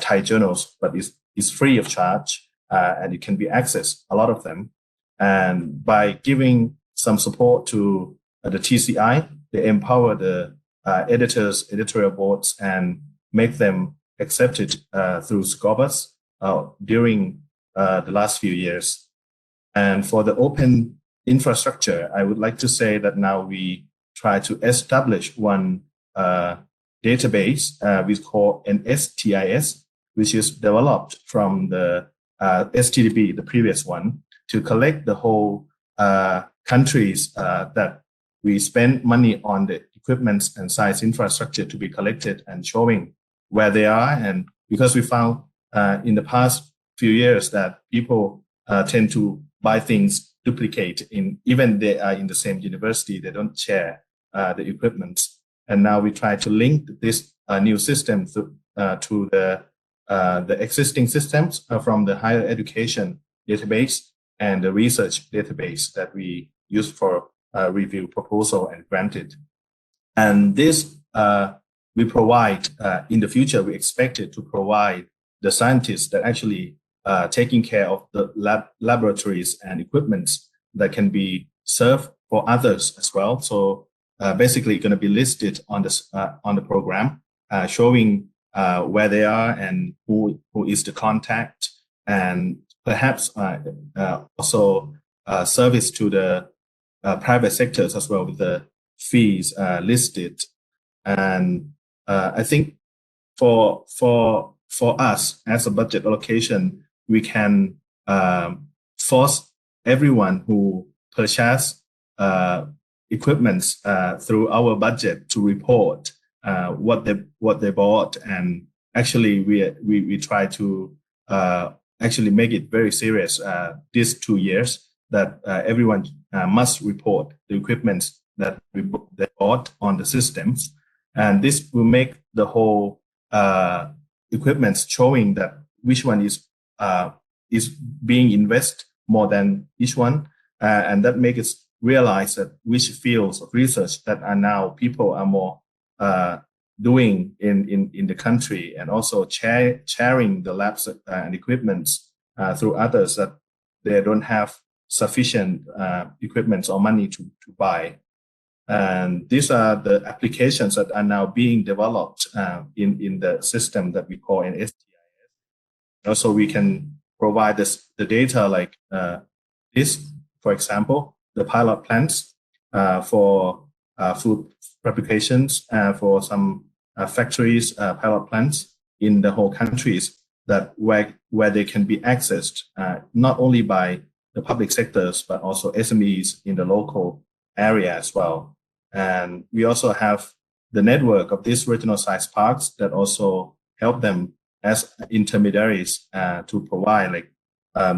Thai journals, but it's free of charge, and it can be accessed, a lot of them. And by giving some support to the TCI, they empower the editors, editorial boards, and make them accepted through Scopus during the last few years. And for the open infrastructure, I would like to say that now we try to establish one database we call an STIS, which is developed from the STDB, the previous one, to collect the whole countries that we spend money on the equipments and science infrastructure to be collected and showing where they are. And because we found in the past few years that people tend to buy things duplicate even they are in the same university, they don't share the equipment. And now we try to link this new system to the existing systems from the higher education database and the research database that we use for review proposal and granted. And this we provide in the future, we expect it to provide the scientists that actually taking care of the laboratories and equipments that can be served for others as well. So basically going to be listed on the program, showing where they are and who is the contact, and perhaps also service to the private sectors as well with the fees listed. And I think for us as a budget allocation, we can force everyone who purchase equipments through our budget to report what they bought. And actually we try to actually make it very serious these 2 years that everyone must report the equipment that they bought on the systems. And this will make the whole equipment showing that which one is being invested more than each one, and that makes us realize that which fields of research that are now people are more doing in the country, and also sharing the labs and equipments through others that they don't have sufficient equipment or money to buy. And these are the applications that are now being developed in the system that we call an STIS. Also, we can provide the data like this, for example, the pilot plants for food fabrications, for some factories, pilot plants in the whole countries that where they can be accessed not only by the public sectors, but also SMEs in the local area as well. And we also have the network of these regional science parks that also help them as intermediaries to provide like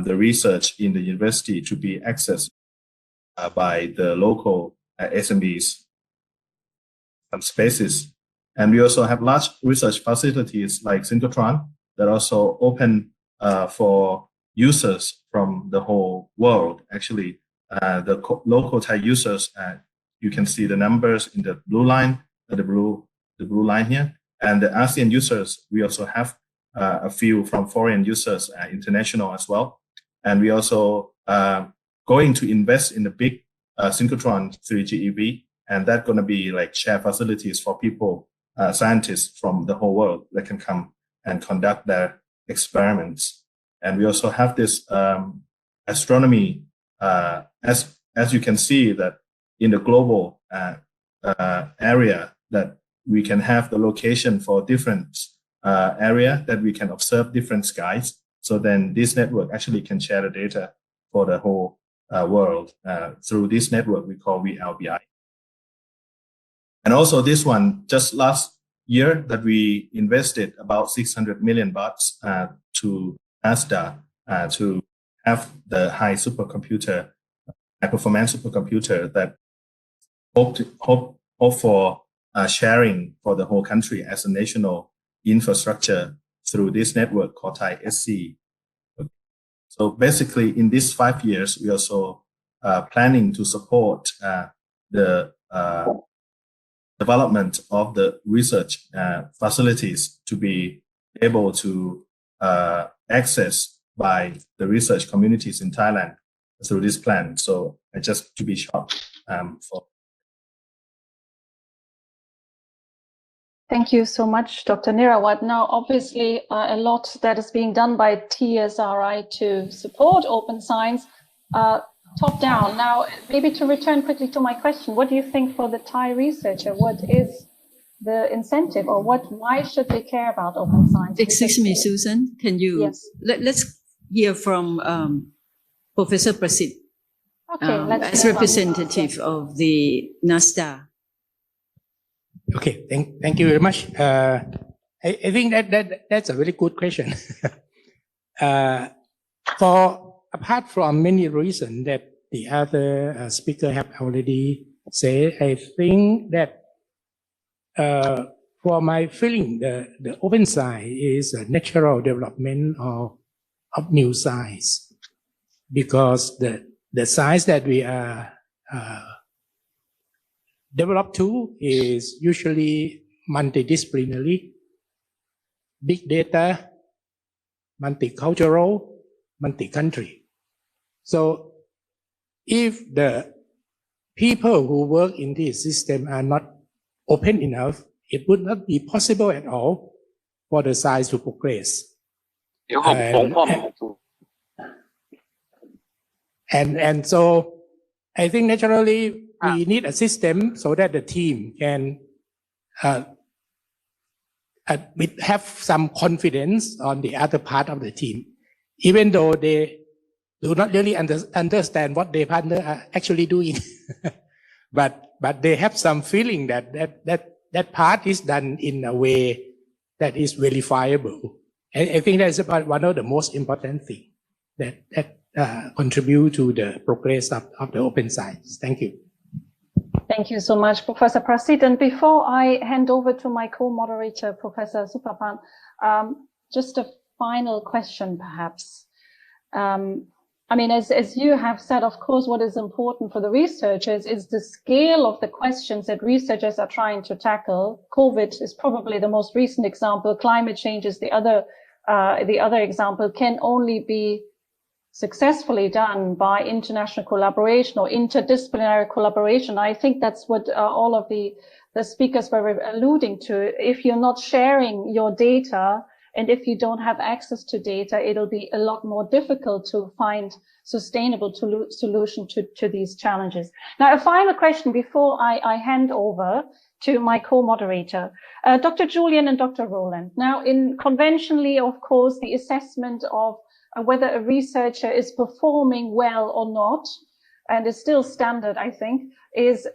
the research in the university to be accessed by the local SMEs and spaces. And we also have large research facilities like synchrotron that also open for users from the whole world. Actually, the local Thai users, you can see the numbers in the blue line, the blue line here. And the ASEAN users, we also have a few from foreign users, international as well. And we also going to invest in the big synchrotron 3G EV, and that's going to be like share facilities for people, scientists from the whole world that can come and conduct their experiments. And we also have this astronomy, as you can see that in the global area, that we can have the location for different area that we can observe different skies. So then this network actually can share the data for the whole world through this network we call VLBI. And also this one, just last year that we invested about 600 million baht to NASDA to have the high supercomputer, high performance supercomputer that hope for sharing for the whole country as a national infrastructure through this network called Thai SC. So basically in these 5 years, we also planning to support the development of the research facilities to be able to access by the research communities in Thailand through this plan. So just to be short for. Thank you so much, Dr. Nirawat. Now, obviously, a lot that is being done by TSRI to support open science, top down. Now, maybe to return quickly to my question, what do you think for the Thai researcher? What is the incentive, or why should they care about open science? Excuse me, Susan, can you, yes. let's hear from Professor Prasid. Okay, let's as representative of the NASDA. Okay, thank you very much. I think that's a very good question. For apart from many reasons that the other speaker have already said, I think that for my feeling, the open science is a natural development of new science, because the science that we are developed to is usually multidisciplinary, big data, multicultural, multi-country. So if the people who work in this system are not open enough, it would not be possible at all for the science to progress. And so I think naturally we need a system so that the team can have some confidence on the other part of the team, even though they do not really understand what their partner are actually doing. but they have some feeling that part is done in a way that is verifiable. I think that's about one of the most important things that contribute to the progress of the open science. Thank you. Thank you so much, Professor Prasit. And before I hand over to my co-moderator, Professor Supapan, just a final question, perhaps. I mean, as you have said, of course, what is important for the researchers is the scale of the questions that researchers are trying to tackle. COVID is probably the most recent example. Climate change is the other example. Can only be successfully done by international collaboration or interdisciplinary collaboration. I think that's what all of the speakers were alluding to. If you're not sharing your data, and if you don't have access to data, it'll be a lot more difficult to find sustainable solution to these challenges. Now, a final question before I hand over to my co-moderator, Dr. Julian and Dr. Roland. Now, conventionally, of course, the assessment of whether a researcher is performing well or not, and is still standard, I think, is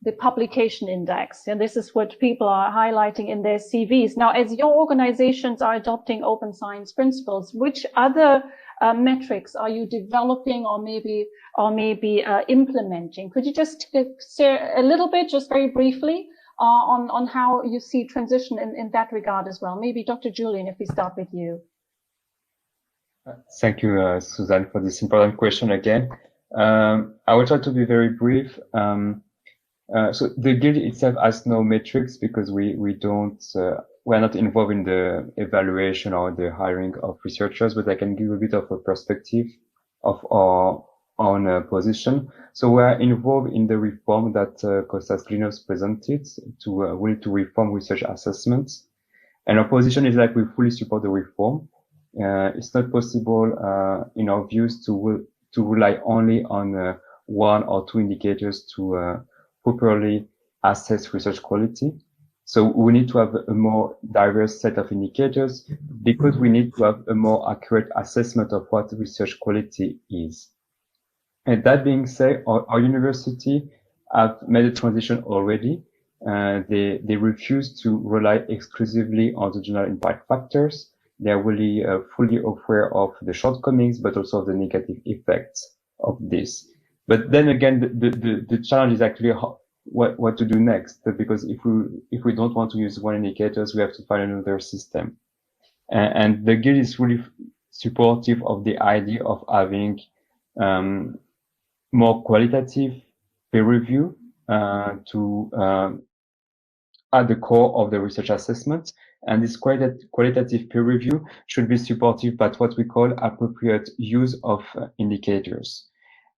the publication index. And this is what people are highlighting in their CVs. Now, as your organizations are adopting open science principles, which other metrics are you developing or maybe implementing? Could you just share a little bit, just very briefly, on how you see transition in that regard as well? Maybe Dr. Julian, if we start with you. Thank you, Suzanne, for this important question again. I will try to be very brief. So the guild itself has no metrics because we're not involved in the evaluation or the hiring of researchers, but I can give a bit of a perspective of our own position. So we are involved in the reform that Kostas Klinos presented to reform research assessments. And our position is like we fully support the reform. It's not possible, in our views, to rely only on one or two indicators to properly assess research quality. So we need to have a more diverse set of indicators because we need to have a more accurate assessment of what research quality is. And that being said, our university have made a transition already. They refuse to rely exclusively on the general impact factors. They are really fully aware of the shortcomings, but also of the negative effects of this. But then again, the challenge is actually what to do next, because if we don't want to use one indicators, we have to find another system. And the guild is really supportive of the idea of having more qualitative peer review at the core of the research assessment. And this qualitative peer review should be supportive by what we call appropriate use of indicators.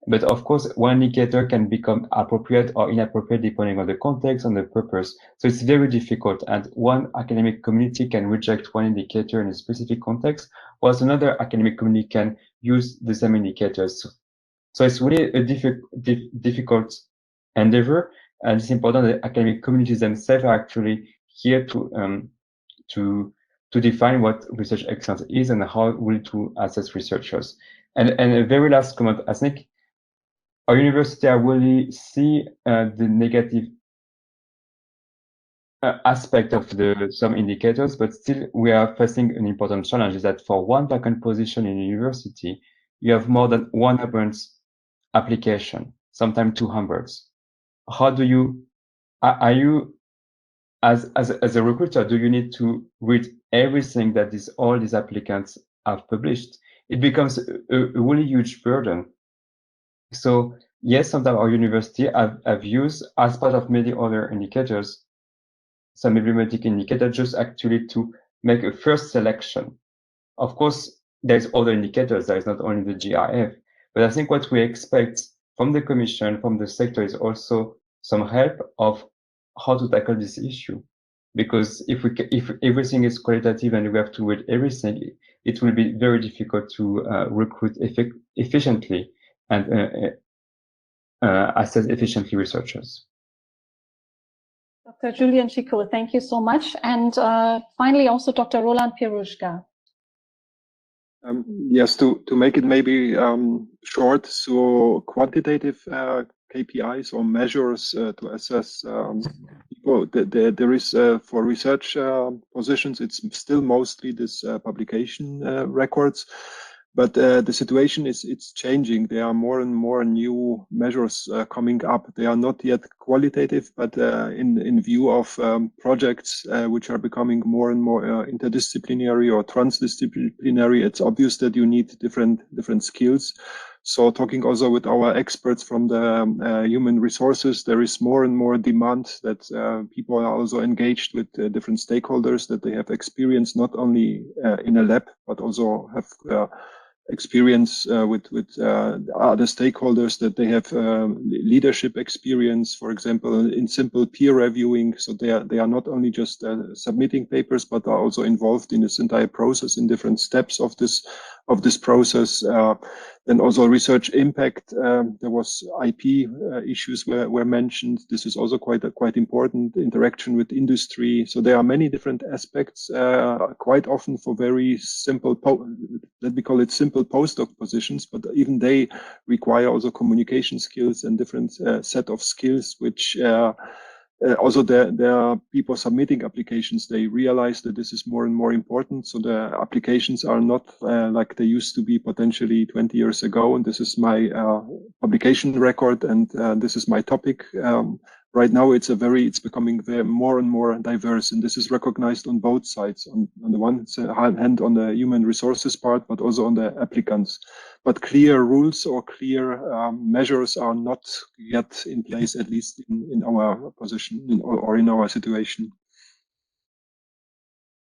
But of course, one indicator can become appropriate or inappropriate depending on the context and the purpose. So it's very difficult. And one academic community can reject one indicator in a specific context, whilst another academic community can use the same indicators. So it's really a difficult endeavor. And it's important that academic communities themselves are actually here to define what research excellence is and how to assess researchers. And a very last comment, I think our university really see the negative aspect of some indicators, but still we are facing an important challenge is that for one vacant position in a university, you have more than 100 application, sometimes 200. How do you, are you, as a recruiter, do you need to read everything that all these applicants have published? It becomes a really huge burden. So yes, sometimes our university have used, as part of many other indicators, some emblematic indicator just actually to make a first selection. Of course, there's other indicators. There is not only the GRF, but I think what we expect from the Commission, from the sector, is also some help of how to tackle this issue. Because if everything is qualitative and we have to read everything, it will be very difficult to recruit efficiently and assess efficiently researchers. Dr. Julian Chico, thank you so much. And finally, also Dr. Roland Pirushka. Yes, to make it maybe short, so quantitative KPIs or measures to assess people, there is for research positions, it's still mostly this publication records. But the situation it's changing. There are more and more new measures coming up. They are not yet qualitative, but in view of projects which are becoming more and more interdisciplinary or transdisciplinary, it's obvious that you need different skills. So talking also with our experts from the human resources, there is more and more demand that people are also engaged with different stakeholders, that they have experience not only in a lab, but also have experience with other stakeholders, that they have leadership experience, for example, in simple peer reviewing. So they are not only just submitting papers, but are also involved in this entire process in different steps of this process. Then also research impact. There was IP issues were mentioned. This is also quite important. Interaction with industry. So there are many different aspects. Quite often for very simple, let me call it simple postdoc positions, but even they require also communication skills and different set of skills, which also there are people submitting applications. They realize that this is more and more important. So the applications are not like they used to be potentially 20 years ago. And this is my publication record, and this is my topic. Right now, it's becoming more and more diverse, and this is recognized on both sides. On the one hand, on the human resources part, but also on the applicants. But clear rules or clear measures are not yet in place, at least in our position or in our situation.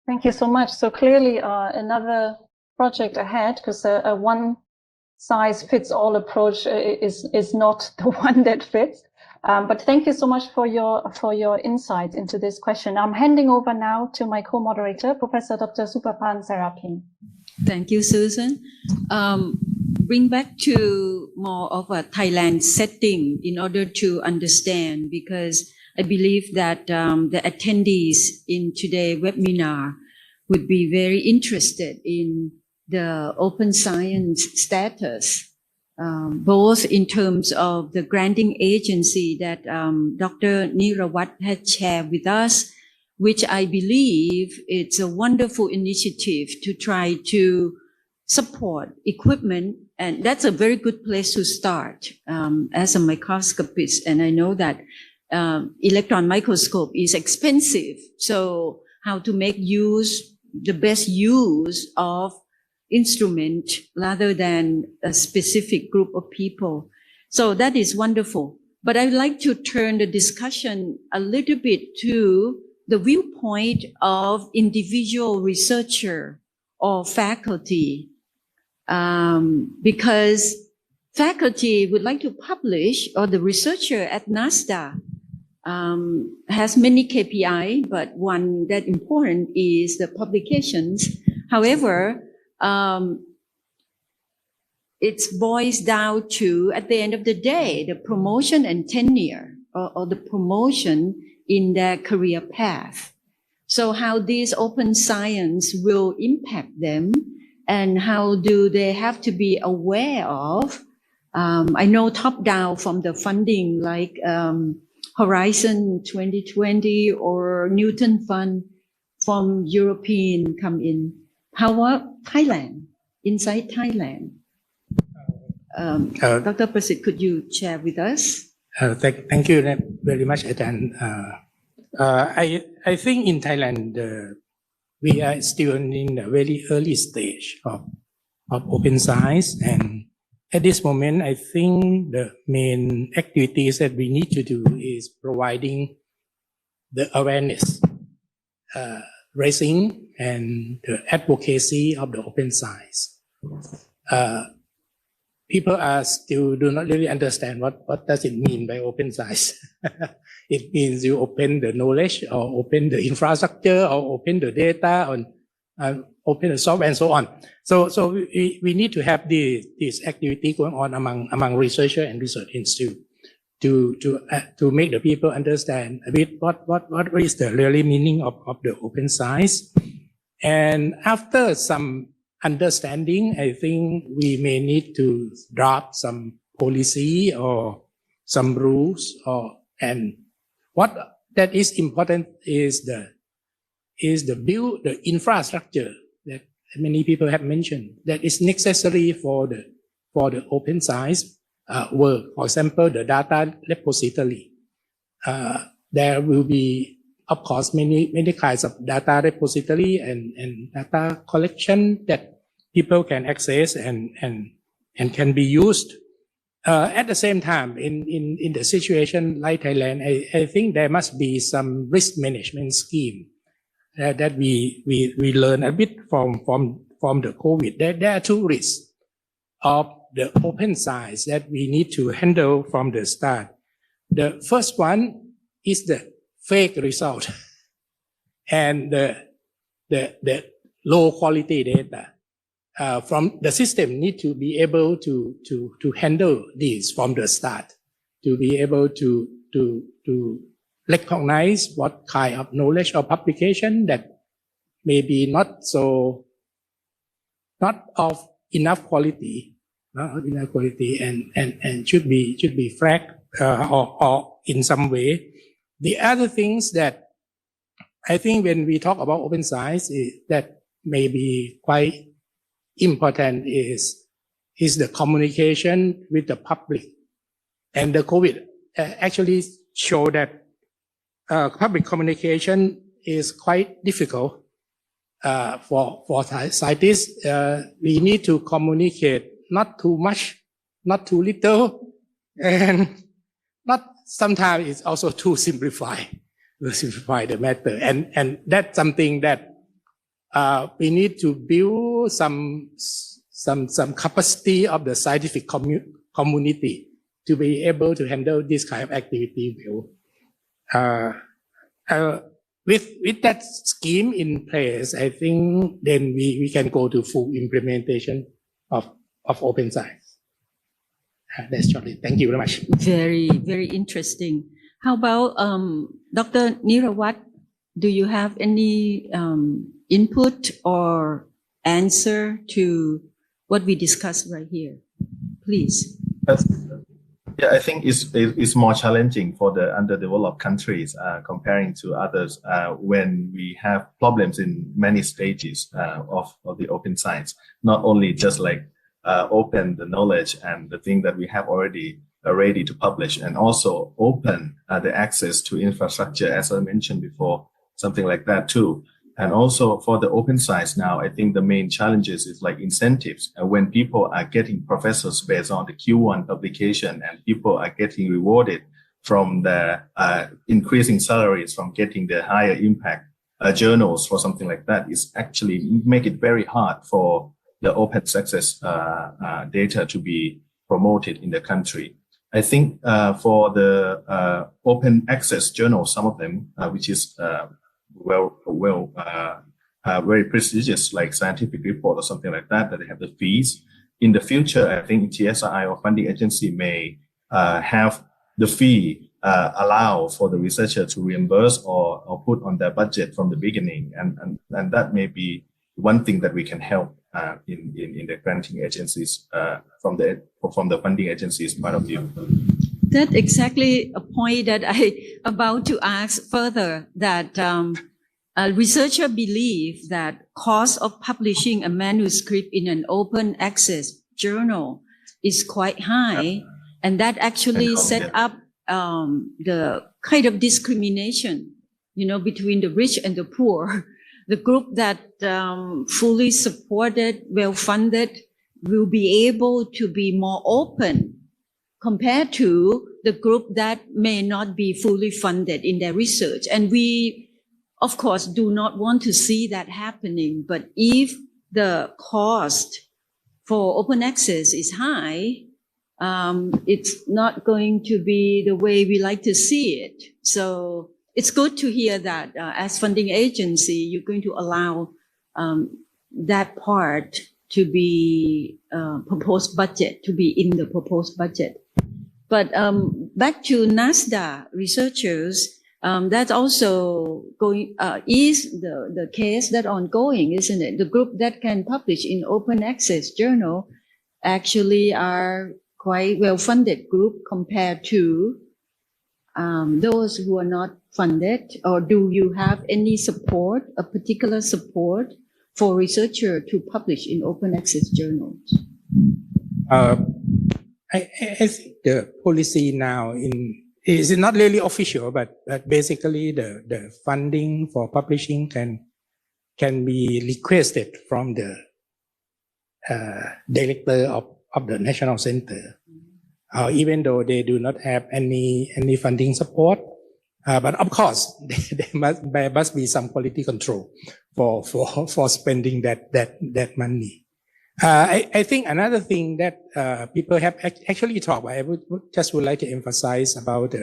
Thank you so much. So clearly, another project ahead, because a one-size-fits-all approach is not the one that fits. But thank you so much for your insights into this question. I'm handing over now to my co-moderator, Professor Dr. Supapan Serapin. Thank you, Susan. Bring back to more of a Thailand setting in order to understand, because I believe that the attendees in today's webinar would be very interested in the open science status, both in terms of the granting agency that Dr. Nirawat had shared with us, which I believe it's a wonderful initiative to try to support equipment. And that's a very good place to start as a microscopist. And I know that electron microscope is expensive. So how to make the best use of instrument rather than a specific group of people. So that is wonderful. But I'd like to turn the discussion a little bit to the viewpoint of individual researcher or faculty, because faculty would like to publish, or the researcher at NASDA has many KPI, but one that important is the publications. However, it boils down to, at the end of the day, the promotion and tenure, or the promotion in their career path. So how this open science will impact them, and how do they have to be aware of I know top down from the funding like Horizon 2020 or Newton Fund from European come in. How about Thailand, inside Thailand? Dr. Prasit, could you share with us? Thank you very much, Ajahn. I think in Thailand, we are still in the very early stage of open science. And at this moment, I think the main activities that we need to do is providing the awareness, raising and the advocacy of the open science. People are still do not really understand what does it mean by open science. It means you open the knowledge or open the infrastructure or open the data or open the software and so on. So we need to have this activity going on among researchers and research institutes to make the people understand a bit what is the really meaning of the open science. And after some understanding, I think we may need to draft some policy or some rules and what that is important is the build the infrastructure that many people have mentioned that is necessary for the open science work. For example, the data repository. There will be, of course, many kinds of data repository and data collection that people can access and can be used. At the same time, in the situation like Thailand, I think there must be some risk management scheme that we learn a bit from the COVID. There are two risks of the open science that we need to handle from the start. The first one is the fake result and the low quality data. From the system need to be able to handle this from the start, to be able to recognize what kind of knowledge or publication that may be not of enough quality, and should be flagged or in some way. The other things that I think when we talk about open science that may be quite important is the communication with the public. And the COVID actually showed that public communication is quite difficult for scientists. We need to communicate not too much, not too little, and not sometimes it's also too simplify the matter. And that's something that we need to build some capacity of the scientific community to be able to handle this kind of activity well. With that scheme in place, I think then we can go to full implementation of open science. That's shortly. Thank you very much. Very, very interesting. How about Dr. Nirawat? Do you have any input or answer to what we discussed right here? Please. Yeah, I think it's more challenging for the underdeveloped countries comparing to others when we have problems in many stages of the open science. Not only just like open the knowledge and the thing that we have already ready to publish, and also open the access to infrastructure, as I mentioned before, something like that too. And also for the open science now, I think the main challenges is like incentives. When people are getting professors based on the Q1 publication and people are getting rewarded from the increasing salaries from getting the higher impact journals for something like that, is actually make it very hard for the open access data to be promoted in the country. I think for the open access journals, some of them, which is very prestigious, like scientific report or something like that, that they have the fees. In the future, I think TSI or funding agency may have the fee allow for the researcher to reimburse or put on their budget from the beginning, and that may be one thing that we can help in the granting agencies from the funding agencies point of view. That's exactly a point that I about to ask further, that a researcher believes that cost of publishing a manuscript in an open access journal is quite high, and that actually set up the kind of discrimination, between the rich and the poor. The group that fully supported, well-funded, will be able to be more open compared to the group that may not be fully funded in their research. And we, of course, do not want to see that happening. But if the cost for open access is high, it's not going to be the way we like to see it. So it's good to hear that as funding agency, you're going to allow that part to be proposed budget, to be in the proposed budget. But back to NASDA researchers, that's also going, is the case that ongoing, isn't it? The group that can publish in open access journal actually are quite well-funded group compared to those who are not funded. Or do you have any support, a particular support for researcher to publish in open access journals? I think the policy now is not really official, but basically the funding for publishing can be requested from the director of the National Center, even though they do not have any funding support. But of course, there must be some quality control for spending that money. I think another thing that people have actually talked about, I would like to emphasize about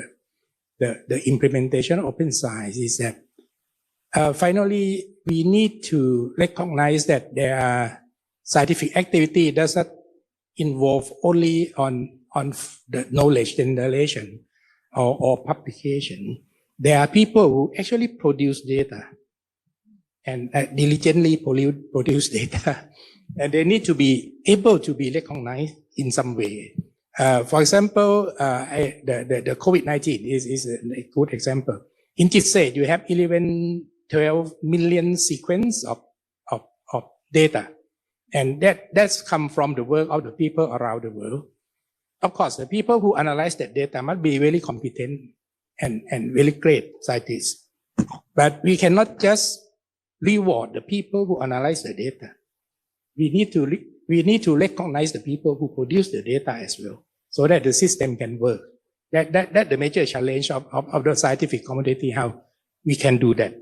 the implementation of open science is that finally we need to recognize that there are scientific activity does not involve only on the knowledge generation or publication. There are people who actually produce data and diligently produce data. And they need to be able to be recognized in some way. For example, the COVID-19 is a good example. In GISAID, you have 12 million sequence of data. And that's come from the work of the people around the world. Of course, the people who analyze that data must be very competent and really great scientists. But we cannot just reward the people who analyze the data. We need to recognize the people who produce the data as well, so that the system can work. That's the major challenge of the scientific community, how we can do that.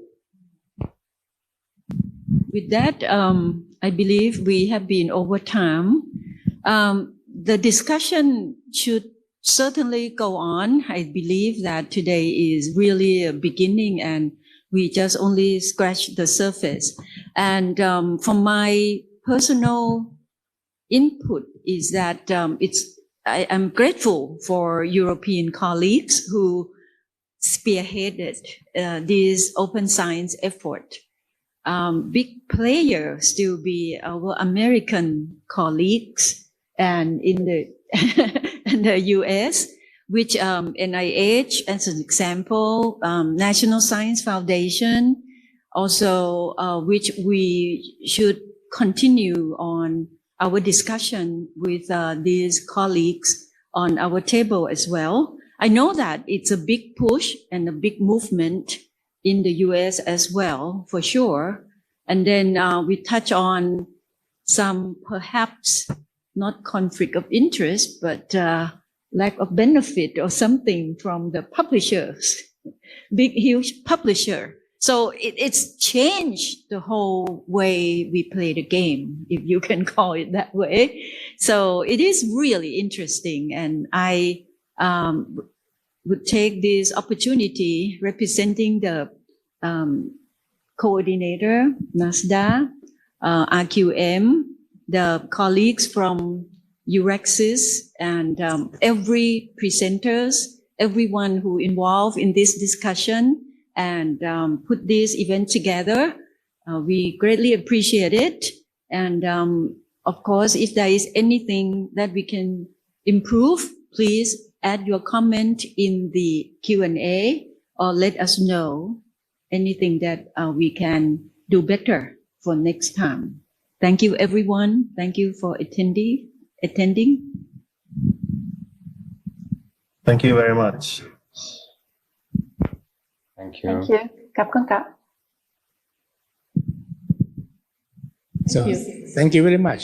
With that, I believe we have been over time. The discussion should certainly go on. I believe that today is really a beginning and we just only scratched the surface. And from my personal input is that I am grateful for European colleagues who spearheaded this open science effort. Big player still be our American colleagues and in the US, which NIH as an example, National Science Foundation, also which we should continue on our discussion with these colleagues on our table as well. I know that it's a big push and a big movement in the US as well, for sure. And then we touch on some perhaps not conflict of interest, but lack of benefit or something from the publishers, big, huge publisher. So it's changed the whole way we play the game, if you can call it that way. So it is really interesting. And I would take this opportunity representing the coordinator, NASDA, RQM, the colleagues from Eurexis, and every presenters, everyone who involved in this discussion and put this event together. We greatly appreciate it. And of course, if there is anything that we can improve, please add your comment in the Q&A or let us know anything that we can do better for next time. Thank you, everyone. Thank you for attending. Thank you very much. Thank you. Thank you. ขอบคุณค่ะ So thank you very much.